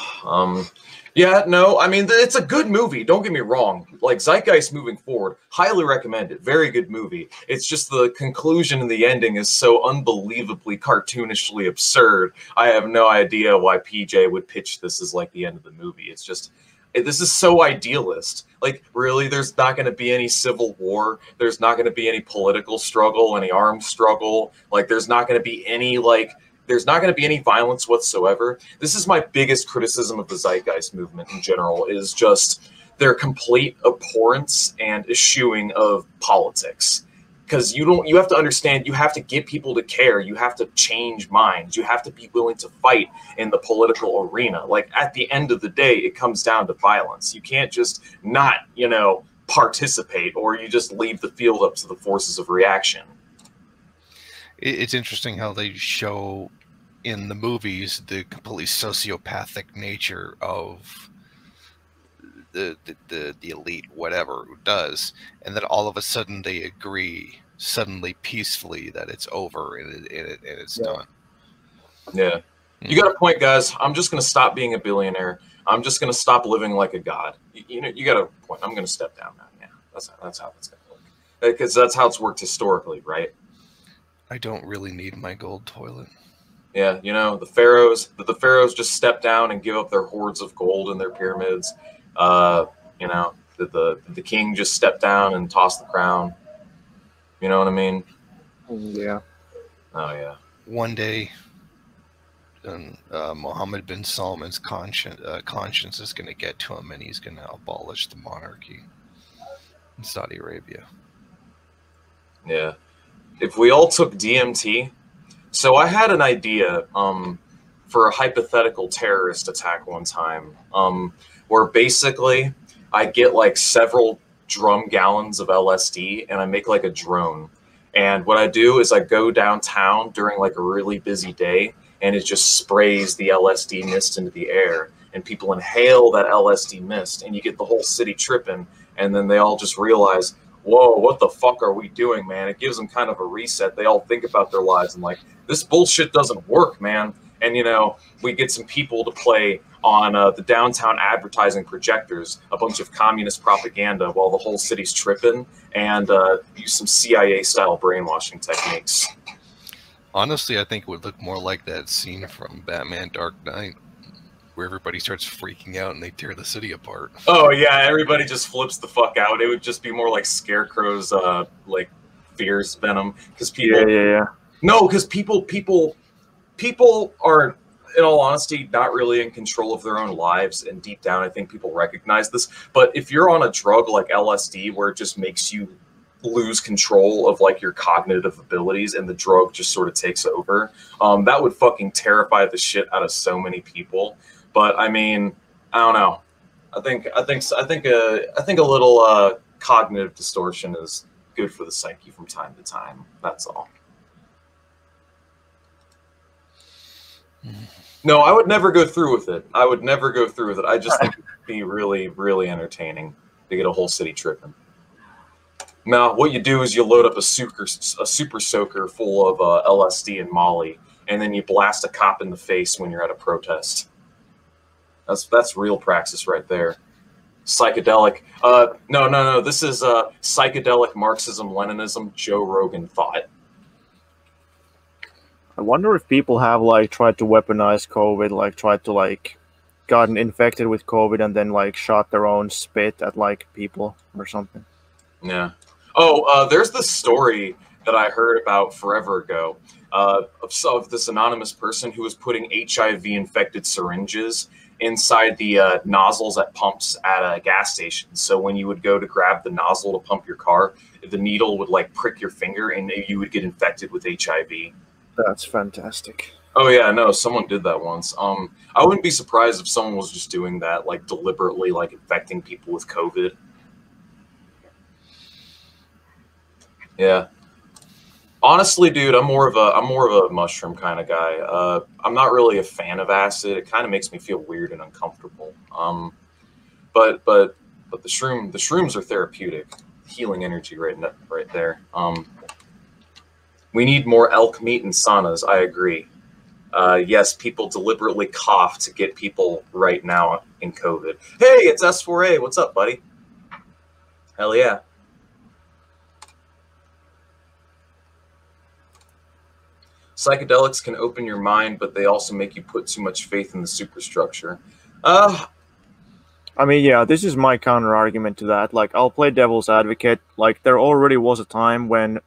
yeah, no, I mean, it's a good movie. Don't get me wrong. Like, Zeitgeist moving forward, highly recommend it. Very good movie. It's just the conclusion and the ending is so unbelievably cartoonishly absurd. I have no idea why PJ would pitch this as, like, the end of the movie. It's just, this is so idealist. Like, really, there's not going to be any civil war. There's not going to be any political struggle, any armed struggle. Like, there's not going to be any, like, there's not going to be any violence whatsoever. This is my biggest criticism of the Zeitgeist movement in general, is just their complete abhorrence and eschewing of politics. Because you have to understand, you have to get people to care. You have to change minds. You have to be willing to fight in the political arena. Like, at the end of the day, it comes down to violence. You can't just not, you know, participate, or you just leave the field up to the forces of reaction. It's interesting how they show in the movies the completely sociopathic nature of the elite, whatever it does, and then all of a sudden they agree suddenly peacefully that it's over and it's done. Yeah. You got a point, guys. I'm just going to stop being a billionaire. I'm just going to stop living like a god. You know, you got a point. I'm going to step down now. Yeah, that's how it's going to work. Because that's how it's worked historically, right? I don't really need my gold toilet. Yeah, you know, the pharaohs just step down and give up their hoards of gold in their pyramids. You know, the king just stepped down and tossed the crown. You know what I mean? Yeah. Oh yeah. One day, Mohammed bin Salman's conscience is going to get to him, and he's going to abolish the monarchy in Saudi Arabia. Yeah. If we all took DMT, so I had an idea for a hypothetical terrorist attack one time, where basically I get like several drum gallons of LSD and I make like a drone. And what I do is I go downtown during like a really busy day, and it just sprays the LSD mist into the air, and people inhale that LSD mist, and you get the whole city tripping, and then they all just realize, whoa, what the fuck are we doing, man? It gives them kind of a reset. They all think about their lives and like, this bullshit doesn't work, man. And, you know, we get some people to play on the downtown advertising projectors, a bunch of communist propaganda while the whole city's tripping, and use some CIA-style brainwashing techniques. Honestly, I think it would look more like that scene from Batman Dark Knight, where everybody starts freaking out and they tear the city apart. Oh yeah, everybody just flips the fuck out. It would just be more like Scarecrow's like fears venom, because people. Yeah. No, because people are, in all honesty, not really in control of their own lives, and deep down, I think people recognize this. But if you're on a drug like LSD, where it just makes you lose control of like your cognitive abilities, and the drug just sort of takes over, that would fucking terrify the shit out of so many people. But I mean, I don't know. I think a little cognitive distortion is good for the psyche from time to time. That's all. No, I would never go through with it. I would never go through with it. I just think it'd be really, really entertaining to get a whole city tripping. Now, what you do is you load up a super soaker full of LSD and Molly, and then you blast a cop in the face when you're at a protest. That's real praxis right there. Psychedelic. No. This is psychedelic Marxism-Leninism. Joe Rogan thought. I wonder if people have like tried to weaponize COVID, like tried to like gotten infected with COVID and then like shot their own spit at like people or something. Yeah. Oh, there's this story that I heard about forever ago of this anonymous person who was putting HIV-infected syringes inside the nozzles at pumps at a gas station. So when you would go to grab the nozzle to pump your car, the needle would like prick your finger and you would get infected with HIV. That's fantastic. Oh yeah, no, someone did that once. I wouldn't be surprised if someone was just doing that, like deliberately, like infecting people with COVID. Yeah. Honestly, dude, I'm more of a mushroom kind of guy. I'm not really a fan of acid. It kind of makes me feel weird and uncomfortable. But the shrooms are therapeutic, healing energy right there. We need more elk meat and saunas. I agree. Yes, people deliberately cough to get people right now in COVID. Hey, it's S4A. What's up, buddy? Hell yeah. Psychedelics can open your mind, but they also make you put too much faith in the superstructure. I mean, yeah, this is my counter argument to that. Like, I'll play devil's advocate. Like, there already was a time when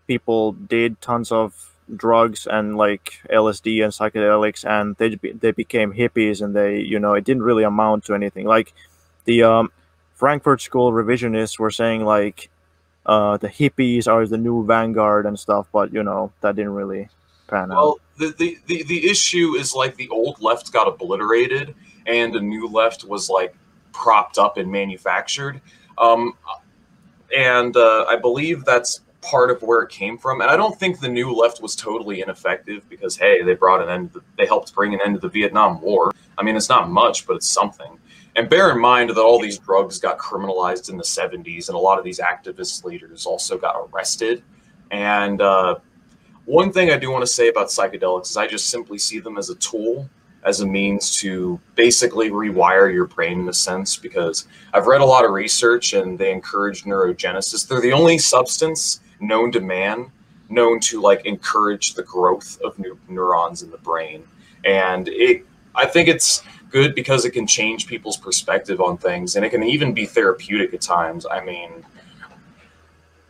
people did tons of drugs and like LSD and psychedelics, and they became hippies, and they, you know, it didn't really amount to anything. Like, the Frankfurt School revisionists were saying like the hippies are the new vanguard and stuff, but you know that didn't really pan out. Well, the issue is like the old left got obliterated and a new left was like propped up and manufactured. And I believe that's part of where it came from. And I don't think the new left was totally ineffective because, hey, they helped bring an end to the Vietnam War. I mean, it's not much, but it's something. And bear in mind that all these drugs got criminalized in the 70s, and a lot of these activist leaders also got arrested. And one thing I do want to say about psychedelics is I just simply see them as a tool, as a means to basically rewire your brain in a sense, because I've read a lot of research and they encourage neurogenesis. They're the only substance known to man known to like encourage the growth of new neurons in the brain. And I think it's good because it can change people's perspective on things, and it can even be therapeutic at times. I mean,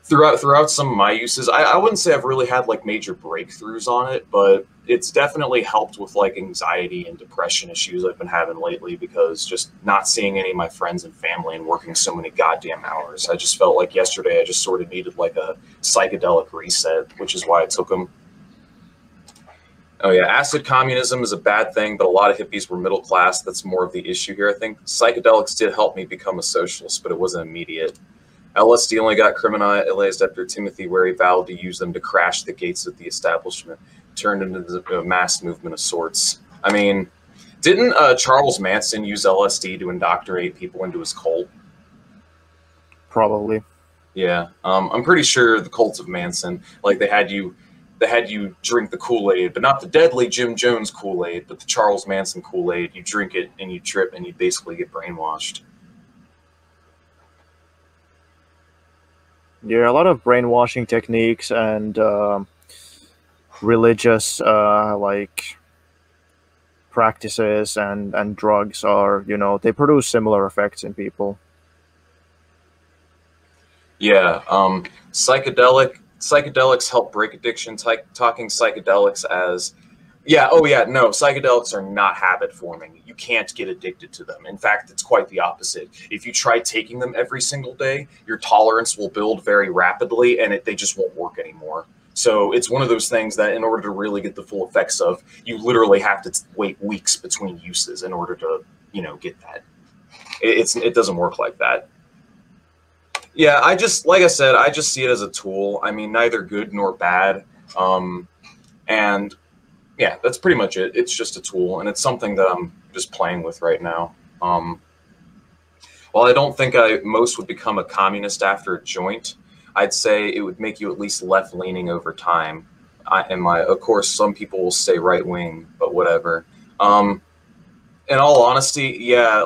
throughout some of my uses, I wouldn't say I've really had like major breakthroughs on it, but it's definitely helped with like anxiety and depression issues I've been having lately, because just not seeing any of my friends and family and working so many goddamn hours. I just felt like yesterday I just sort of needed like a psychedelic reset, which is why I took them. Oh yeah, acid communism is a bad thing, but a lot of hippies were middle class. That's more of the issue here, I think. Psychedelics did help me become a socialist, but it wasn't immediate. LSD only got criminalized after Timothy Wary vowed to use them to crash the gates of the establishment, turned into a mass movement of sorts. I mean, didn't Charles Manson use LSD to indoctrinate people into his cult? Probably. Yeah, I'm pretty sure the cults of Manson, like they had you drink the Kool-Aid, but not the deadly Jim Jones Kool-Aid, but the Charles Manson Kool-Aid. You drink it and you trip and you basically get brainwashed. Yeah, a lot of brainwashing techniques and religious like practices and drugs are, you know, they produce similar effects in people. Yeah, psychedelics help break addiction. Talking psychedelics as, yeah, oh yeah, no, psychedelics are not habit forming. You can't get addicted to them. In fact, it's quite the opposite. If you try taking them every single day, your tolerance will build very rapidly and they just won't work anymore. So it's one of those things that in order to really get the full effects of, you literally have to wait weeks between uses in order to, you know, get that. It doesn't work like that. Yeah, like I said, I just see it as a tool. I mean, neither good nor bad. And yeah, that's pretty much it. It's just a tool, and it's something that I'm just playing with right now. While I don't think most would become a communist after a joint, I'd say it would make you at least left leaning over time. Of course, some people will say right wing, but whatever. In all honesty, yeah,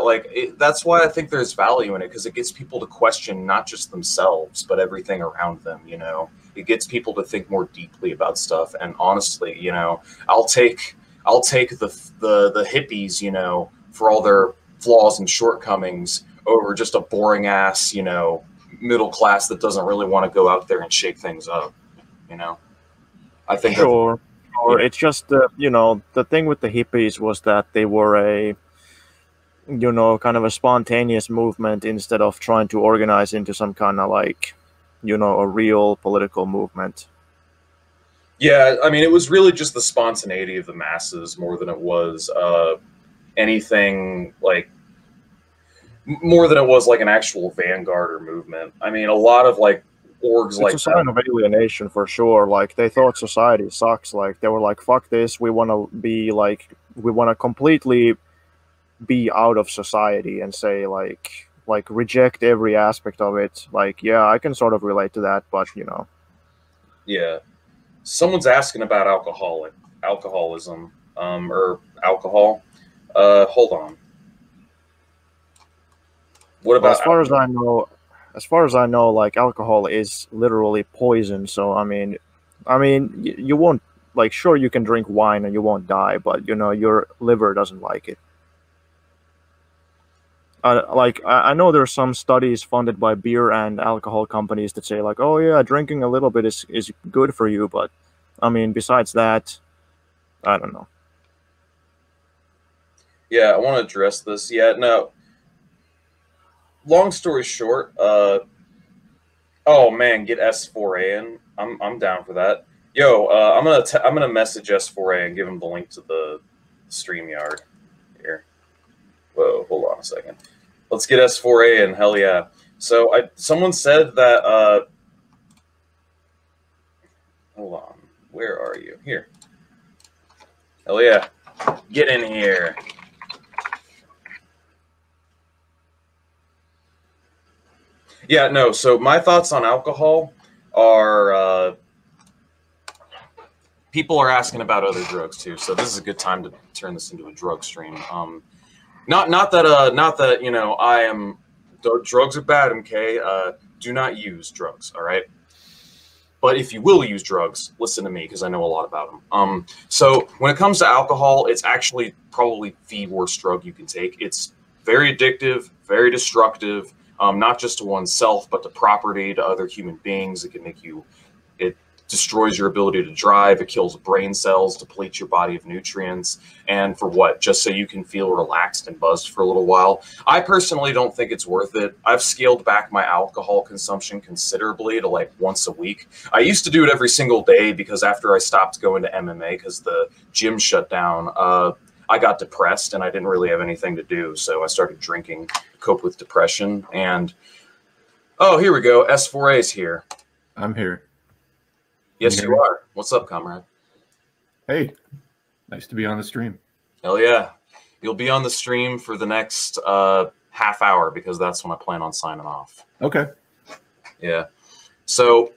that's why I think there's value in it, because it gets people to question not just themselves, but everything around them. It gets people to think more deeply about stuff. And honestly, I'll take the hippies, for all their flaws and shortcomings, over just a boring ass, middle class that doesn't really want to go out there and shake things up. I think sure. Or it's just the thing with the hippies was that they were a kind of a spontaneous movement instead of trying to organize into some kind of a real political movement. Yeah, I mean, it was really just the spontaneity of the masses more than it was anything more than it was like an actual vanguard or movement. I mean, a lot of orgs it's like a sign of alienation for sure. They thought society sucks. They were like, fuck this, we want to completely be out of society and say reject every aspect of it. Yeah, I can sort of relate to that, but Yeah. Someone's asking about alcoholism, or alcohol. Hold on. What about as far as I know, alcohol is literally poison. So I mean, you won't sure you can drink wine and you won't die, but your liver doesn't like it. I know there's some studies funded by beer and alcohol companies that say oh yeah, drinking a little bit is good for you, but I mean, besides that, I don't know. Yeah, I want to address this. Yeah, no. Long story short, oh man, get S4A in. I'm down for that. Yo, I'm gonna message S4A and give him the link to the StreamYard here. Whoa, hold on a second. Let's get S4A in. Hell yeah. So someone said that. Hold on. Where are you? Here. Hell yeah. Get in here. Yeah, no, so my thoughts on alcohol are people are asking about other drugs too, so this is a good time to turn this into a drug stream. Not that I am drugs are bad, MK. Do not use drugs, all right? But if you will use drugs, listen to me because I know a lot about them. So when it comes to alcohol, it's actually probably the worst drug you can take. It's very addictive, very destructive. Not just to oneself, but to property, to other human beings. It destroys your ability to drive. It kills brain cells, depletes your body of nutrients. And for what? Just so you can feel relaxed and buzzed for a little while. I personally don't think it's worth it. I've scaled back my alcohol consumption considerably to once a week. I used to do it every single day because after I stopped going to MMA because the gym shut down, I got depressed and I didn't really have anything to do. So I started drinking to cope with depression. And, oh, here we go. S4A's here. I'm here. Yes, you are. What's up, comrade? Hey, nice to be on the stream. Hell yeah. You'll be on the stream for the next half hour because that's when I plan on signing off. Okay. Yeah. So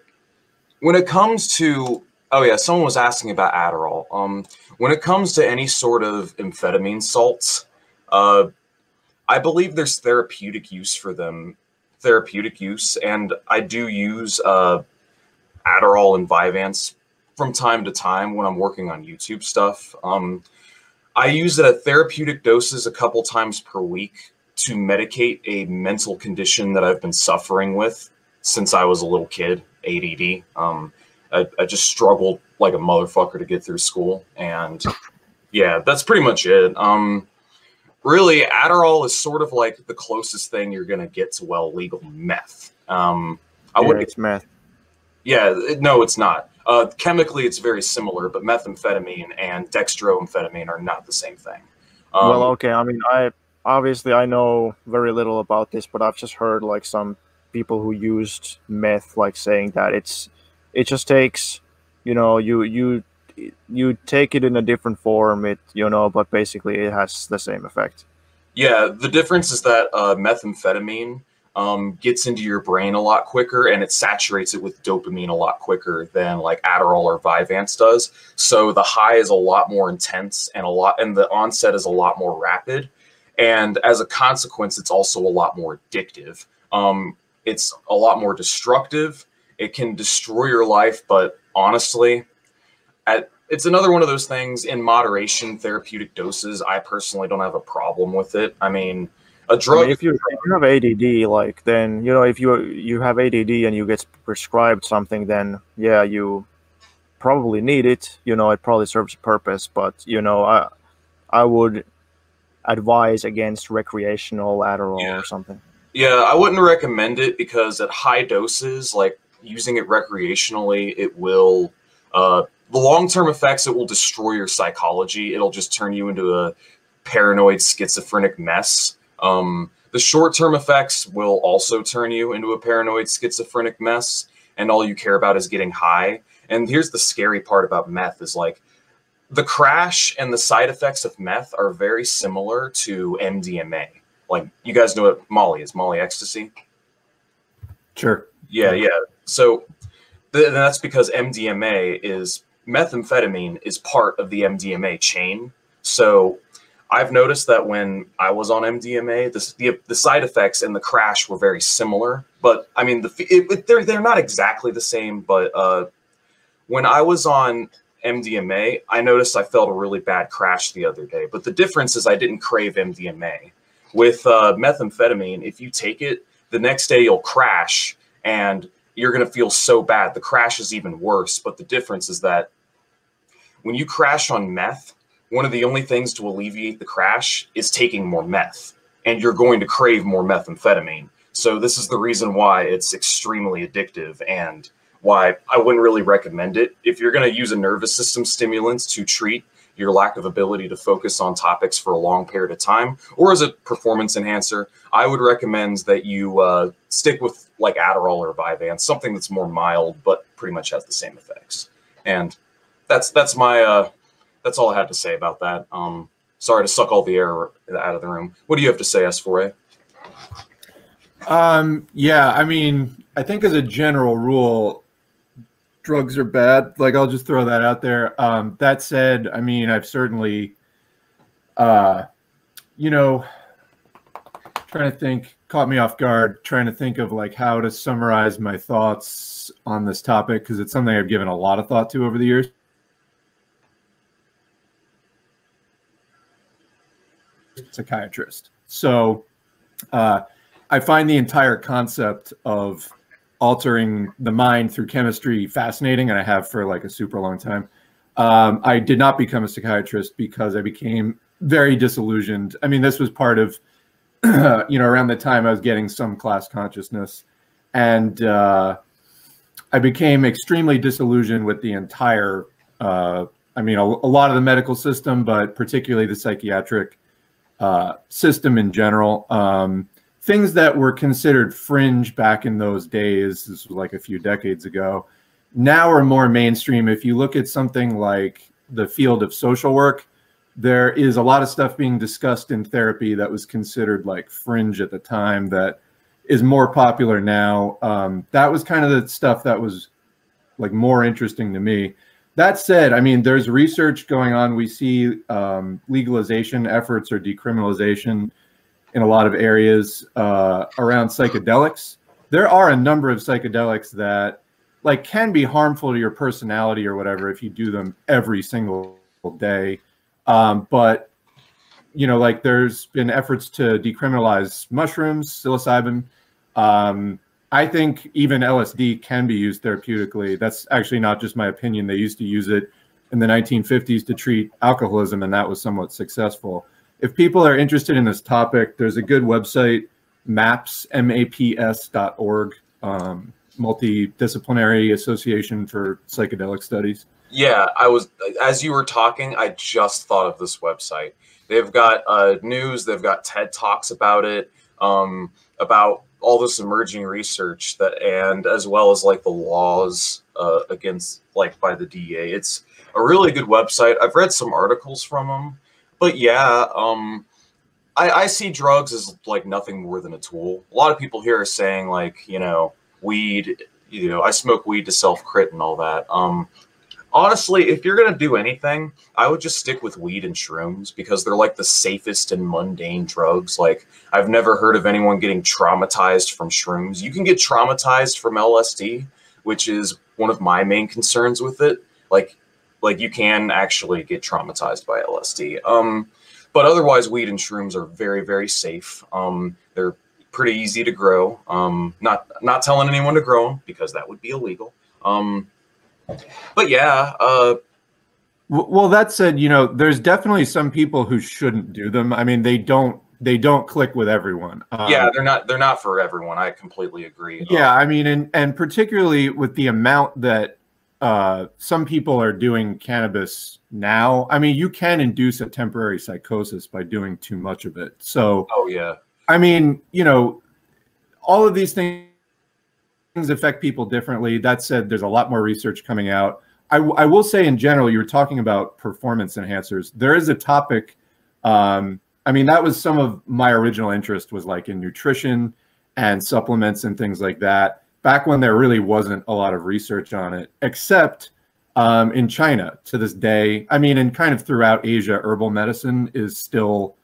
when it comes to, oh yeah, someone was asking about Adderall. When it comes to any sort of amphetamine salts, I believe there's therapeutic use for them. And I do use Adderall and Vyvanse from time to time when I'm working on YouTube stuff. I use it at therapeutic doses a couple times per week to medicate a mental condition that I've been suffering with since I was a little kid, ADD. I just struggled like a motherfucker to get through school. And yeah, that's pretty much it. Really, Adderall is sort of like the closest thing you're going to get to, legal meth. It's meth. Yeah, no, it's not. Chemically, it's very similar, but methamphetamine and dextroamphetamine are not the same thing. Well, okay. I mean, I know very little about this, but I've just heard some people who used meth saying that it just takes, you you take it in a different form, but basically it has the same effect. Yeah, the difference is that methamphetamine gets into your brain a lot quicker, and it saturates it with dopamine a lot quicker than like Adderall or Vyvanse does. So the high is a lot more intense, and the onset is a lot more rapid. And as a consequence, it's also a lot more addictive. It's a lot more destructive. It can destroy your life, but honestly, it's another one of those things in moderation, therapeutic doses. I personally don't have a problem with it. I mean, a drug. I mean, if you have ADD, like then if you have ADD and you get prescribed something, then yeah, you probably need it. It probably serves a purpose, but I would advise against recreational Adderall or something. Yeah, I wouldn't recommend it because at high doses, like using it recreationally, it will the long-term effects, it will destroy your psychology. It'll just turn you into a paranoid schizophrenic mess. The short-term effects will also turn you into a paranoid schizophrenic mess, and all you care about is getting high. And here's the scary part about meth is like the crash and the side effects of meth are very similar to MDMA. Like, you guys know what Molly is, Molly ecstasy? Sure. Yeah. So that's because methamphetamine is part of the MDMA chain. So I've noticed that when I was on MDMA, the side effects and the crash were very similar. But I mean, they're not exactly the same. But when I was on MDMA, I noticed I felt a really bad crash the other day. But the difference is I didn't crave MDMA. With methamphetamine, if you take it, the next day you'll crash and you're going to feel so bad. The crash is even worse. But the difference is that when you crash on meth, one of the only things to alleviate the crash is taking more meth, and you're going to crave more methamphetamine. So this is the reason why it's extremely addictive and why I wouldn't really recommend it. If you're going to use a nervous system stimulant to treat your lack of ability to focus on topics for a long period of time, or as a performance enhancer, I would recommend that you stick with like Adderall or Vyvanse, something that's more mild but pretty much has the same effects. And that's all I had to say about that. Sorry to suck all the air out of the room. What do you have to say, S4A? Yeah, I mean, I think as a general rule, drugs are bad. Like, I'll just throw that out there. That said, I mean, I've certainly, trying to think, caught me off guard, trying to think of like how to summarize my thoughts on this topic, because it's something I've given a lot of thought to over the years. Psychiatrist. So I find the entire concept of altering the mind through chemistry fascinating, and I have for like a super long time. I did not become a psychiatrist because I became very disillusioned. I mean, this was part of, around the time I was getting some class consciousness, and I became extremely disillusioned with the entire, a lot of the medical system, but particularly the psychiatric system in general. Things that were considered fringe back in those days, this was like a few decades ago, now are more mainstream. If you look at something like the field of social work, there is a lot of stuff being discussed in therapy that was considered like fringe at the time that is more popular now. That was kind of the stuff that was like more interesting to me. That said, I mean, there's research going on. We see legalization efforts or decriminalization in a lot of areas around psychedelics. There are a number of psychedelics that like can be harmful to your personality or whatever if you do them every single day. But, like there's been efforts to decriminalize mushrooms, psilocybin. I think even LSD can be used therapeutically. That's actually not just my opinion. They used to use it in the 1950s to treat alcoholism, and that was somewhat successful. If people are interested in this topic, there's a good website, MAPS, MAPS.org, Multidisciplinary Association for Psychedelic Studies. Yeah, as you were talking, I just thought of this website. They've got news, they've got TED Talks about it, about all this emerging research that, and as well as like the laws against, like, by the DEA. It's a really good website. I've read some articles from them, but yeah, I see drugs as like nothing more than a tool. A lot of people here are saying, like, you know, weed, you know, I smoke weed to self-crit and all that. Honestly, if you're going to do anything, I would just stick with weed and shrooms because they're like the safest and mundane drugs. Like, I've never heard of anyone getting traumatized from shrooms. You can get traumatized from LSD, which is one of my main concerns with it. Like you can actually get traumatized by LSD. But otherwise, weed and shrooms are very, very safe. They're pretty easy to grow. Not telling anyone to grow them because that would be illegal. But yeah. Well, that said, you know, there's definitely some people who shouldn't do them. I mean, they don't click with everyone. Yeah, they're not for everyone. I completely agree. Yeah, I mean, and particularly with the amount that some people are doing cannabis now. I mean, you can induce a temporary psychosis by doing too much of it. So, oh yeah. I mean, you know, all of these things affect people differently. That said, there's a lot more research coming out. I will say in general, you were talking about performance enhancers. There is a topic, I mean, that was some of my original interest was like in nutrition and supplements and things like that, back when there really wasn't a lot of research on it, except in China to this day. I mean, and kind of throughout Asia, herbal medicine is still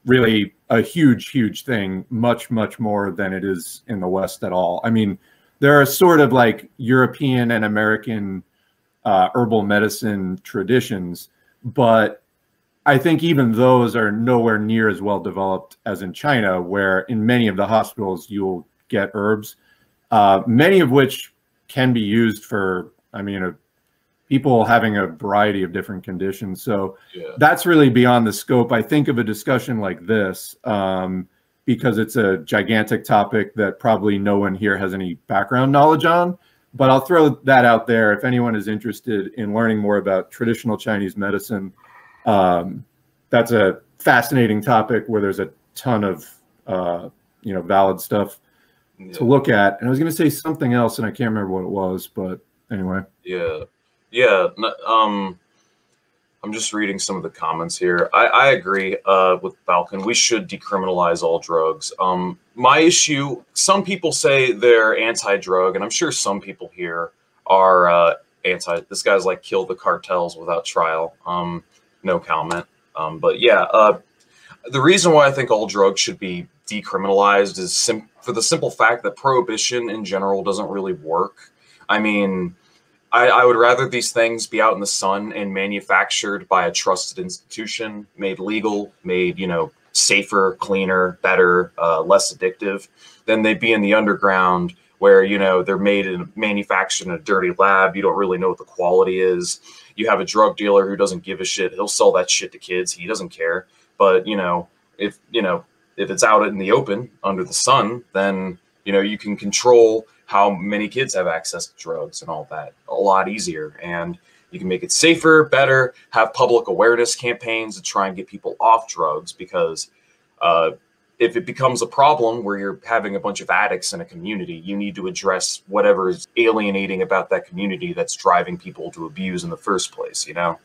really a huge, huge thing, much, much more than it is in the West at all. I mean, there are sort of like European and American herbal medicine traditions, but I think even those are nowhere near as well developed as in China, where in many of the hospitals you'll get herbs, many of which can be used for, I mean, people having a variety of different conditions. So yeah, that's really beyond the scope, I think, of a discussion like this. Because it's a gigantic topic that probably no one here has any background knowledge on. But I'll throw that out there. If anyone is interested in learning more about traditional Chinese medicine, that's a fascinating topic where there's a ton of you know, valid stuff to look at. And I was going to say something else, and I can't remember what it was. But anyway. Yeah. I'm just reading some of the comments here. I agree with Falcon. We should decriminalize all drugs. My issue, some people say they're anti-drug, and I'm sure some people here are anti. This guy's like, kill the cartels without trial. No comment. But yeah, the reason why I think all drugs should be decriminalized is for the simple fact that prohibition in general doesn't really work. I mean, I would rather these things be out in the sun and manufactured by a trusted institution, made legal, made, you know, safer, cleaner, better, less addictive, than they'd be in the underground where, you know, they're made and manufactured in a dirty lab. You don't really know what the quality is. You have a drug dealer who doesn't give a shit. He'll sell that shit to kids. He doesn't care. But, you know, if it's out in the open under the sun, then, you know, you can control how many kids have access to drugs and all that a lot easier. And you can make it safer, better, have public awareness campaigns to try and get people off drugs, because if it becomes a problem where you're having a bunch of addicts in a community, you need to address whatever is alienating about that community that's driving people to abuse in the first place, you know?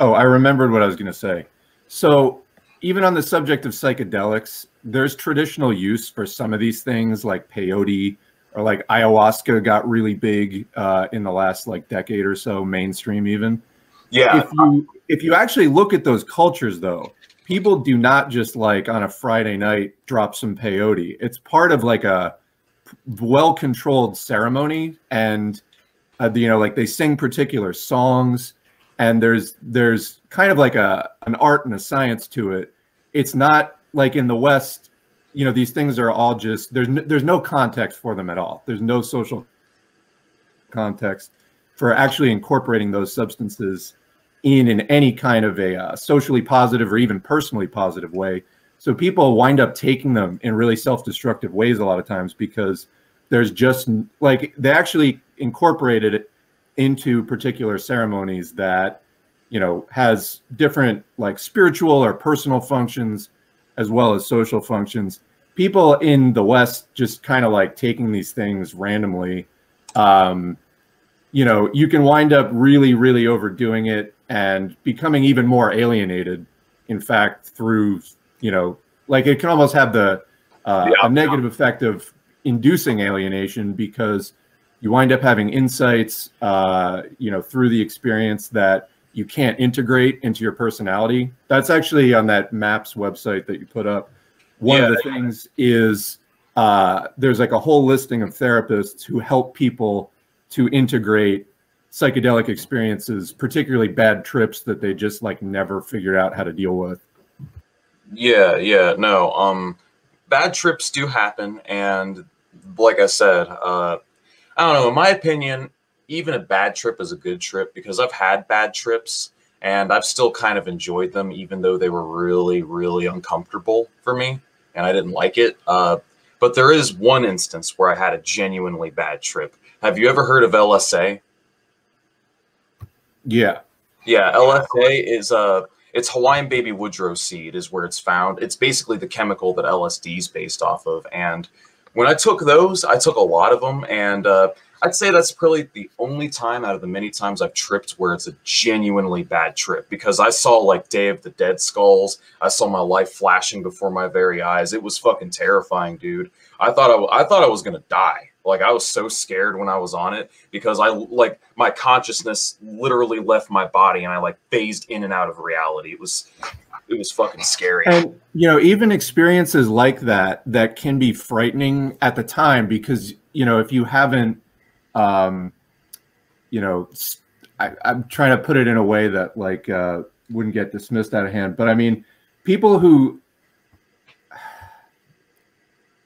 Oh, I remembered what I was going to say. So even on the subject of psychedelics, there's traditional use for some of these things like peyote or like ayahuasca got really big in the last like decade or so, mainstream even. Yeah. If you actually look at those cultures though, people do not just like on a Friday night drop some peyote. It's part of like a well-controlled ceremony, and you know, like they sing particular songs, and there's kind of like an art and a science to it. It's not like in the West, you know, these things are all just, there's no context for them at all. There's no social context for actually incorporating those substances in any kind of a socially positive or even personally positive way. So people wind up taking them in really self-destructive ways a lot of times, because there's just like, they actually incorporated it into particular ceremonies that, you know, has different like spiritual or personal functions as well as social functions. people in the West just kind of like taking these things randomly, you know, you can wind up really, really overdoing it and becoming even more alienated. In fact, through, you know, like it can almost have the a negative effect of inducing alienation, because you wind up having insights, you know, through the experience that you can't integrate into your personality. That's actually on that MAPS website that you put up. One of the things is there's like a whole listing of therapists who help people to integrate psychedelic experiences, particularly bad trips that they just like never figured out how to deal with. Yeah, no. Bad trips do happen, and like I said, I don't know. In my opinion, even a bad trip is a good trip, because I've had bad trips and I've still kind of enjoyed them, even though they were really, really uncomfortable for me and I didn't like it. But there is one instance where I had a genuinely bad trip. Have you ever heard of LSA? Yeah. Yeah, LSA is it's Hawaiian baby woodrow seed is where it's found. It's basically the chemical that LSD is based off of. And when I took those, I took a lot of them, and I'd say that's probably the only time out of the many times I've tripped where it's a genuinely bad trip, because I saw like Day of the Dead skulls. I saw my life flashing before my very eyes. It was fucking terrifying, dude. I thought I was gonna die. Like, I was so scared when I was on it, because like my consciousness literally left my body and I like phased in and out of reality. It was fucking scary. And, you know, even experiences like that can be frightening at the time, because, you know, if you haven't, you know, I'm trying to put it in a way that like wouldn't get dismissed out of hand. But I mean, people who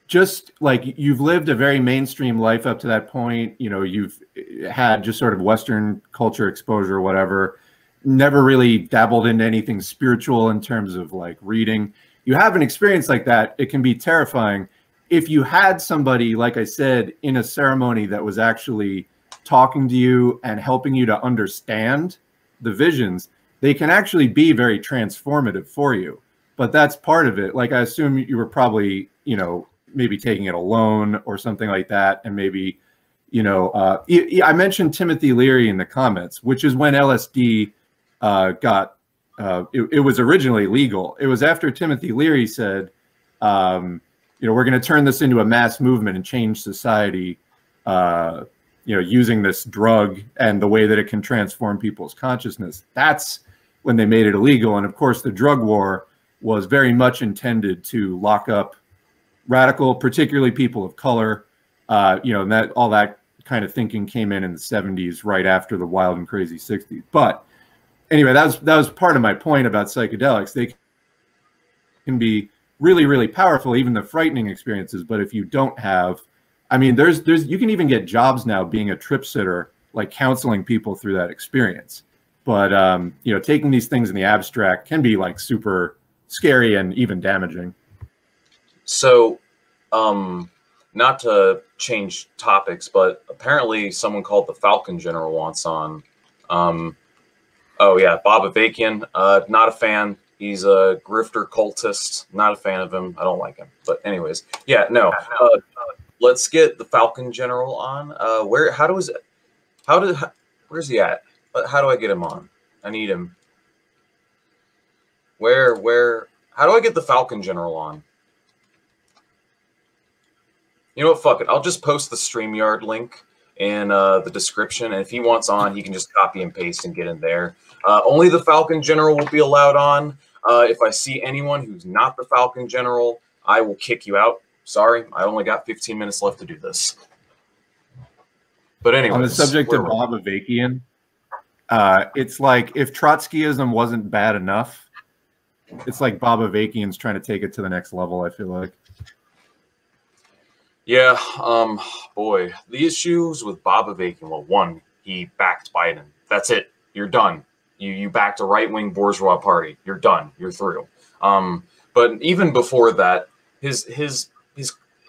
just like, you've lived a very mainstream life up to that point, you know, you've had just sort of Western culture exposure or whatever, never really dabbled into anything spiritual in terms of like reading. You have an experience like that, it can be terrifying. If you had somebody, like I said, in a ceremony that was actually talking to you and helping you to understand the visions, they can actually be very transformative for you. But that's part of it. Like, I assume you were probably, you know, maybe taking it alone or something like that. And maybe, you know, I mentioned Timothy Leary in the comments, which is when LSD got, it was originally legal. It was after Timothy Leary said, you know, we're going to turn this into a mass movement and change society, you know, using this drug and the way that it can transform people's consciousness. That's when they made it illegal. And of course, the drug war was very much intended to lock up radical, particularly people of color, you know, and that all that kind of thinking came in the 70s, right after the wild and crazy 60s. But anyway, that was part of my point about psychedelics. They can be really, really powerful, even the frightening experiences. But if you don't have, I mean, there's you can even get jobs now being a trip sitter, like counseling people through that experience. But you know, taking these things in the abstract can be like super scary and even damaging. So, not to change topics, but apparently someone called the Falcon General wants on. Oh yeah, Bob Avakian, not a fan. He's a grifter cultist. Not a fan of him. I don't like him. But anyways, yeah, no. Let's get the Falcon General on. Where's he at? How do I get him on? I need him. How do I get the Falcon General on? You know what? Fuck it. I'll just post the StreamYard link in the description, and if he wants on, he can just copy and paste and get in there. Only the Falcon General will be allowed on. If I see anyone who's not the Falcon General, I will kick you out. Sorry, I only got 15 minutes left to do this. But anyway, on the subject of Bob Avakian, it's like if Trotskyism wasn't bad enough, it's like Bob Avakian's trying to take it to the next level, I feel like. Yeah, boy, the issues with Bob Avakian. Well, one, he backed Biden. That's it. You're done. You backed a right-wing bourgeois party. You're done. You're through. But even before that, his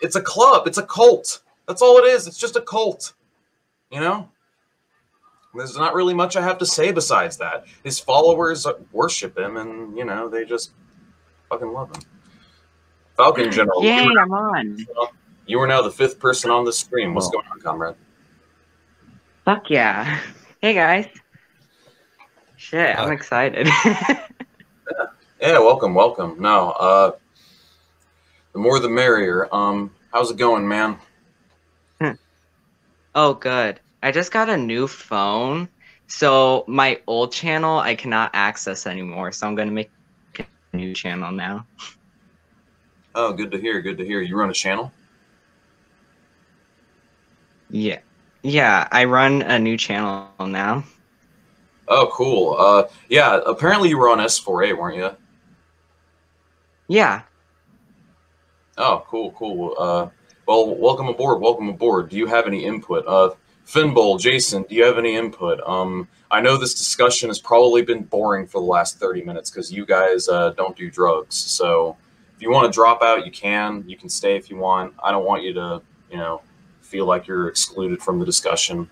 it's a club. It's a cult. That's all it is. It's just a cult. You know? There's not really much I have to say besides that. His followers worship him, and, you know, they just fucking love him. Falcon General. Yay, I'm on. You are now the 5th person on the stream. What's Oh. going on, comrade? Fuck yeah. Hey guys. Shit, I'm excited. Yeah, welcome, welcome. No, the more the merrier. How's it going, man? Oh, good. I just got a new phone, so my old channel I cannot access anymore, so I'm gonna make a new channel now. Oh, good to hear, good to hear. You run a channel? Yeah. Yeah, I run a new channel now. Oh, cool. Yeah, apparently you were on S4A, weren't you? Yeah. Oh, cool, cool. Well, welcome aboard, welcome aboard. Do you have any input? Finbol, Jason, do you have any input? I know this discussion has probably been boring for the last 30 minutes because you guys don't do drugs. So if you want to drop out, you can. You can stay if you want. I don't want you to, you know, feel like you're excluded from the discussion.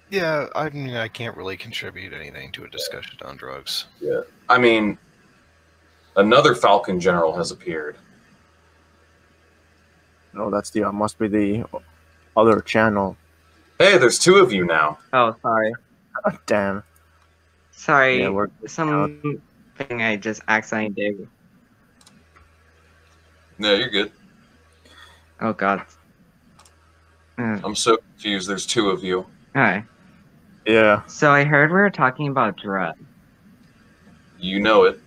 Yeah, I mean, I can't really contribute anything to a discussion on drugs. Yeah. I mean, another Falcon General has appeared. No, that's the must be the other channel. Hey, there's 2 of you now. Oh, sorry. Damn. Sorry. Yeah, we're Something I just accidentally did. No, you're good. Oh god. I'm so confused. There's 2 of you. Alright. Yeah. So I heard we were talking about drugs. You know it.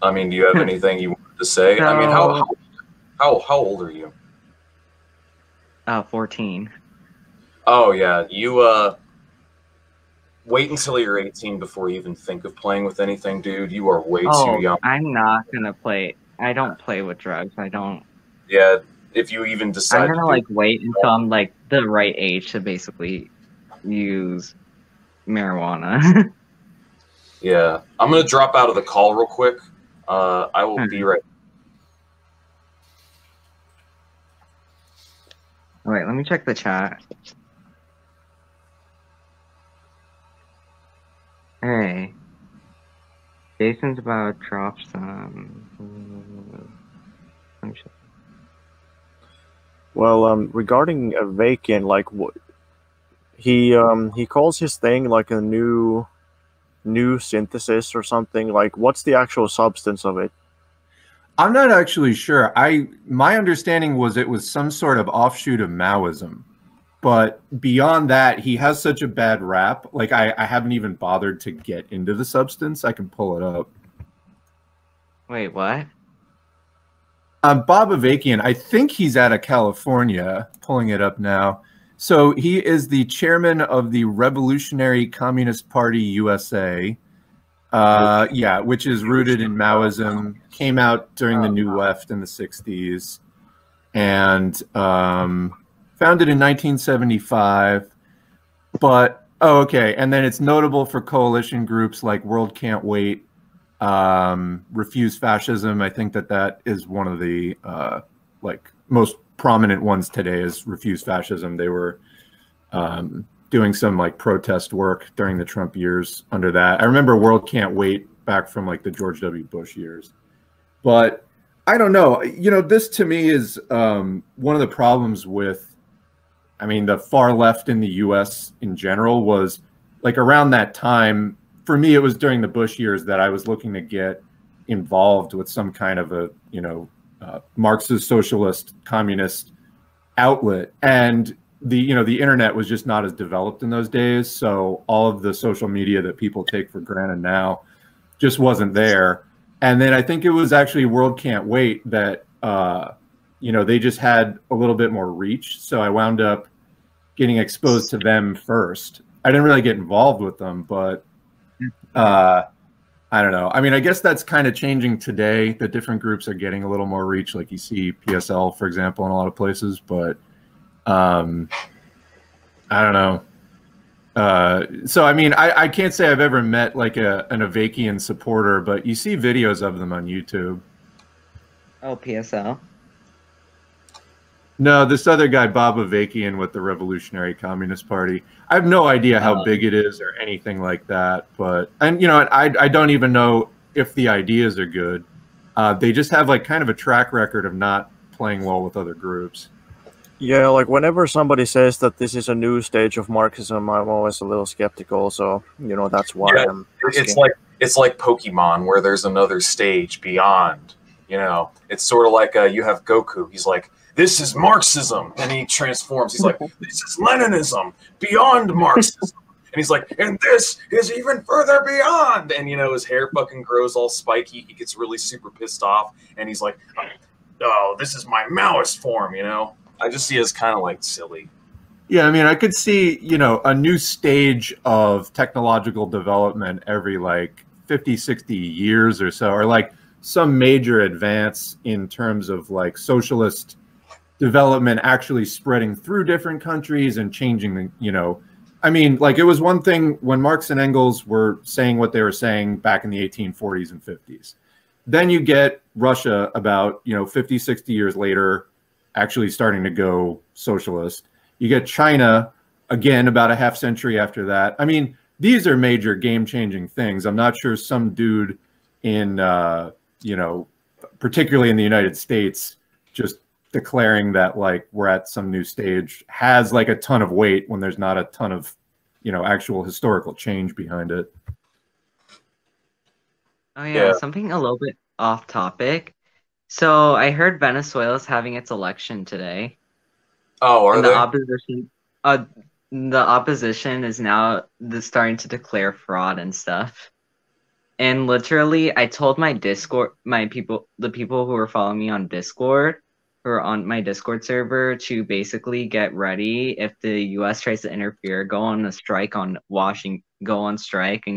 I mean, do you have anything you wanted to say? I mean, how old are you? 14. Oh yeah, you wait until you're 18 before you even think of playing with anything, dude. You are way too young. I'm not gonna play. I don't play with drugs. I don't. Yeah, if you even decide I'm gonna to like wait until I'm like the right age to basically use marijuana. Yeah, I'm gonna drop out of the call real quick. I will be right. Wait, let me check the chat. Hey. Jason's about to drop some. Let me check. Well, regarding Avakian, like he calls his thing like a new synthesis or something. Like, what's the actual substance of it? I'm not actually sure. My understanding was it was some sort of offshoot of Maoism. But beyond that, he has such a bad rap. Like, I haven't even bothered to get into the substance. I can pull it up. Wait, what? Bob Avakian, I think he's out of California, pulling it up now. So he is the chairman of the Revolutionary Communist Party USA, yeah, which is rooted in Maoism, came out during the New Left in the 60s, and founded in 1975. But, oh, okay, and then it's notable for coalition groups like World Can't Wait, Refuse Fascism. I think that is one of the like most prominent ones today is Refuse Fascism. They were doing some like protest work during the Trump years under that. I remember World Can't Wait back from like the George W. Bush years. But I don't know. You know, this to me is one of the problems with, I mean, the far left in the U.S. in general was like around that time. For me, it was during the Bush years that I was looking to get involved with some kind of a, you know, Marxist, socialist, communist outlet. And the, you know, the internet was just not as developed in those days. So all of the social media that people take for granted now just wasn't there. And then I think it was actually World Can't Wait that, you know, they just had a little bit more reach. So I wound up getting exposed to them first. I didn't really get involved with them, but I don't know. I mean, I guess that's kind of changing today. The different groups are getting a little more reach, like you see PSL, for example, in a lot of places. But I don't know. So, I mean, I can't say I've ever met like an Avakian supporter, but you see videos of them on YouTube. Oh, PSL. No, this other guy, Bob Avakian, with the Revolutionary Communist Party. I have no idea how big it is or anything like that. But, and you know, I don't even know if the ideas are good. They just have like kind of a track record of not playing well with other groups. Yeah, like whenever somebody says that this is a new stage of Marxism, I'm always a little skeptical. So you know that's why Yeah, I'm asking. it's like Pokemon, where there's another stage beyond. You know, it's sort of like you have Goku. He's like, this is Marxism, and he transforms. He's like, this is Leninism beyond Marxism, and he's like, and this is even further beyond. And you know, his hair fucking grows all spiky. He gets really super pissed off, and he's like, oh, this is my Maoist form. You know, I just see it as kind of like silly. Yeah, I mean, I could see, you know, a new stage of technological development every like 50, 60 years or so, or like some major advance in terms of like socialist development actually spreading through different countries and changing the, you know, I mean, like it was one thing when Marx and Engels were saying what they were saying back in the 1840s and 50s. Then you get Russia about, you know, 50, 60 years later, actually starting to go socialist. You get China, again, about a half century after that. I mean, these are major game-changing things. I'm not sure some dude in, you know, particularly in the United States, just declaring that, like, we're at some new stage has, like, a ton of weight when there's not a ton of, you know, actual historical change behind it. Oh yeah, Yeah. something a little bit off topic. So I heard Venezuela's having its election today. Oh, are And they? the opposition is now starting to declare fraud and stuff. And literally, I told my Discord, the people who are following me on Discord, who are on my Discord server, to basically get ready if the U.S. tries to interfere, go on strike and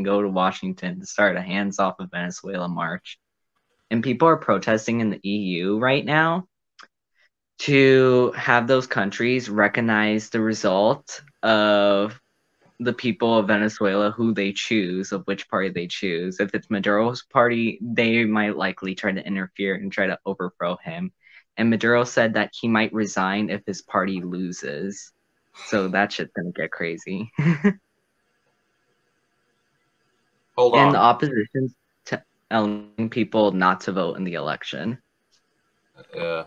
go to Washington to start a hands-off of Venezuela march. And people are protesting in the EU right now to have those countries recognize the result of the people of Venezuela, who they choose, of which party they choose. If it's Maduro's party, they might likely try to interfere and try to overthrow him. And Maduro said that he might resign if his party loses. So that shit's gonna get crazy. Hold And on. the opposition's telling people not to vote in the election. Yeah.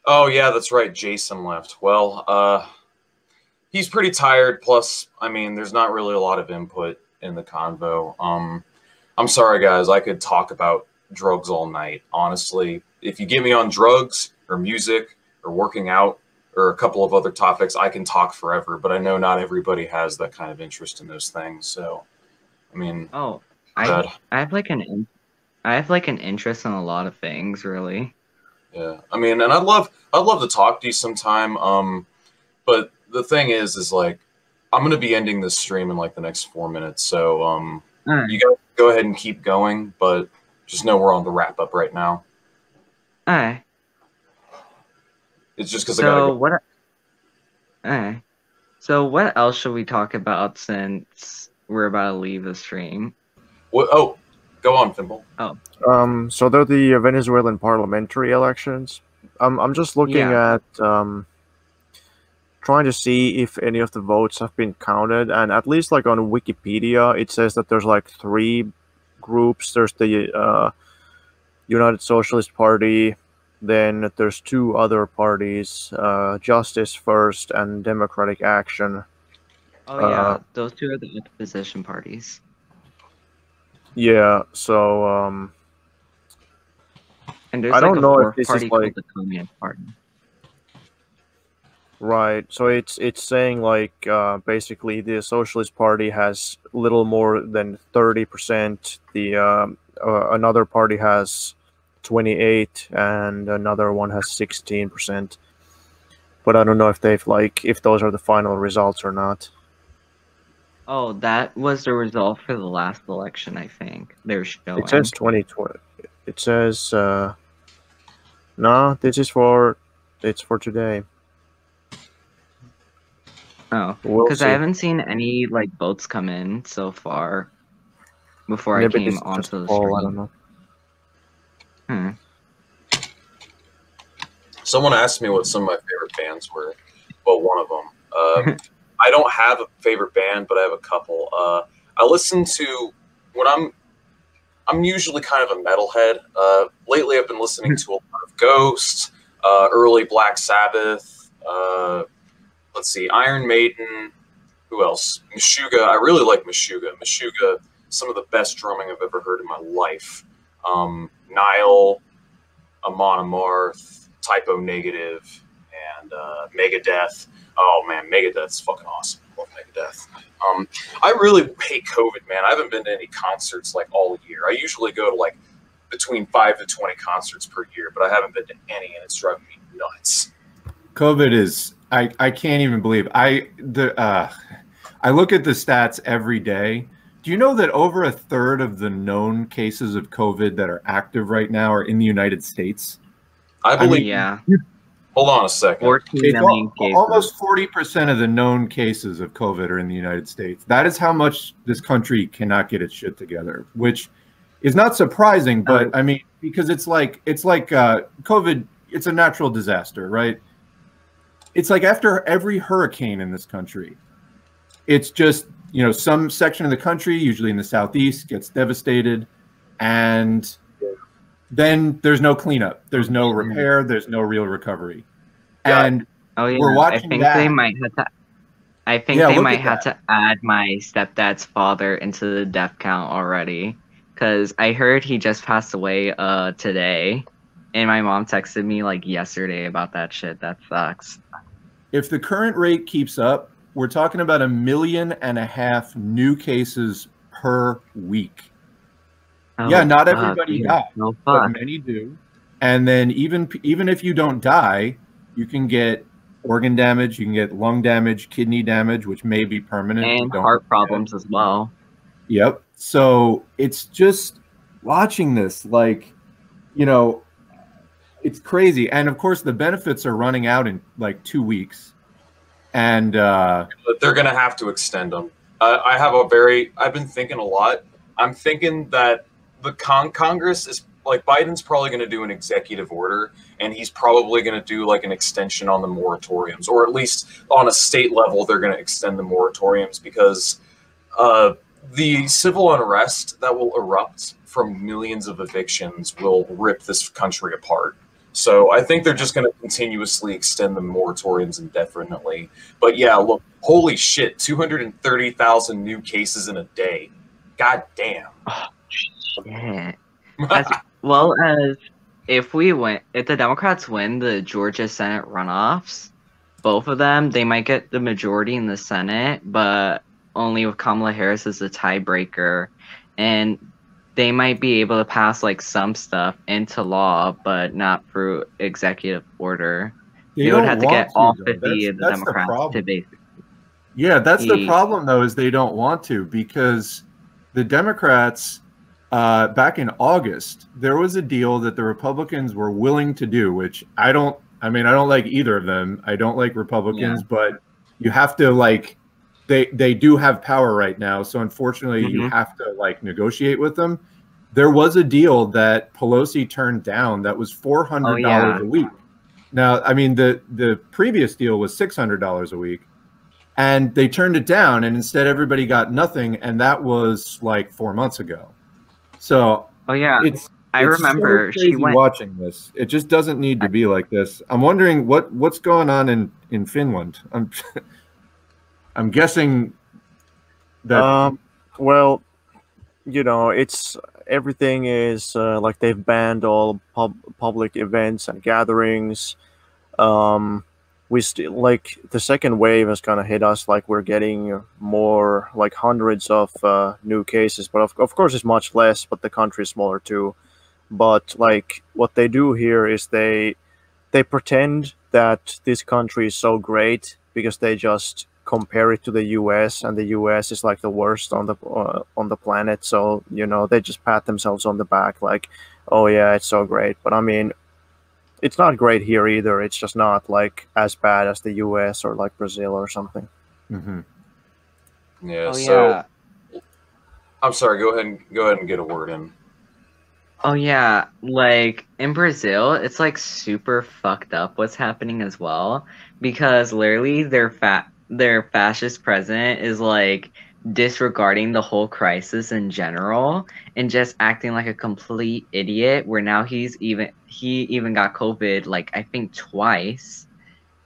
Oh, yeah, that's right. Jason left. Well, he's pretty tired. Plus, I mean, there's not really a lot of input in the convo. I'm sorry, guys. I could talk about drugs all night. Honestly, if you get me on drugs or music or working out or a couple of other topics, I can talk forever. But I know not everybody has that kind of interest in those things. So, I mean, I have like an interest in a lot of things, really. Yeah, I mean, and I'd love to talk to you sometime. But the thing is like, I'm gonna be ending this stream in like the next 4 minutes. So you guys go ahead and keep going, but just know we're on the wrap up right now. Alright. It's just because I gotta go. Alright. So what else should we talk about since we're about to leave the stream? What? Oh, go on, Fimble. Oh. So they're the Venezuelan parliamentary elections. I'm just looking at trying to see if any of the votes have been counted, and at least like on Wikipedia, it says that there's like 3 groups. There's the United Socialist Party, then there's 2 other parties, Justice First and Democratic Action. Oh yeah, those 2 are the opposition parties. Yeah, so and there's I like don't a know if 4th this party is like called the Communist Party. Right, so it's saying like basically the Socialist Party has little more than 30%. The another party has 28, and another one has 16%. But I don't know if if those are the final results or not. Oh, that was the result for the last election, I think. They're showing. It says 2020. It says no, it's for today. Oh, We'll because I see. haven't seen any like votes come in so far before Maybe I came this is just onto a the poll, stream. I don't know. Someone asked me what some of my favorite bands were. Well, one of them. I don't have a favorite band, but I have a couple. I listen to when I'm usually kind of a metalhead. Lately, I've been listening to a lot of Ghost, early Black Sabbath. Let's see, Iron Maiden. Who else? Meshuggah. I really like Meshuggah. Meshuggah, some of the best drumming I've ever heard in my life. Nile, Amon Amarth, Typo Negative, and Megadeth. Oh man, Megadeth's fucking awesome. Love Megadeth. I really hate COVID, man. I haven't been to any concerts like all year. I usually go to like between 5 to 20 concerts per year, but I haven't been to any, and it's driving me nuts. COVID is. I can't even believe I look at the stats every day. Do you know that over a third of the known cases of COVID that are active right now are in the United States? I believe. Yeah. Hold on a second. 14 million cases. Almost 40% of the known cases of COVID are in the United States. That is how much this country cannot get its shit together, which is not surprising. But I mean, because it's like COVID. It's a natural disaster, right? It's like after every hurricane in this country, it's just, you know, some section of the country, usually in the southeast, gets devastated, and then there's no cleanup, there's no repair, there's no real recovery. Yeah. And we're watching I think that. they might have to. I think they might have to add my stepdad's father into the death count already, because I heard he just passed away today, and my mom texted me like yesterday about that shit. That sucks. If the current rate keeps up, we're talking about 1.5 million new cases per week. Oh, yeah, not everybody dies, no but many do. And then even if you don't die, you can get organ damage, you can get lung damage, kidney damage, which may be permanent. And heart problems as well. Yep. So it's just watching this, like, you know, it's crazy. And of course, the benefits are running out in like 2 weeks. And they're going to have to extend them. I've been thinking a lot. I'm thinking that the Congress is like, Biden's probably going to do an executive order, and he's probably going to do like an extension on the moratoriums, or at least on a state level, they're going to extend the moratoriums, because the civil unrest that will erupt from millions of evictions will rip this country apart. So I think they're just going to continuously extend the moratoriums indefinitely. But yeah, look, holy shit, 230,000 new cases in a day. God damn. Oh, shit. As well as if the Democrats win the Georgia Senate runoffs, both of them, they might get the majority in the Senate, but only with Kamala Harris as the tiebreaker. And they might be able to pass like some stuff into law, but not through executive order. They would have to get all 50 of the Democrats to basically. Yeah, that's the problem, though, is they don't want to, because the Democrats, back in August, there was a deal that the Republicans were willing to do, which I don't like either of them. I don't like Republicans, but you have to, like, they do have power right now. So unfortunately, you have to like negotiate with them. There was a deal that Pelosi turned down that was $400 a week. Now, I mean, the previous deal was $600 a week, and they turned it down, and instead everybody got nothing, and that was like 4 months ago. So I remember so crazy watching this. It just doesn't need to be like this. I'm wondering what's going on in Finland. I'm guessing that. Well, you know, everything is like they've banned all public events and gatherings. We still, like, the second wave is gonna hit us. Like, we're getting more, like, hundreds of new cases, but of course it's much less. But the country is smaller too. But like, what they do here is they pretend that this country is so great because they just compare it to the U.S. and the U.S. is like the worst on the planet. So, you know, they just pat themselves on the back like, oh yeah, it's so great. But I mean, it's not great here either. It's just not like as bad as the U.S. or like Brazil or something. Yeah. I'm sorry. Go ahead and get a word in. Oh yeah, like in Brazil, it's like super fucked up what's happening as well because literally their fascist president is like disregarding the whole crisis in general and just acting like a complete idiot where now he even got COVID like I think twice,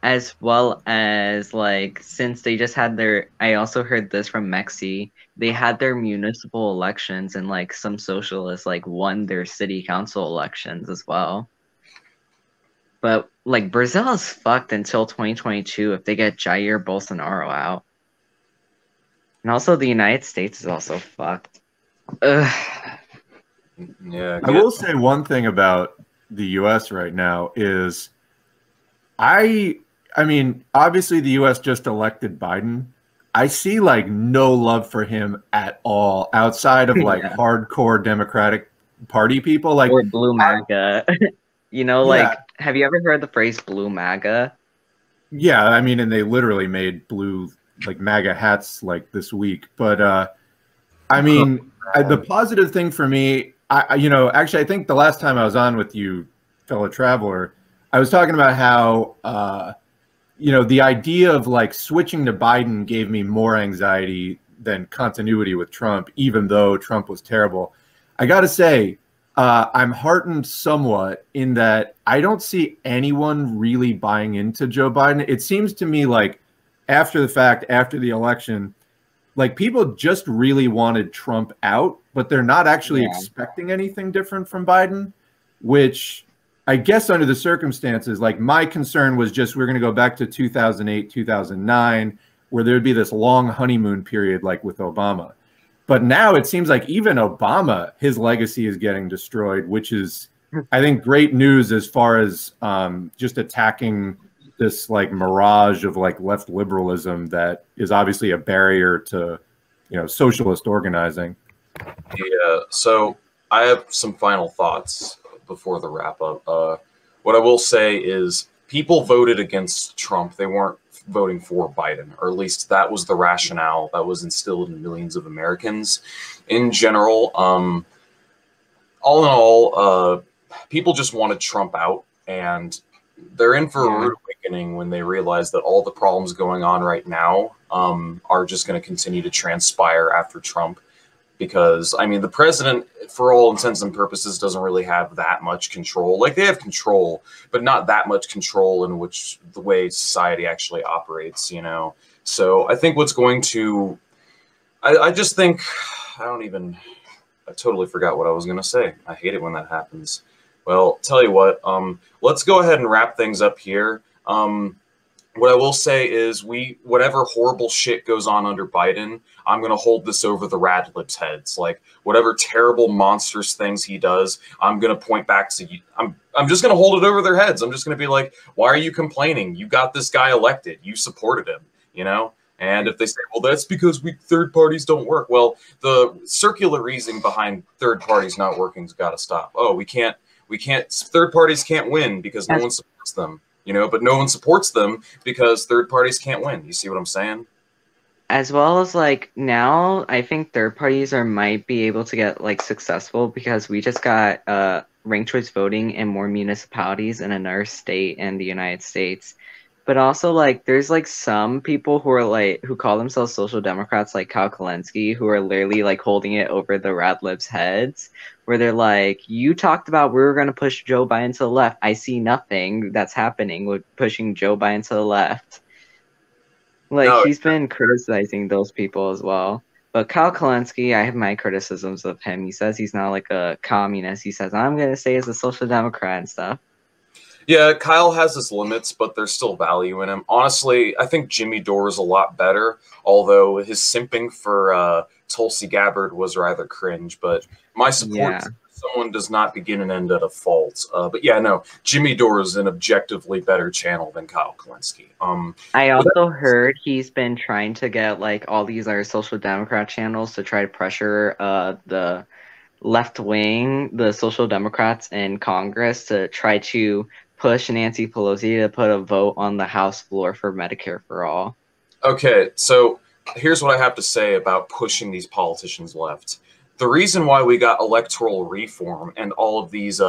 as well as like since they just had their I also heard this from Mexi, they had their municipal elections and like some socialists like won their city council elections as well. But like Brazil is fucked until 2022 if they get Jair Bolsonaro out. And also the United States is also fucked. Ugh. Yeah, I will say one thing about the U.S. right now is I mean, obviously the US just elected Biden. I see like no love for him at all outside of like Yeah. hardcore Democratic Party people. Like, Or blue MAGA. You know, yeah, like have you ever heard the phrase blue MAGA? yeah. I mean, and they literally made blue like MAGA hats like this week. But I mean, the positive thing for me, you know, actually, I think the last time I was on with you, fellow traveler, I was talking about how you know, the idea of like switching to Biden gave me more anxiety than continuity with Trump, even though Trump was terrible. I got to say, I'm heartened somewhat in that I don't see anyone really buying into Joe Biden. It seems to me like after the fact, after the election, like people just really wanted Trump out, but they're not actually expecting anything different from Biden, which I guess under the circumstances, like my concern was just we're going to go back to 2008, 2009, where there'd be this long honeymoon period like with Obama. But now it seems like even Obama, his legacy is getting destroyed, which is, I think, great news as far as just attacking this like mirage of like left liberalism that is obviously a barrier to, you know, socialist organizing. Yeah, so I have some final thoughts before the wrap up. What I will say is people voted against Trump. They weren't voting for Biden, or at least that was the rationale that was instilled in millions of Americans. In general, all in all, people just wanted Trump out, and they're in for a rude awakening when they realize that all the problems going on right now are just going to continue to transpire after Trump. Because, I mean, the president, for all intents and purposes, doesn't really have that much control. Like, they have control, but not that much control in which the way society actually operates, you know? So I think what's going to... I just think... I totally forgot what I was going to say. I hate it when that happens. Well, tell you what, let's go ahead and wrap things up here. What I will say is whatever horrible shit goes on under Biden, I'm going to hold this over the rad libs' heads. Like, whatever terrible, monstrous things he does, I'm going to point back to you. I'm just going to hold it over their heads. I'm just going to be like, why are you complaining? You got this guy elected. You supported him, you know? And if they say, well, that's because third parties don't work. Well, the circular reasoning behind third parties not working's got to stop. Oh, third parties can't win because no one supports them. You know, but no one supports them because third parties can't win. You see what I'm saying? As well as like now, I think third parties might be able to get like successful because we just got ranked choice voting in more municipalities in another state in the United States. But also like there's like some people who are like who call themselves social democrats like Kyle Kalinske who are literally like holding it over the rad libs' heads where they're like, you talked about we were going to push Joe Biden to the left. I see nothing that's happening with pushing Joe Biden to the left. Like, he's been criticizing those people as well. But Kyle Kalinske, I have my criticisms of him. He says he's not like a communist. He says, I'm going to stay as a social democrat and stuff. Yeah, Kyle has his limits, but there's still value in him. Honestly, I think Jimmy Dore is a lot better, although his simping for Tulsi Gabbard was rather cringe. But my support for someone does not begin and end at a fault. But yeah, no, Jimmy Dore is an objectively better channel than Kyle Kalinske. I also heard he's been trying to get like all these other social democrat channels to try to pressure the left wing, the social democrats in Congress to try to push Nancy Pelosi to put a vote on the House floor for Medicare for all. Okay, so here's what I have to say about pushing these politicians left. the reason why we got electoral reform and all of these,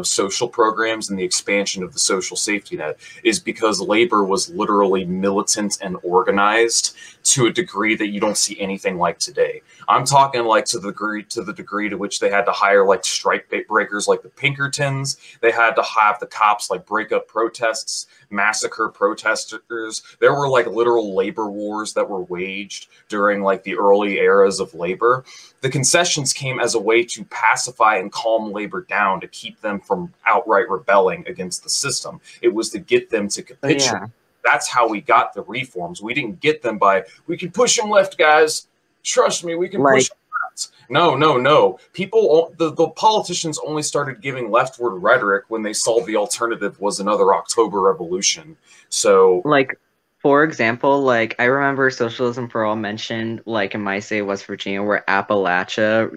social programs and the expansion of the social safety net is because labor was literally militant and organized to a degree that you don't see anything like today. I'm talking like to the degree to which they had to hire like strike breakers like the Pinkertons. They had to have the cops like break up protests, massacre protesters. There were like literal labor wars that were waged during like the early eras of labor. The concessions came as a way to pacify and calm labor down, to keep them from outright rebelling against the system. It was to get them to capitulate. Yeah. That's how we got the reforms. We didn't get them by, we can push them left, guys. Trust me, we can push them left. No. The politicians only started giving leftward rhetoric when they saw the alternative was another October revolution. So, Like, for example, like I remember Socialism for All mentioned, like in my state, West Virginia, where Appalachia,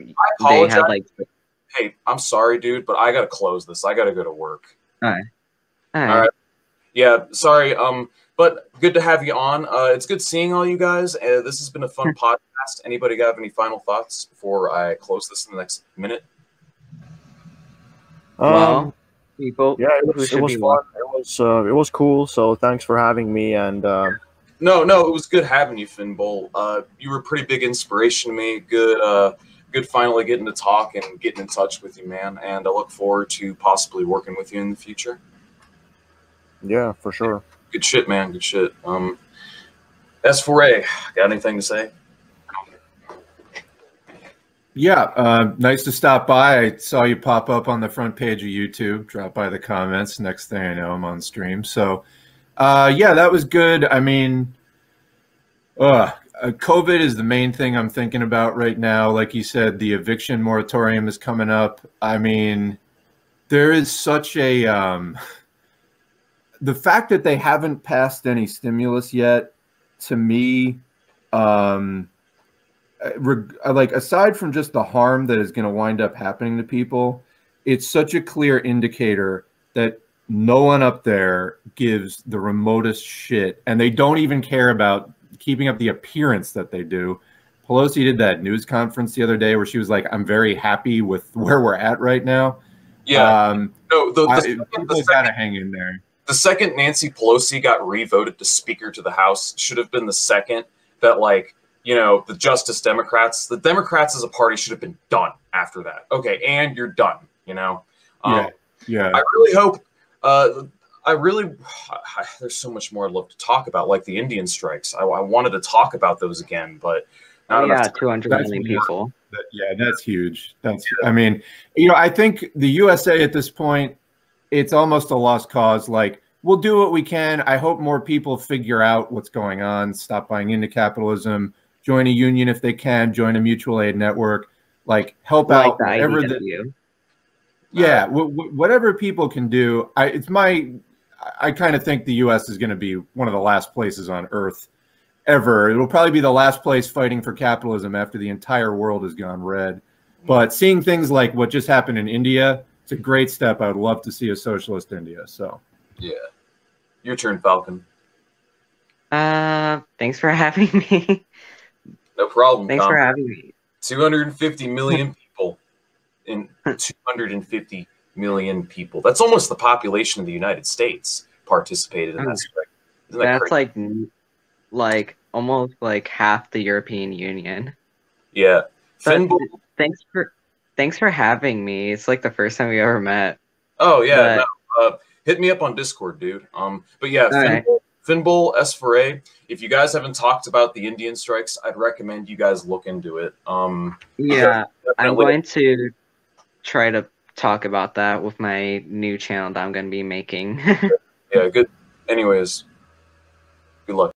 they had like. Hey, I'm sorry, dude, but I gotta close this. I gotta go to work. All right. All right. Yeah, sorry. But good to have you on. It's good seeing all you guys. This has been a fun podcast. Anybody have any final thoughts before I close this in the next minute? Well, people. Yeah, it was fun. It was cool. So thanks for having me. And No, it was good having you, Finn Bull. You were a pretty big inspiration to me. Good finally getting to talk and getting in touch with you, man. And I look forward to possibly working with you in the future. Yeah, for sure. Good shit, man. Good shit. S4A, got anything to say? Yeah, nice to stop by. I saw you pop up on the front page of YouTube. Drop by the comments. Next thing I know, I'm on stream. So, yeah, that was good. I mean, COVID is the main thing I'm thinking about right now. Like you said, the eviction moratorium is coming up. I mean, there is such a the fact that they haven't passed any stimulus yet, to me, like aside from just the harm that is going to wind up happening to people, it's such a clear indicator that no one up there gives the remotest shit, and they don't even care about keeping up the appearance that they do. Pelosi did that news conference the other day where she was like, "I'm very happy with where we're at right now." Yeah, people gotta hang in there. The second Nancy Pelosi got revoted to Speaker to the House should have been the second that, like, the Justice Democrats, the Democrats as a party should have been done after that. Okay, and you're done, Yeah. I really hope, there's so much more I'd love to talk about, like the Indian strikes. I wanted to talk about those again, but not enough. 200 million people. Yeah, that's huge. I mean, I think the USA at this point, it's almost a lost cause. Like, we'll do what we can. I hope more people figure out what's going on, stop buying into capitalism, join a union if they can, join a mutual aid network, like help out whatever whatever people can do. I kind of think the US is going to be one of the last places on earth ever. It'll probably be the last place fighting for capitalism after the entire world has gone red. But seeing things like what just happened in India, it's a great step. I would love to see a socialist India. So, yeah, your turn, Falcon. Thanks for having me. No problem. Thanks for having me. 250 million people in 250 million people. That's almost the population of the United States participated in that strike. Isn't that crazy? like almost like half the European Union. Yeah. Thanks for having me. It's like the first time we ever met. Oh yeah, hit me up on Discord, dude. But yeah, Finbull S4A. If you guys haven't talked about the Indian strikes, I'd recommend you guys look into it. Yeah, I'm going to try to talk about that with my new channel that I'm going to be making. Yeah, good. Anyways, good luck.